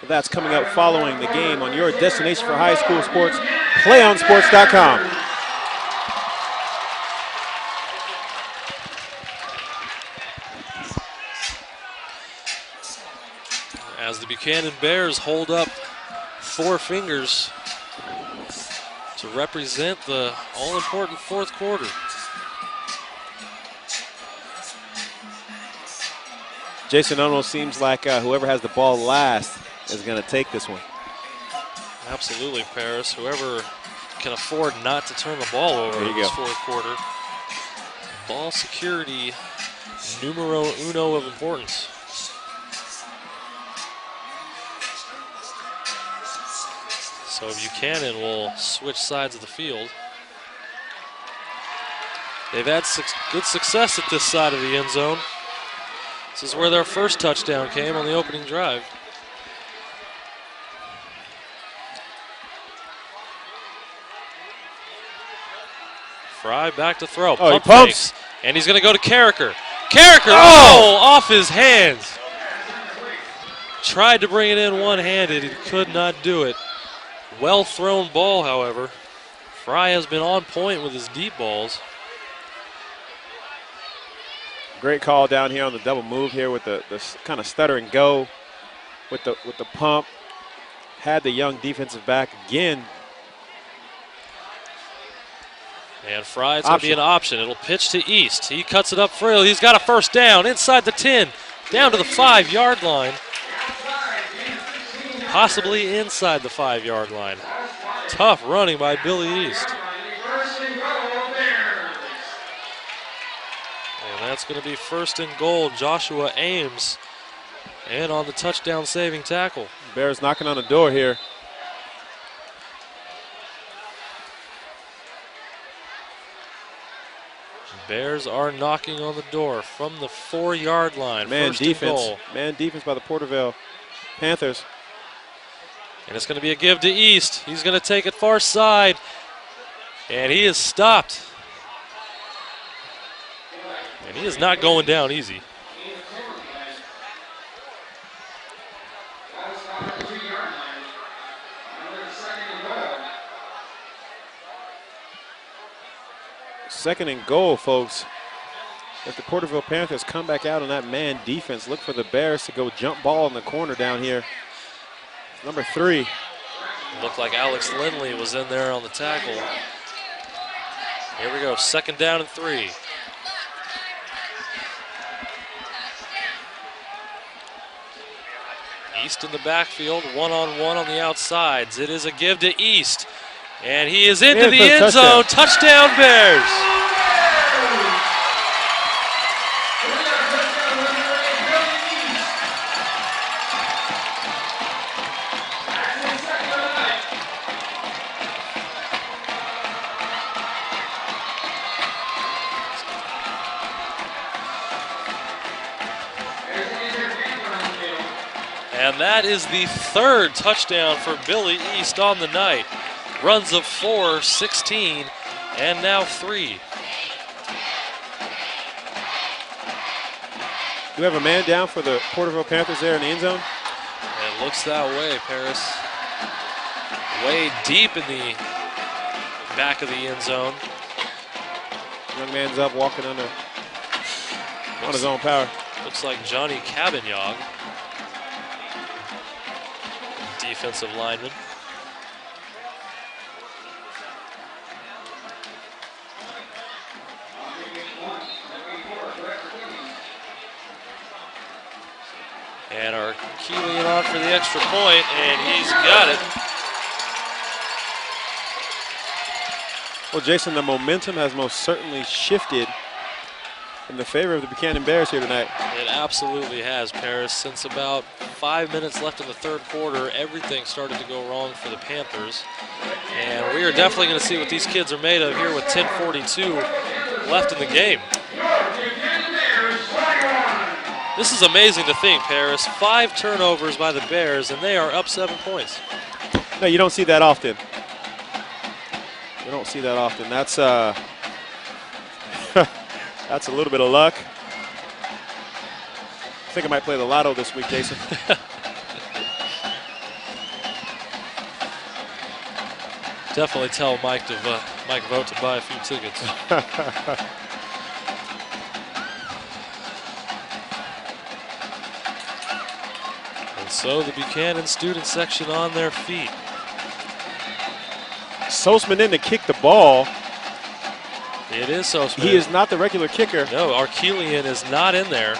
That's coming up following the game on your destination for high school sports, PlayOnSports.com. As the Buchanan Bears hold up 4 fingers to represent the all-important fourth quarter. Jason, almost seems like whoever has the ball last is going to take this one. Absolutely, Paris. Whoever can afford not to turn the ball over in this fourth quarter. Ball security, numero uno of importance. So Buchanan will switch sides of the field. They've had good success at this side of the end zone. This is where their first touchdown came on the opening drive. Fry back to throw. Oh, he pumps. Fakes. And he's going to go to Carricker. Carricker, off his hands. Tried to bring it in one-handed. He could not do it. Well thrown ball, however. Fry has been on point with his deep balls. Great call down here on the double move here with the kind of stutter and go with the pump. Had the young defensive back again. And Fry's going to be an option. It'll pitch to East. He cuts it up free. He's got a first down inside the 10, down to the 5-yard line. Possibly inside the 5-yard line. Tough running by Billy East. And that's going to be first and goal. Joshua Ames and on the touchdown saving tackle. Bears knocking on the door here. Bears are knocking on the door from the 4-yard line. Man first defense. and goal. Man defense by the Porterville Panthers. And it's going to be a give to East. He's going to take it far side. And he is stopped. And he is not going down easy. Second and goal, folks. if the Porterville Panthers come back out on that man defense, look for the Bears to go jump ball in the corner down here. Number 3. Looked like Alex Lindley was in there on the tackle. Here we go, 2nd down and 3. East in the backfield, one-on-one on the outsides. It is a give to East, and he is into the end zone. Touchdown Bears! And that is the 3rd touchdown for Billy East on the night. Runs of 4, 16, and now 3. Do we have a man down for the Porterville Panthers there in the end zone? It looks that way, Paris. Way deep in the back of the end zone. Young man's up, walking on his own power. Looks like Johnny Cabignog, defensive lineman. And our Keeling on for the extra point, and he's got it. Well, Jason, the momentum has most certainly shifted in the favor of the Buchanan Bears here tonight. It absolutely has, Paris. Since about 5 minutes left in the 3rd quarter, everything started to go wrong for the Panthers. And we are definitely going to see what these kids are made of here with 10:42 left in the game. This is amazing to think, Paris. 5 turnovers by the Bears, and they are up 7 points. No, you don't see that often. You don't see that often. That's that's a little bit of luck. I think I might play the lotto this week, Jason. Definitely tell Mike Vogt to buy a few tickets. And so the Buchanan student section on their feet. Sosman in to kick the ball. It is Sosman. He is not the regular kicker. No, Arkelian is not in there.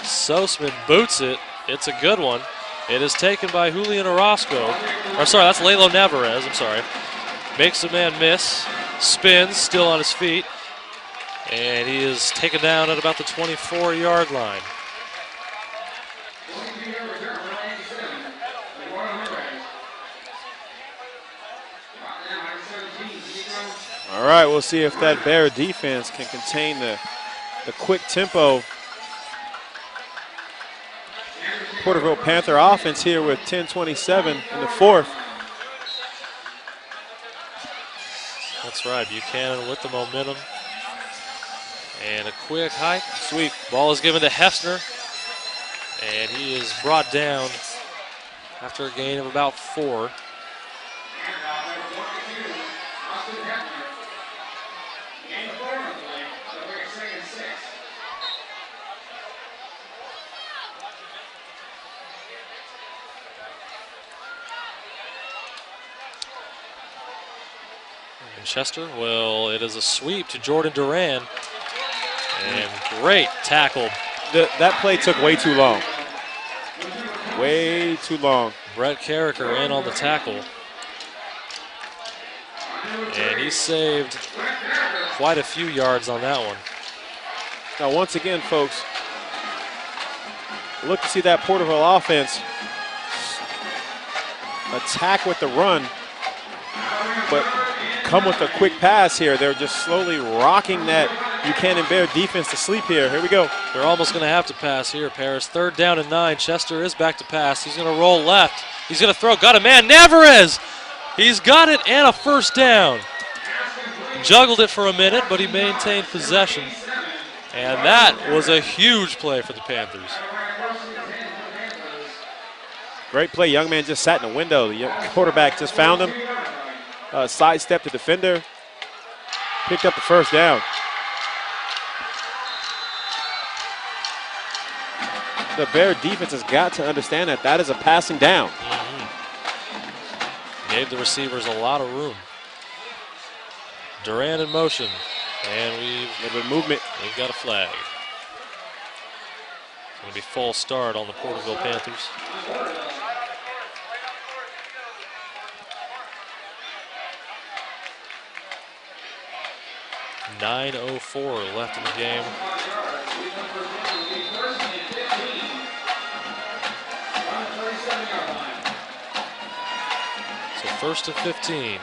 Sosman boots it. It's a good one. It is taken by Julian Orozco. Or sorry, that's Lalo Navarez. I'm sorry. Makes the man miss. Spins, still on his feet. And he is taken down at about the 24-yard line. All right, we'll see if that Bear defense can contain the quick tempo. Porterville Panther offense here with 10:27 in the 4th. That's right, Buchanan with the momentum. And a quick hike, sweep. Ball is given to Hefner. And he is brought down after a gain of about 4. Chester, well, it is a sweep to Jordan Duran. And great tackle. That play took way too long. Way too long. Brett Carricker in on the tackle. And he saved quite a few yards on that one. Now, once again, folks, look to see that Porterville offense attack with the run, but come with a quick pass here. They're just slowly rocking that Buchanan Bear defense to sleep here. Here we go. They're almost going to have to pass here, Paris. 3rd down and 9. Chester is back to pass. He's going to roll left. He's going to throw. Got a man. Navarez. He's got it and a 1st down. Juggled it for a minute, but he maintained possession. And that was a huge play for the Panthers. Great play. Young man just sat in the window. The quarterback just found him. Sidestepped the defender. Picked up the 1st down. the Bear defense has got to understand that that is a passing down. Gave the receivers a lot of room. Durant in motion, and we've movement. We've got a flag. It's going to be false start on the Porterville Panthers. .9:04 left in the game. So first and 15.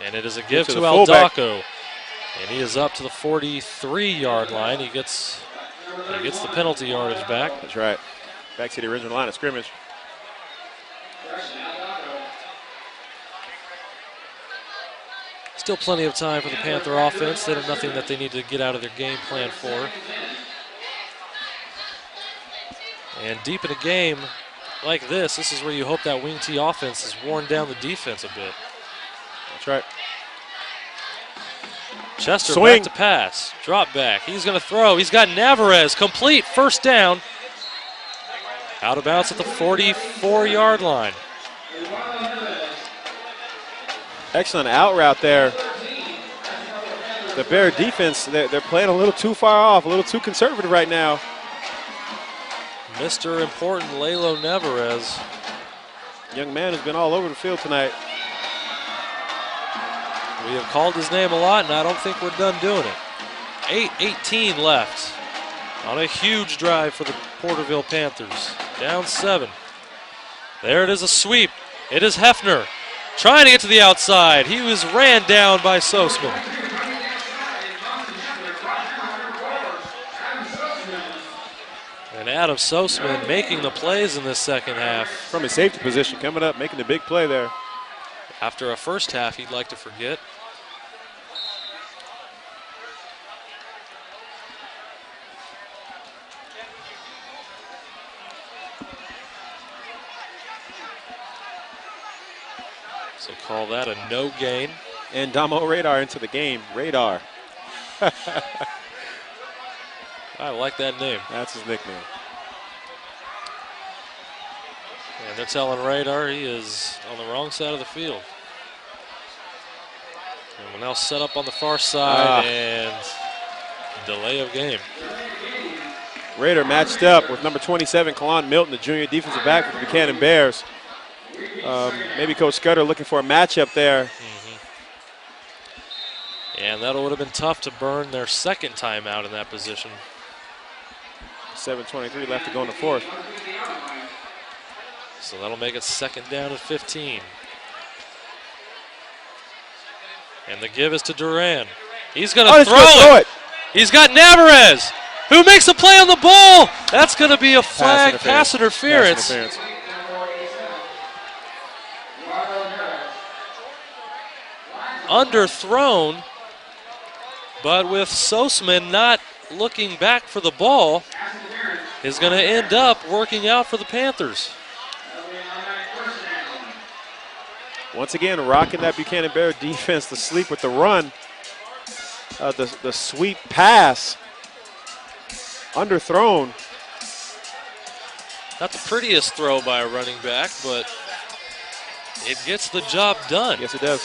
And it is a give to Aldaco. And he is up to the 43-yard line. He gets the penalty yardage back. That's right. Back to the original line of scrimmage. Still plenty of time for the Panther offense. They have nothing that they need to get out of their game plan for. And deep in a game like this is where you hope that wing T offense has worn down the defense a bit. That's right. Chester Swing. back to pass. Drop back. He's going to throw. He's got Navarez. Complete. First down. Out of bounds at the 44-yard line. Excellent out route there. The Bear defense, they're playing a little too far off, a little too conservative right now. Mr. Important Lalo Navarez. Young man has been all over the field tonight. We have called his name a lot, and I don't think we're done doing it. 8:18 left on a huge drive for the Porterville Panthers. Down 7. There it is, a sweep. It is Hefner trying to get to the outside. He was ran down by Sosman. And Adam Sosman making the plays in this second half. From his safety position, coming up, making the big play there. After a first half he'd like to forget. So call that a no gain. And Damo Radar into the game. Radar. I like that name. That's his nickname. And they're telling Radar he is on the wrong side of the field. And we'll now set up on the far side and delay of game. Radar matched up with number 27, Kalon Milton, the junior defensive back for the Buchanan Bears. Maybe Coach Scudder looking for a matchup there. And that would have been tough to burn their second timeout in that position. 7:23 left to go in the fourth. So that'll make it second down at 15. And the give is to Duran. He's going to throw it. He's got Navarez, who makes a play on the ball. That's going to be a flag, pass interference. Underthrown, but with Sosman not looking back for the ball, is going to end up working out for the Panthers. Once again, rocking that Buchanan Bear defense to sleep with the run. The sweep pass, underthrown. Not the prettiest throw by a running back, but it gets the job done. Yes, it does.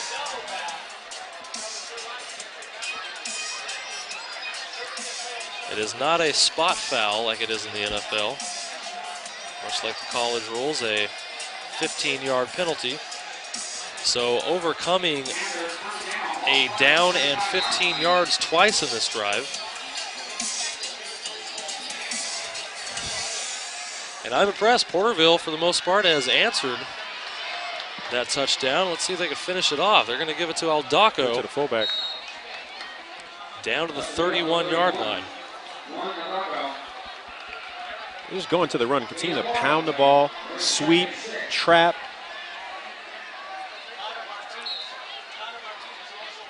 It is not a spot foul like it is in the NFL. Much like the college rules, a 15-yard penalty. So overcoming a down and 15 yards twice in this drive. And I'm impressed. Porterville, for the most part, has answered that touchdown. Let's see if they can finish it off. They're going to give it to Aldaco. To the fullback. Down to the 31-yard line. They're just going to the run, continue to pound the ball, sweep, trap.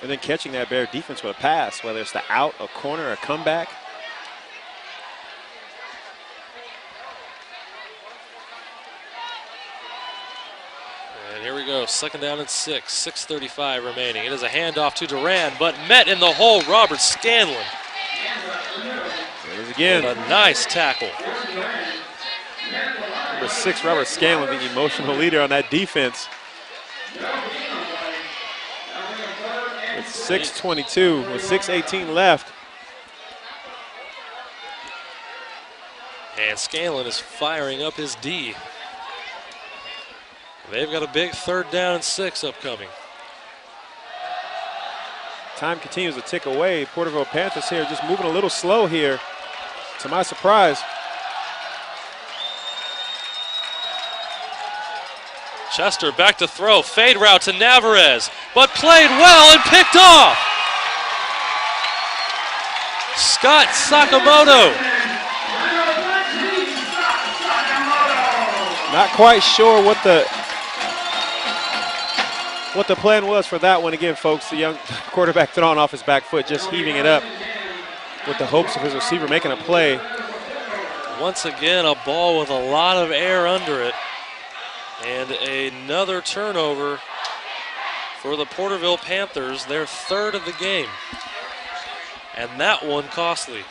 And then catching that Bear defense with a pass, whether it's the out, a corner, a comeback. And here we go, second down and 6, 6:35 remaining. It is a handoff to Duran, but met in the hole, Robert Scanlon. again. And a nice tackle. Number 6, Robert Scanlon, the emotional leader on that defense. With 6:22, with 6:18 left. And Scanlon is firing up his D. They've got a big 3rd down and 6 upcoming. Time continues to tick away. Porterville Panthers here just moving a little slow here, to my surprise. Chester back to throw. Fade route to Navarez, but played well and picked off. Scott Sakamoto. Not quite sure what the plan was for that one. Again, folks, the young quarterback throwing off his back foot, just heaving it up with the hopes of his receiver making a play. Once again, a ball with a lot of air under it. And another turnover for the Porterville Panthers, their 3rd of the game. And that one costly.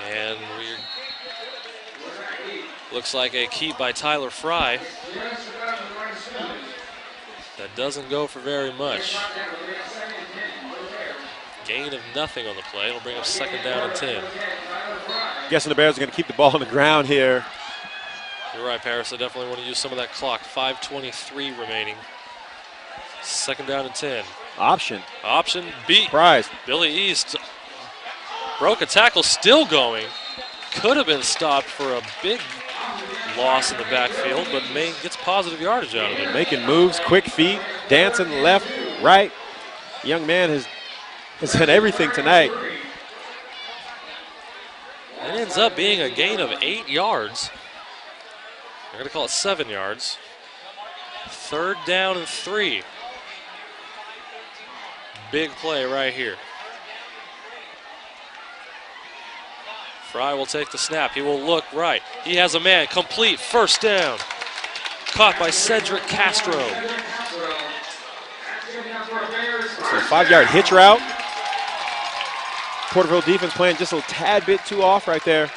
And looks like a keep by Tyler Fry. That doesn't go for very much. Gain of nothing on the play. It'll bring up 2nd down and 10. Guessing the Bears are going to keep the ball on the ground here. You're right, Paris. I definitely want to use some of that clock. 5:23 remaining. 2nd down and 10. Option beat. Surprise. Billy East broke a tackle, still going. Could have been stopped for a big loss in the backfield, but Maine gets positive yardage out of it. Making moves, quick feet, dancing left, right. Young man has had everything tonight. It ends up being a gain of 8 yards. They're going to call it 7 yards. 3rd down and 3. Big play right here. Fry will take the snap. He will look right. He has a man. Complete. 1st down. Caught by Cedric Castro. It's a 5-yard hitch route. Porterville defense playing just a tad bit too off right there.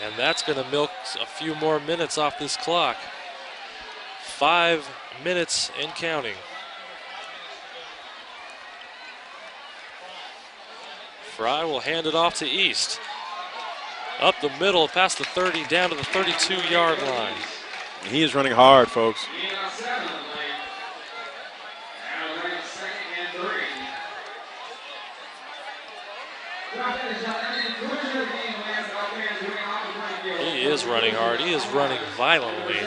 And that's going to milk a few more minutes off this clock. 5 minutes and counting. Fry will hand it off to East. Up the middle, past the 30, down to the 32-yard line. He is running hard, folks. He is running hard. He is running violently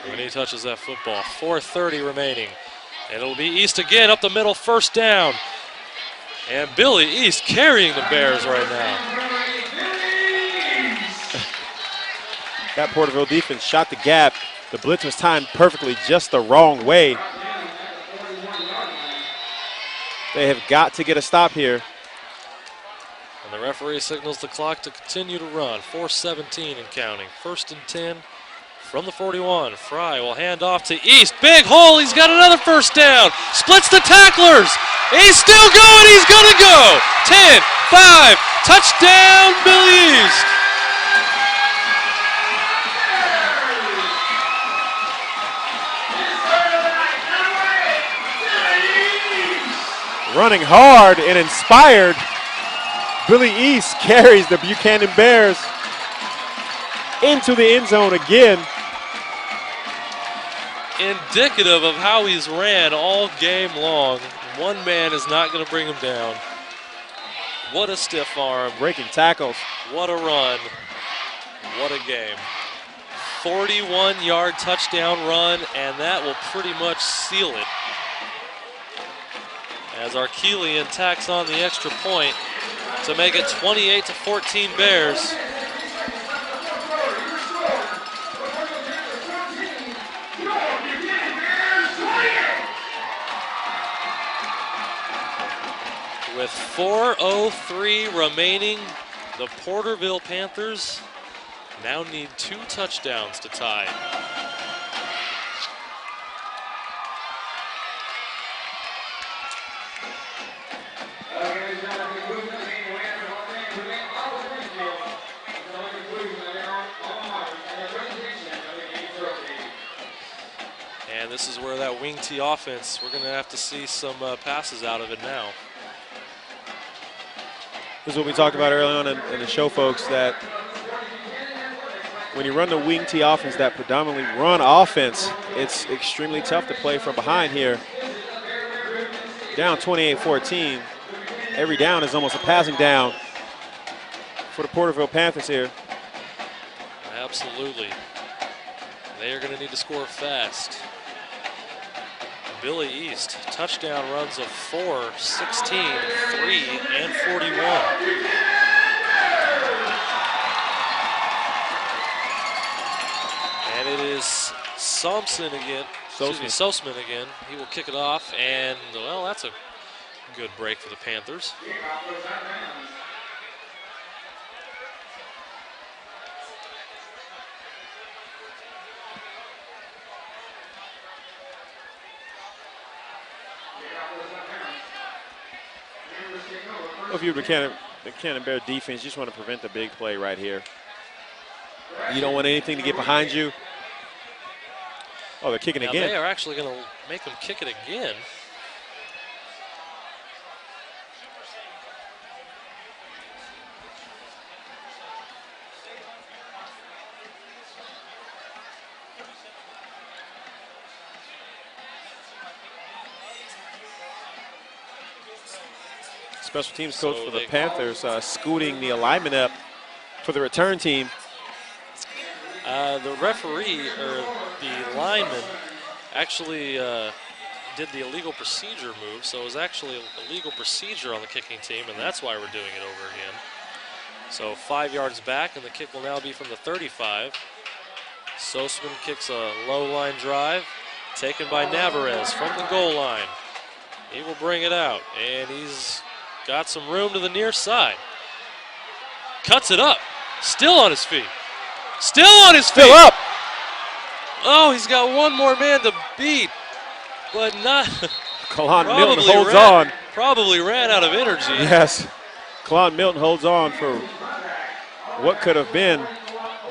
when he touches that football. 4:30 remaining. And it'll be East again, up the middle, 1st down. And Billy East carrying the Bears right now. That Porterville defense shot the gap. The blitz was timed perfectly, just the wrong way. They have got to get a stop here. And the referee signals the clock to continue to run. 4:17 and counting. 1st and 10 from the 41. Fry will hand off to East. Big hole. He's got another 1st down. Splits the tacklers. He's still going. He's going to go. 10, 5. Touchdown, Billy East. Running hard and inspired, Billy East carries the Buchanan Bears into the end zone again. Indicative of how he's ran all game long. One man is not going to bring him down. What a stiff arm. Breaking tackles. What a run. What a game. 41-yard touchdown run, and that will pretty much seal it. As Arkelian tacks on the extra point to make it 28-14 Bears. With 4:03 remaining, the Porterville Panthers Now need 2 touchdowns to tie. And this is where that wing T offense, we're going to have to see some passes out of it now. This is what we talked about early on in the show, folks, that when you run the wing T offense, that predominantly run offense, it's extremely tough to play from behind here. Down 28-14. Every down is almost a passing down for the Porterville Panthers here. Absolutely. They are going to need to score fast. Billy East, touchdown runs of 4, 16, 3, and 41. And it is Sosman again. He will kick it off, and, well, that's a good break for the Panthers. Well, if you're the Buchanan Bear defense, you just want to prevent the big play right here. You don't want anything to get behind you. Oh, they're kicking now again. They are actually going to make them kick it again. Special teams coach for the Panthers scooting the alignment up for the return team. The referee, or the lineman, actually did the illegal procedure move, so it was actually a legal procedure on the kicking team, and that's why we're doing it over again. So 5 yards back, and the kick will now be from the 35. Sosman kicks a low line drive, taken by Navarez from the goal line. He will bring it out, and he's got some room to the near side. Cuts it up. Still on his feet. Still on his feet. Still up. Oh, he's got one more man to beat, but not. Kalon Milton holds on. Probably ran out of energy. Yes. Kalon Milton holds on for what could have been.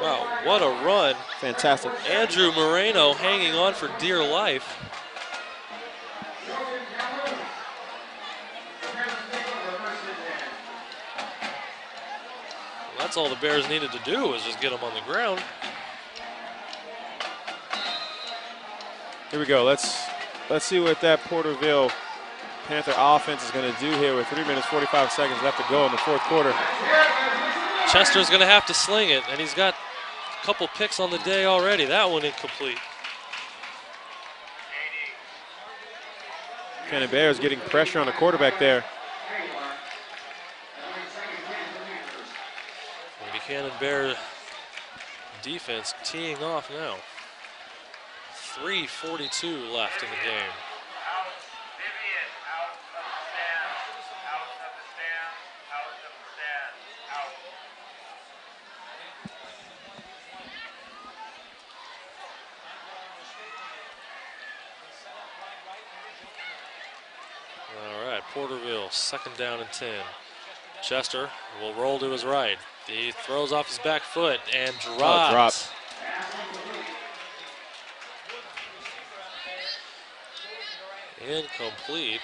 Wow, what a run. Fantastic. Andrew Moreno hanging on for dear life. That's all the Bears needed to do was just get him on the ground. Here we go. Let's see what that Porterville Panther offense is going to do here with 3 minutes, 45 seconds left to go in the fourth quarter. Chester's going to have to sling it, and he's got a couple picks on the day already. That one incomplete. Buchanan Bears getting pressure on the quarterback there. Buchanan Bear defense teeing off now. 3:42 left in the game. All right, Porterville, 2nd down and 10. Chester will roll to his right. He throws off his back foot and drops. Incomplete.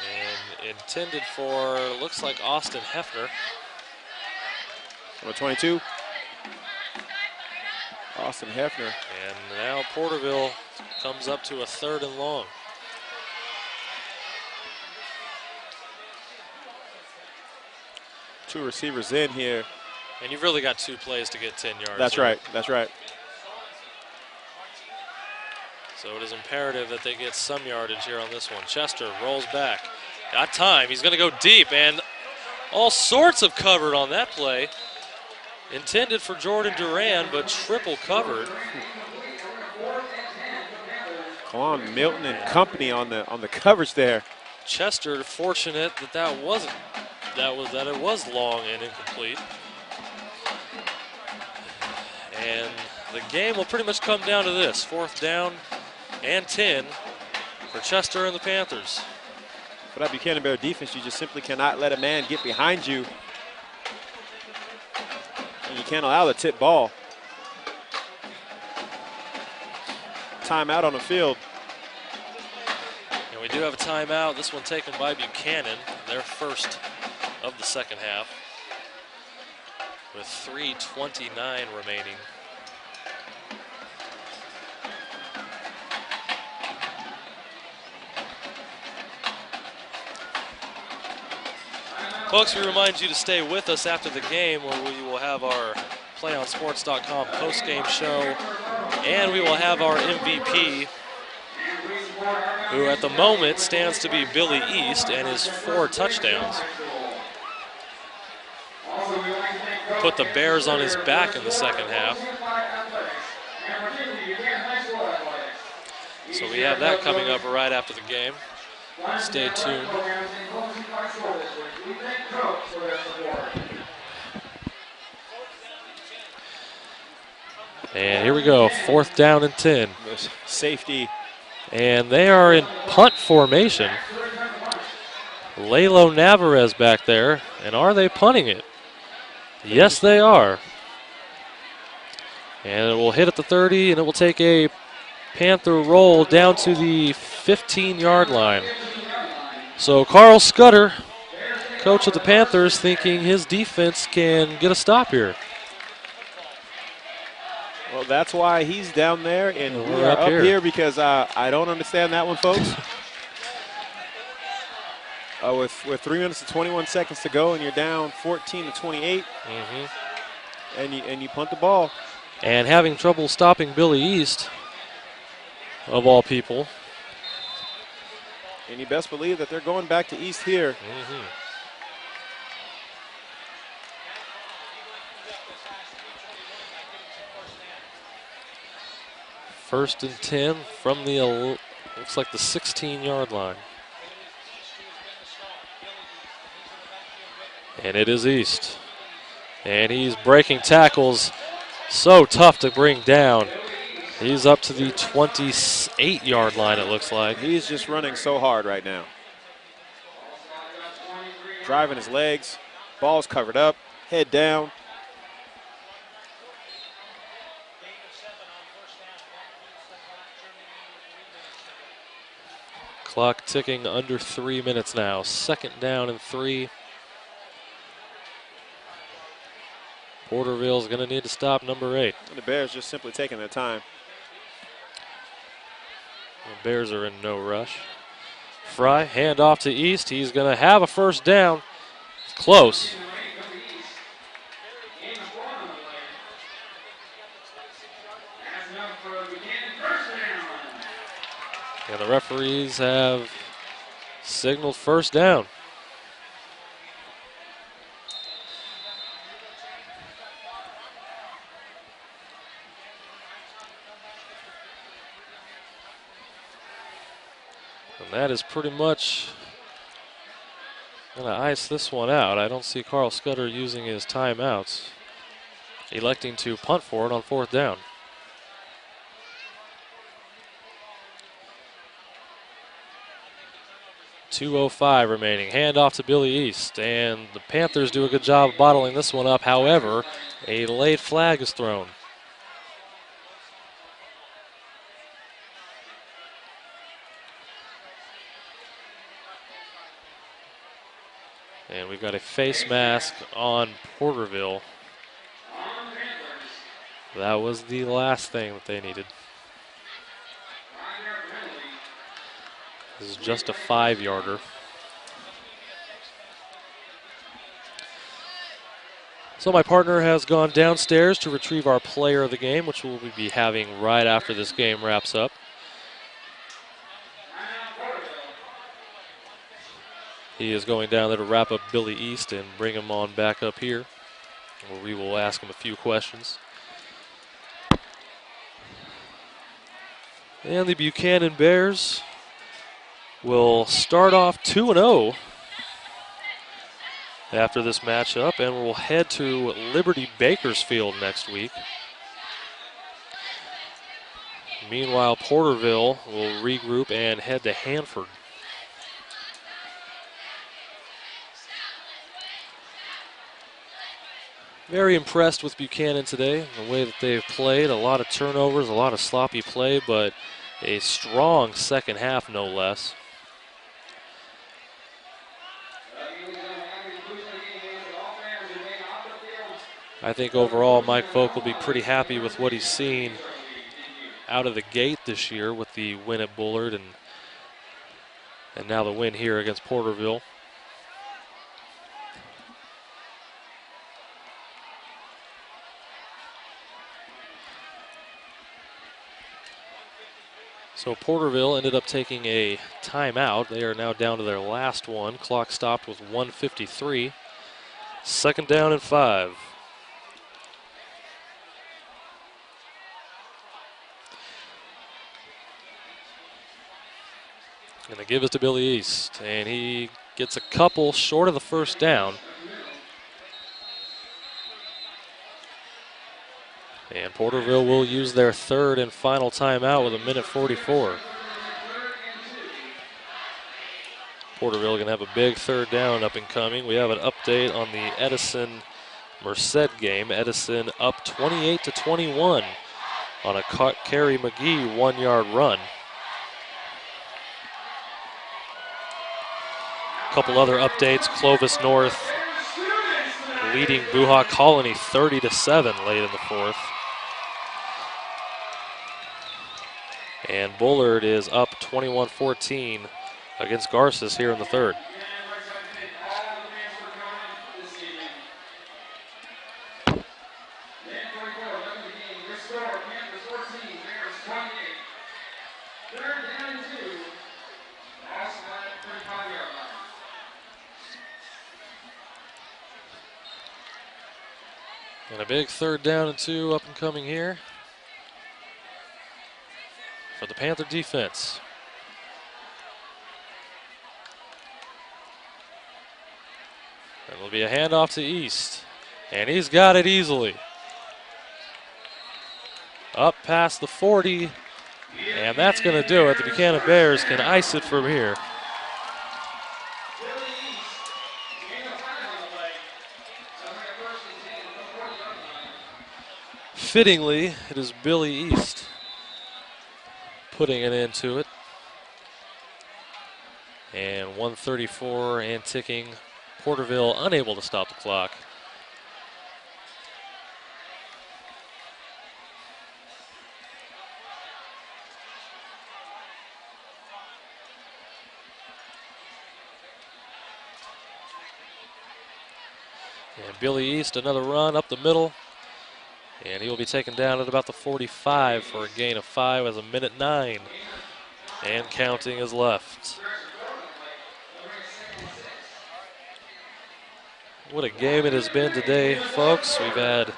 And intended for, looks like Austin Hefner. Number 22. Austin Hefner. And now Porterville comes up to a 3rd and long. Two receivers in here. And you've really got 2 plays to get 10 yards. That's right. That's right. So it is imperative that they get some yardage here on this one. Chester rolls back. Got time. He's going to go deep, and all sorts of covered on that play. Intended for Jordan Duran, but triple covered. Kalon Milton and company on the coverage there. Chester fortunate that it was long and incomplete. And the game will pretty much come down to this, 4th down and 10 for Chester and the Panthers. For that Buchanan Bear defense, you just simply cannot let a man get behind you. And you can't allow the tip ball. Timeout on the field. And we do have a timeout. This one taken by Buchanan, their first of the second half, with 3:29 remaining. Folks, we remind you to stay with us after the game, where we will have our PlayOnSports.com post-game show, and we will have our MVP, who at the moment stands to be Billy East and his 4 touchdowns. Put the Bears on his back in the second half. So we have that coming up right after the game. Stay tuned. And here we go, 4th down and 10. Safety. And they are in punt formation. Lalo Navarez back there. And are they punting it? Yes, they are. And it will hit at the 30, and it will take a Panther roll down to the 15-yard line. So Carl Scudder, coach of the Panthers, thinking his defense can get a stop here. Well, that's why he's down there, and we're up here because I don't understand that one, folks. With 3 minutes and 21 seconds to go, and you're down 14-28, and you punt the ball. And having trouble stopping Billy East, of all people. And you best believe that they're going back to East here. First and 10 from the, looks like the 16-yard line. And it is East. And he's breaking tackles. So tough to bring down. He's up to the 28-yard line, it looks like. He's just running so hard right now. Driving his legs. Ball's covered up. Head down. Clock ticking under 3 minutes now. 2nd down and 3. Porterville's going to need to stop number 8. And the Bears just simply taking their time. The Bears are in no rush. Fry, hand off to East. He's going to have a first down. It's close. And the referees have signaled first down. And that is pretty much going to ice this one out. I don't see Carl Scudder using his timeouts, electing to punt for it on 4th down. .205 remaining. Hand off to Billy East, and the Panthers do a good job of bottling this one up. However, a late flag is thrown. And we've got a face mask on Porterville. That was the last thing that they needed. This is just a 5-yarder. So my partner has gone downstairs to retrieve our player of the game, which we'll be having right after this game wraps up. He is going down there to wrap up Billy East and bring him on back up here, where we will ask him a few questions. And the Buchanan Bears will start off 2-0 after this matchup, and we'll head to Liberty Bakersfield next week. Meanwhile, Porterville will regroup and head to Hanford. Very impressed with Buchanan today, the way that they've played. A lot of turnovers, a lot of sloppy play, but a strong second half, no less. I think overall Mike Folk will be pretty happy with what he's seen out of the gate this year with the win at Bullard and now the win here against Porterville. So Porterville ended up taking a timeout. They are now down to their last one. Clock stopped with 1:53. Second down and 5. And they give it to Billy East, and he gets a couple short of the first down. And Porterville will use their third and final timeout with 1:44. Porterville going to have a big third down up and coming. We have an update on the Edison-Merced game. Edison up 28-21 on a Carey McGee 1-yard run. A couple other updates. Clovis North leading Buha Colony 30-7 late in the fourth. And Bullard is up 21-14 against Garces here in the third. And a big third down and 2 up and coming here for the Panther defense. And it'll be a handoff to East. And he's got it easily. Up past the 40. And that's going to do it. The Buchanan Bears can ice it from here. Fittingly, it is Billy East putting it into it. And 1:34 and ticking. Porterville unable to stop the clock. And Billy East, another run up the middle. And he will be taken down at about the 45 for a gain of 5 as 1:09 and counting is left. What a game it has been today, folks. We've had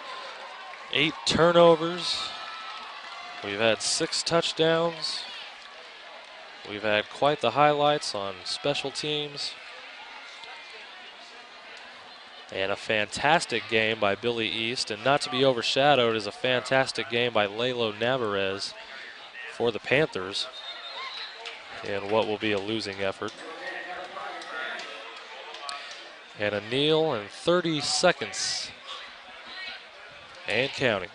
8 turnovers. We've had 6 touchdowns. We've had quite the highlights on special teams. And a fantastic game by Billy East, and not to be overshadowed is a fantastic game by Lalo Navarez for the Panthers in what will be a losing effort. And a kneel and 30 seconds and counting.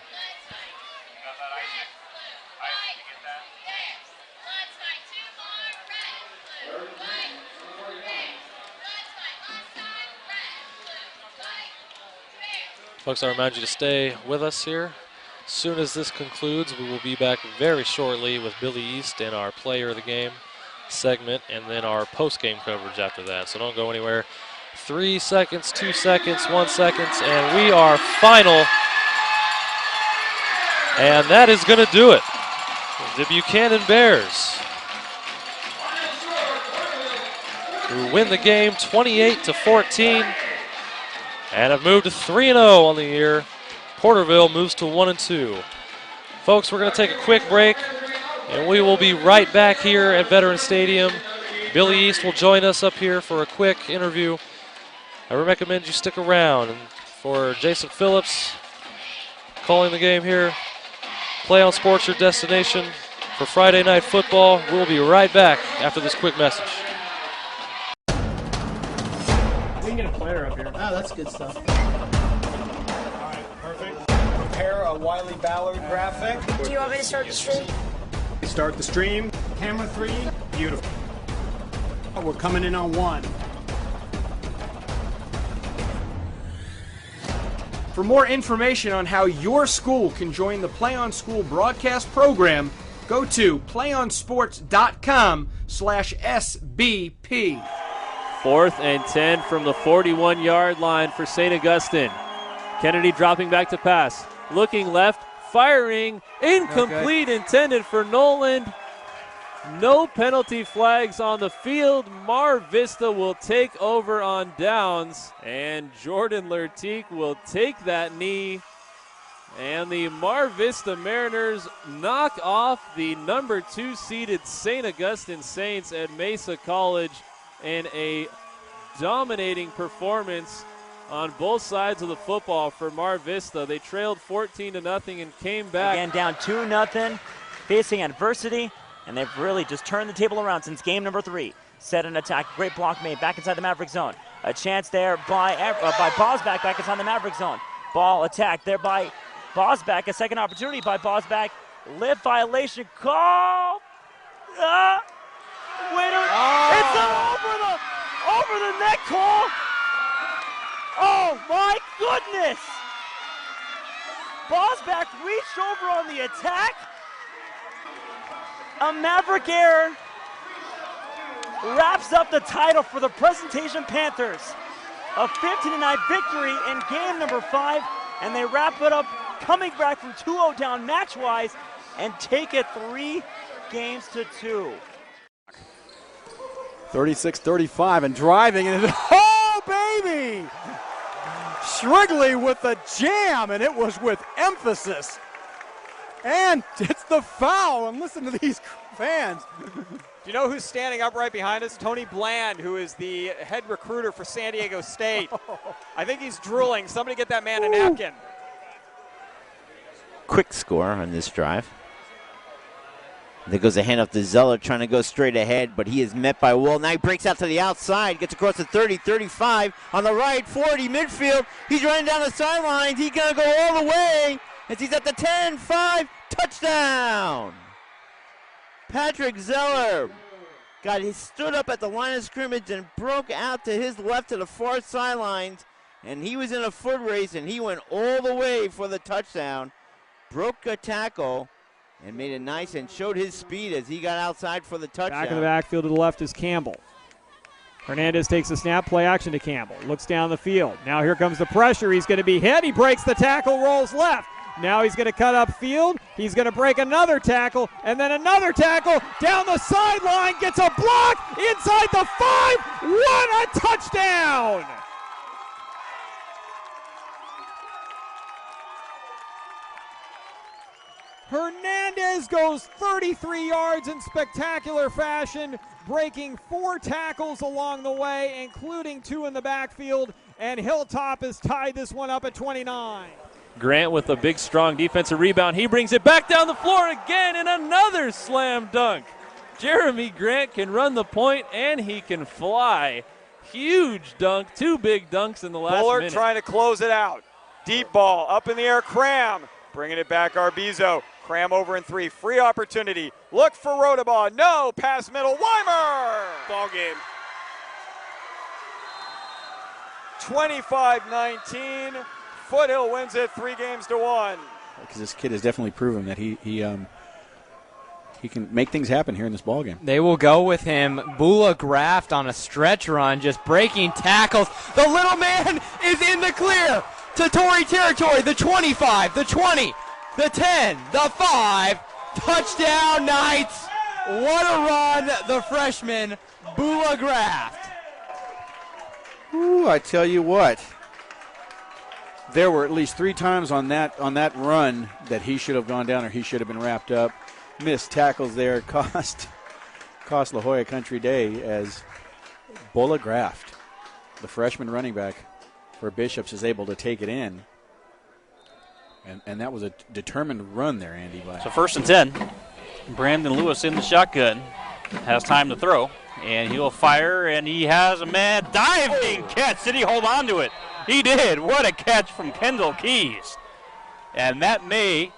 Folks, I remind you to stay with us here. As soon as this concludes, we will be back very shortly with Billy East and our Player of the Game segment, and then our post-game coverage after that. So don't go anywhere. 3 seconds, 2 seconds, 1 second, and we are final. And that is going to do it. The Buchanan Bears, who win the game 28-14. And have moved to 3-0 on the year. Porterville moves to 1-2. Folks, we're going to take a quick break, and we will be right back here at Veterans Stadium. Billy East will join us up here for a quick interview. I recommend you stick around. And for Jason Phillips calling the game here, PlayOn Sports, your destination for Friday Night Football. We'll be right back after this quick message. We can get a player up here. Oh, that's good stuff. All right, perfect. Prepare a Wiley Ballard graphic. Do you want me to start the stream? Start the stream. Camera 3. Beautiful. We're coming in on 1. For more information on how your school can join the PlayOn School broadcast program, go to playonsports.com/SBP. 4th and 10 from the 41-yard line for St. Augustine. Kennedy dropping back to pass. Looking left, firing, incomplete, intended for Noland. No penalty flags on the field. Mar Vista will take over on downs, and Jordan Lertique will take that knee. And the Mar Vista Mariners knock off the number 2 seeded St. Augustine Saints at Mesa College in a dominating performance on both sides of the football for Mar Vista. They trailed 14-0 and came back. Again, down 2-0, facing adversity, and they've really just turned the table around since game number 3. Set an attack, great block made back inside the Maverick zone. A chance there by Bosback back inside the Maverick zone. Ball attacked there by Bosback, a second opportunity by Bosback. Lift violation call. It's an over the neck call. Oh my goodness! Bosback reached over on the attack. A Maverick error wraps up the title for the Presentation Panthers. A 15-9 victory in game number 5, and they wrap it up coming back from 2-0 down match-wise and take it 3 games to 2. 36-35 and driving, and oh, baby! Shrigley with the jam, and it was with emphasis. And it's the foul, and listen to these fans. Do you know who's standing up right behind us? Tony Bland, who is the head recruiter for San Diego State. I think he's drooling. Somebody get that man a napkin. Quick score on this drive. There goes a handoff to Zeller, trying to go straight ahead, but he is met by Wool. Now he breaks out to the outside, gets across the 30, 35, on the right, 40, midfield. He's running down the sidelines. He's going to go all the way as he's at the 10, 5, touchdown. Patrick Zeller he stood up at the line of scrimmage and broke out to his left to the far sidelines, and he was in a foot race, and he went all the way for the touchdown. Broke a tackle and made it nice and showed his speed as he got outside for the touchdown. Back in the backfield to the left is Campbell. Hernandez takes a snap, play action to Campbell. Looks down the field. Now here comes the pressure. He's going to be hit. He breaks the tackle, rolls left. Now he's going to cut upfield. He's going to break another tackle, and then another tackle down the sideline. Gets a block inside the 5. What a touchdown! Hernandez goes 33 yards in spectacular fashion, breaking 4 tackles along the way, including 2 in the backfield, and Hilltop has tied this one up at 29. Grant with a big, strong defensive rebound. He brings it back down the floor again, and another slam dunk. Jeremy Grant can run the point, and he can fly. Huge dunk, 2 big dunks in the last Bullard minute. trying to close it out. Deep ball, up in the air, Cram. Bringing it back, Arbizo. Cram over in 3, free opportunity. Look for Rodabaugh, no, pass middle, Weimer! Ball game. 25-19, Foothill wins it 3 games to 1. Because this kid has definitely proven that he can make things happen here in this ball game. They will go with him. Bula Graft on a stretch run, just breaking tackles. The little man is in the clear to Tory territory. The 25, the 20, the 10, the 5. Touchdown Knights. What a run, the freshman, Bula Graft. Ooh, I tell you what. There were at least 3 times on that run that he should have gone down or he should have been wrapped up. Missed tackles there cost La Jolla Country Day as Bula Graft, the freshman running back for Bishops, is able to take it in. And that was a determined run there, Andy. So 1st and 10. Brandon Lewis in the shotgun. Has time to throw. And he'll fire, and he has a man diving catch. Did he hold on to it? He did. What a catch from Kendall Keys. And that may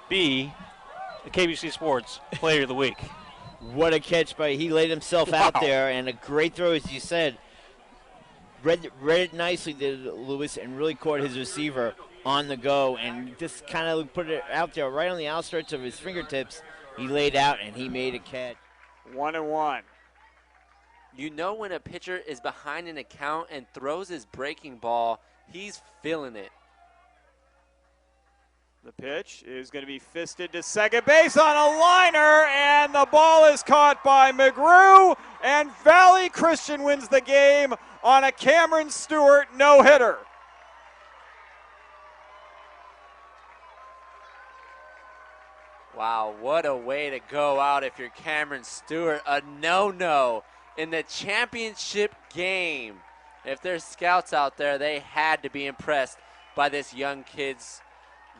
be the KBC Sports Player of the Week. What a catch he laid himself out there, and a great throw, as you said. Read it nicely, did Lewis, and really caught his receiver on the go, and just kind of put it out there right on the outstretch of his fingertips. He laid out, and he made a catch. 1-1. You know when a pitcher is behind an account and throws his breaking ball, he's feeling it. The pitch is going to be fisted to second base on a liner, and the ball is caught by McGrew, and Valley Christian wins the game on a Cameron Stewart no-hitter. Wow, what a way to go out if you're Cameron Stewart. A no-no in the championship game. If there's scouts out there, they had to be impressed by this young kid's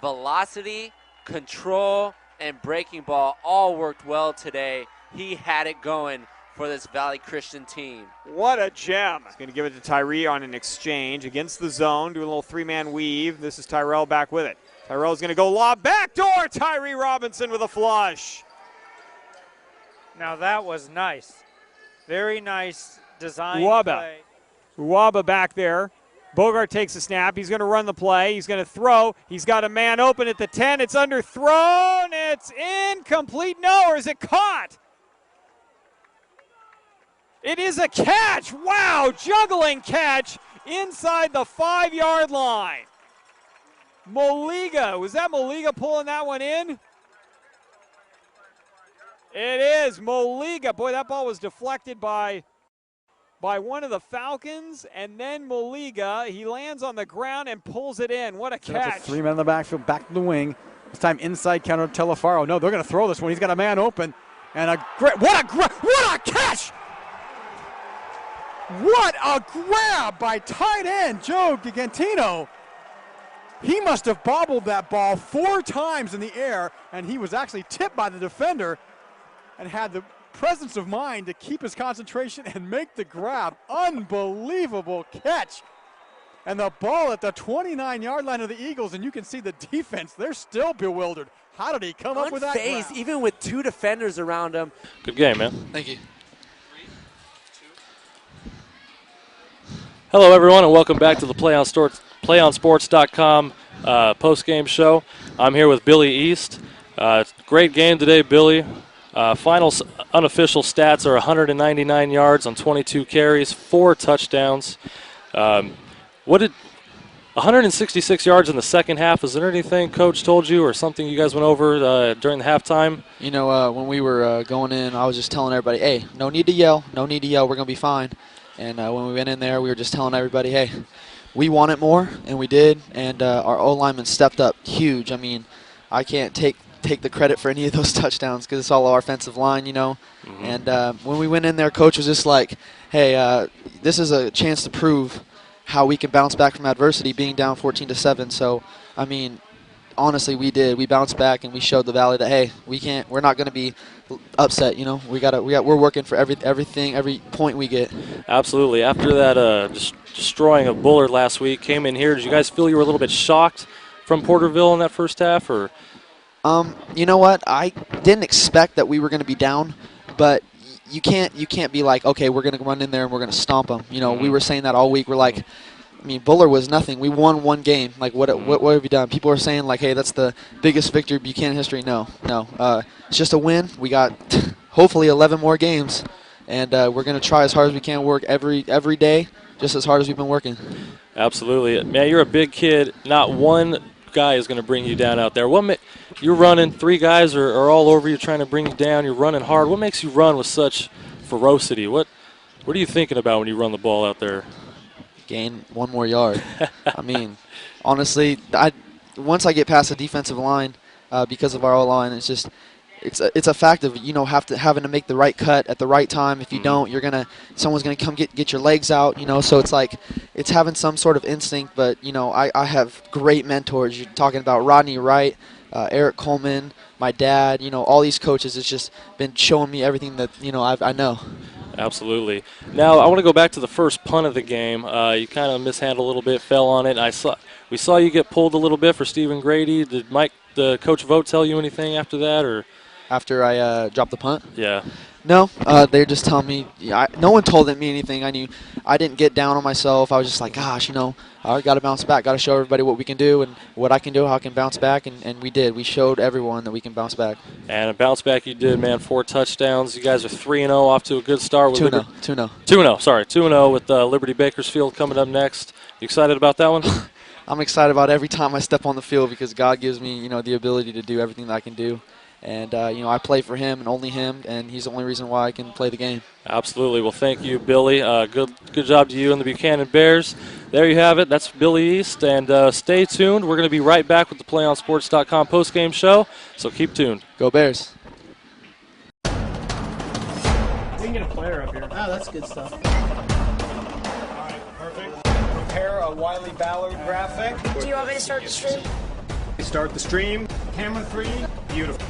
velocity, control, and breaking ball all worked well today. He had it going for this Valley Christian team. What a gem. He's going to give it to Tyree on an exchange against the zone, do a little three-man weave. This is Tyrell back with it. Tyrell's going to go lob backdoor. Tyree Robinson with a flush. Now that was nice. Very nice design play. Uwaba back there. Bogart takes a snap. He's going to run the play. He's going to throw. He's got a man open at the 10. It's underthrown. It's incomplete. No, or is it caught? It is a catch. Wow, juggling catch inside the 5-yard line. Moliga. Was that Moliga pulling that one in? It is Moliga. Boy, that ball was deflected by one of the Falcons, and then Moliga, he lands on the ground and pulls it in. What a catch. 3 men in the backfield, back to the wing. This time inside counter to Telefaro. No, they're going to throw this one. He's got a man open. And what a catch! What a grab by tight end Joe Gigantino. He must have bobbled that ball 4 times in the air, and he was actually tipped by the defender and had the presence of mind to keep his concentration and make the grab. Unbelievable catch. And the ball at the 29-yard line of the Eagles, and you can see the defense, they're still bewildered. How did he come up with that grab? Even with 2 defenders around him. Good game, man. Thank you. Hello, everyone, and welcome back to the PlayOnSports.com post-game show. I'm here with Billy East. Great game today, Billy. Final unofficial stats are 199 yards on 22 carries, 4 touchdowns. 166 yards in the second half. Is there anything Coach told you or something you guys went over during the halftime? You know, when we were going in, I was just telling everybody, hey, no need to yell. No need to yell. We're going to be fine. And when we went in there, we were just telling everybody, hey, we want it more, and we did. And our O-linemen stepped up huge. I mean, I can't take the credit for any of those touchdowns because it's all our offensive line, you know. Mm-hmm. And when we went in there, Coach was just like, hey, this is a chance to prove how we can bounce back from adversity being down 14-7. So, I mean, honestly, we did. We bounced back and we showed the Valley that, hey, we're not going to be upset, you know. We're working for everything, every point we get. Absolutely. After that destroying of Bullard last week, came in here, did you guys feel you were a little bit shocked from Porterville in that first half, or? You know what? I didn't expect that we were going to be down, but you can't be like, okay, we're going to run in there and we're going to stomp them. You know, we were saying that all week. We're like, I mean, Bullard was nothing. We won 1 game. Like, what have you done? People are saying, like, hey, that's the biggest victory in Buchanan history. No. It's just a win. We got hopefully 11 more games, and we're going to try as hard as we can, work every day, just as hard as we've been working. Absolutely. Man, you're a big kid. Not one guy is going to bring you down out there. You're running, 3 guys are all over you trying to bring you down. You're running hard. What makes you run with such ferocity? What are you thinking about when you run the ball out there? Gain 1 more yard. I mean, honestly, once I get past the defensive line because of our O-line, it's just it's a fact of, you know, having to make the right cut at the right time. If you don't, someone's gonna come get your legs out, you know. So it's like it's having some sort of instinct. But you know, I have great mentors. You're talking about Rodney Wright, Eric Coleman, my dad, all these coaches. It's just been showing me everything that, I know. Absolutely. Now, I want to go back to the first punt of the game. You kind of mishandled a little bit, fell on it. We saw you get pulled a little bit for Stephen Grady. Did the Coach Vogt tell you anything after that? Or After I dropped the punt? Yeah. No, they're just telling me. No one told me anything. I knew I didn't get down on myself. I was just like, gosh, I got to bounce back. Got to show everybody what we can do and what I can do, how I can bounce back, and we did. We showed everyone that we can bounce back. And a bounce back you did, man. 4 touchdowns. You guys are 3-0, off to a good start. 2-0. 2-0 with Liberty Bakersfield coming up next. You excited about that one? I'm excited about every time I step on the field because God gives me, the ability to do everything that I can do. And, I play for him and only him, and he's the only reason why I can play the game. Absolutely. Well, thank you, Billy. Good job to you and the Buchanan Bears. There you have it. That's Billy East. And stay tuned. We're going to be right back with the PlayOnSports.com postgame show, so keep tuned. Go Bears. We can get a player up here. Oh, that's good stuff. All right, perfect. Prepare a Wiley Ballard graphic. Do you want me to start the stream? Start the stream. Camera 3. Beautiful.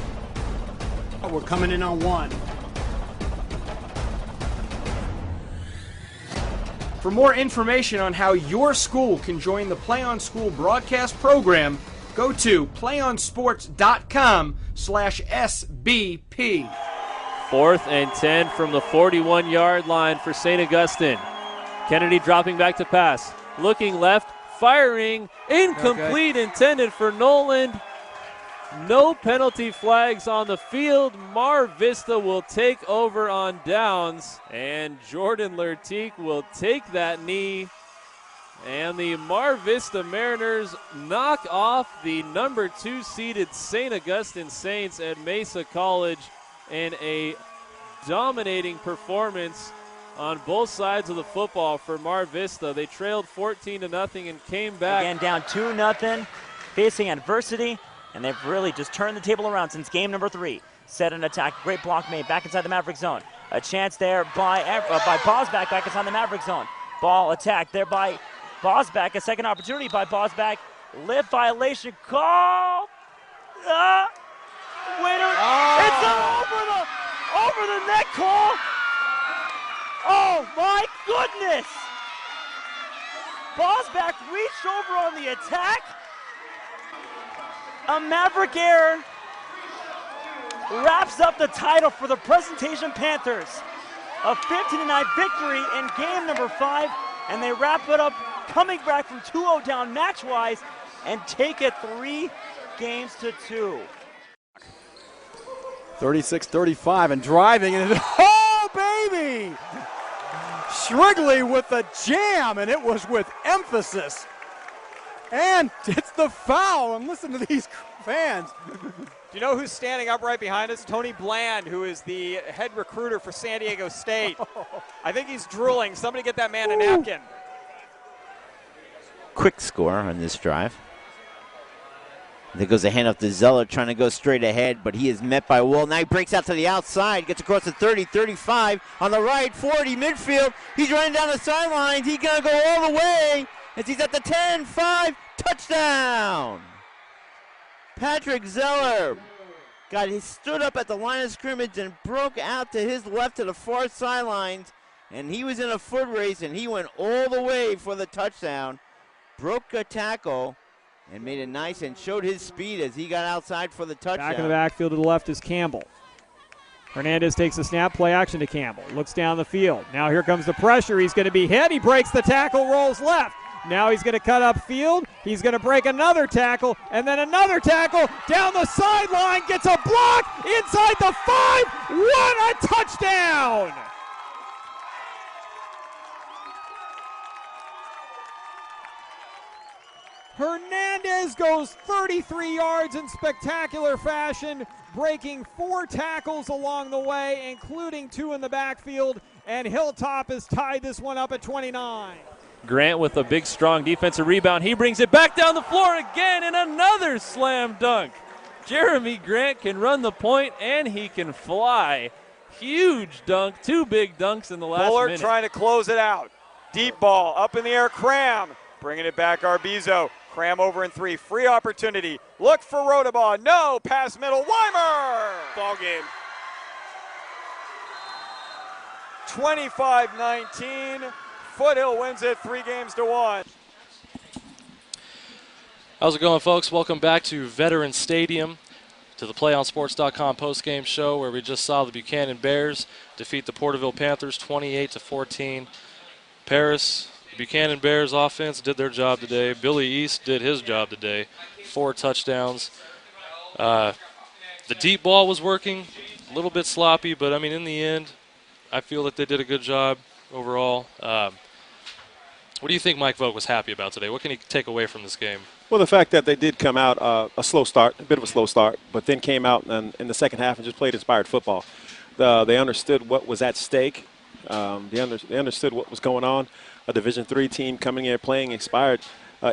We're coming in on 1. For more information on how your school can join the Play On School broadcast program, go to playonsports.com/SBP. 4th and 10 from the 41-yard line for St. Augustine. Kennedy dropping back to pass. Looking left, firing, incomplete, intended for Noland. No penalty flags on the field. Mar Vista will take over on downs, and Jordan Lertique will take that knee. And the Mar Vista Mariners knock off the number 2 seeded St. Augustine Saints at Mesa College in a dominating performance on both sides of the football for Mar Vista. They trailed 14-0 and came back. Again, down 2-0, facing adversity. And they've really just turned the table around since game number 3. Set an attack, great block made back inside the Maverick zone. A chance there by Bosback back inside the Maverick zone. Ball attacked there by Bosback. A second opportunity by Bosback. Lip violation call. Winner. It's over the neck call. Oh my goodness. Bosback reached over on the attack. A Maverick error wraps up the title for the Presentation Panthers. A 15-9 victory in game number 5, and they wrap it up coming back from 2-0 down match-wise and take it 3 games to 2. 36-35 and driving, and oh, baby! Shrigley with the jam, and it was with emphasis. And it's the foul, and listen to these fans. Do you know who's standing up right behind us? Tony Bland, who is the head recruiter for San Diego State. I think he's drooling. Somebody get that man a napkin. Quick score on this drive. There goes a handoff to Zeller, trying to go straight ahead, but he is met by Wool. Now he breaks out to the outside, gets across the 30, 35, on the right, 40, midfield. He's running down the sidelines. He's going to go all the way as he's at the 10, 5, touchdown. Patrick Zeller stood up at the line of scrimmage and broke out to his left to the far sidelines, and he was in a foot race, and he went all the way for the touchdown. Broke a tackle and made it nice and showed his speed as he got outside for the touchdown. Back in the backfield to the left is Campbell. Hernandez takes the snap, play action to Campbell. Looks down the field. Now here comes the pressure. He's going to be hit. He breaks the tackle, rolls left. Now he's going to cut upfield. He's going to break another tackle, and then another tackle down the sideline. Gets a block inside the 5. What a touchdown! Hernandez goes 33 yards in spectacular fashion, breaking 4 tackles along the way, including 2 in the backfield, and Hilltop has tied this one up at 29. Grant with a big, strong defensive rebound. He brings it back down the floor again, and another slam dunk. Jeremy Grant can run the point, and he can fly. Huge dunk, 2 big dunks in the last Bullard minute. trying to close it out. Deep ball, up in the air, Cram. Bringing it back, Arbizo. Cram over in 3. Free opportunity. Look for Rodabaugh. No. Pass middle. Weimer. Ball game. 25-19. Foothill wins it 3-1. How's it going, folks? Welcome back to Veterans Stadium, to the PlayOnSports.com postgame show, where we just saw the Buchanan Bears defeat the Porterville Panthers 28-14. Paris, the Buchanan Bears offense did their job today. Billy East did his job today. 4 touchdowns. The deep ball was working, a little bit sloppy, but I mean, in the end, I feel that they did a good job overall. What do you think Mike Vogt was happy about today? What can he take away from this game? Well, the fact that they did come out a slow start, a bit of a slow start, but then came out in the second half and just played inspired football. They understood what was at stake. They understood what was going on. A Division III team coming in playing inspired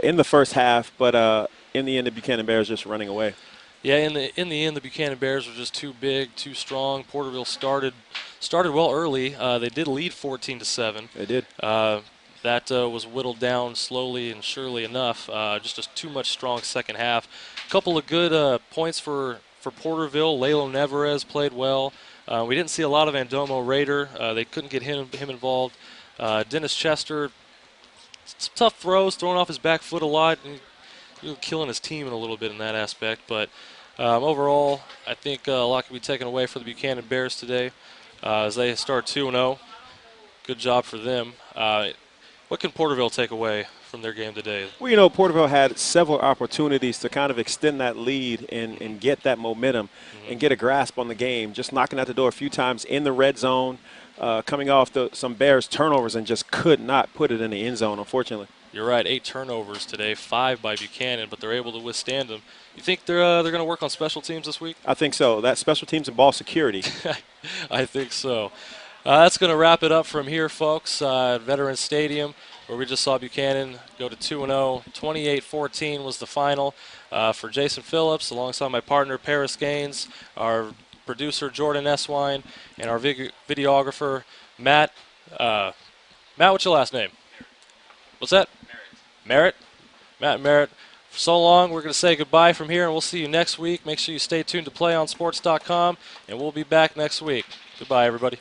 in the first half, but in the end, the Buchanan Bears just running away. Yeah, in the end, the Buchanan Bears were just too big, too strong. Porterville started well early. They did lead 14-7. They did. That was whittled down slowly and surely enough. Just a too much strong second half. A couple of good points for Porterville. Lalo Nevarez played well. We didn't see a lot of Andomo Raider. They couldn't get him involved. Dennis Chester, some tough throws, throwing off his back foot a lot. He was killing his team in a little bit in that aspect. But overall, I think a lot can be taken away for the Buchanan Bears today as they start 2-0. Good job for them. What can Porterville take away from their game today? Well, you know, Porterville had several opportunities to kind of extend that lead and get that momentum and get a grasp on the game, just knocking at the door a few times in the red zone, coming off some Bears turnovers and just could not put it in the end zone, unfortunately. You're right, 8 turnovers today, 5 by Buchanan, but they're able to withstand them. You think they're going to work on special teams this week? I think so. That special teams and ball security. I think so. That's going to wrap it up from here, folks, at Veterans Stadium, where we just saw Buchanan go to 2-0. 28-14 was the final. For Jason Phillips, alongside my partner, Paris Gaines, our producer, Jordan Eswine, and our videographer, Matt. Matt, what's your last name? What's that? Merritt. Matt Merritt. For so long, we're going to say goodbye from here, and we'll see you next week. Make sure you stay tuned to PlayOnSports.com, and we'll be back next week. Goodbye, everybody.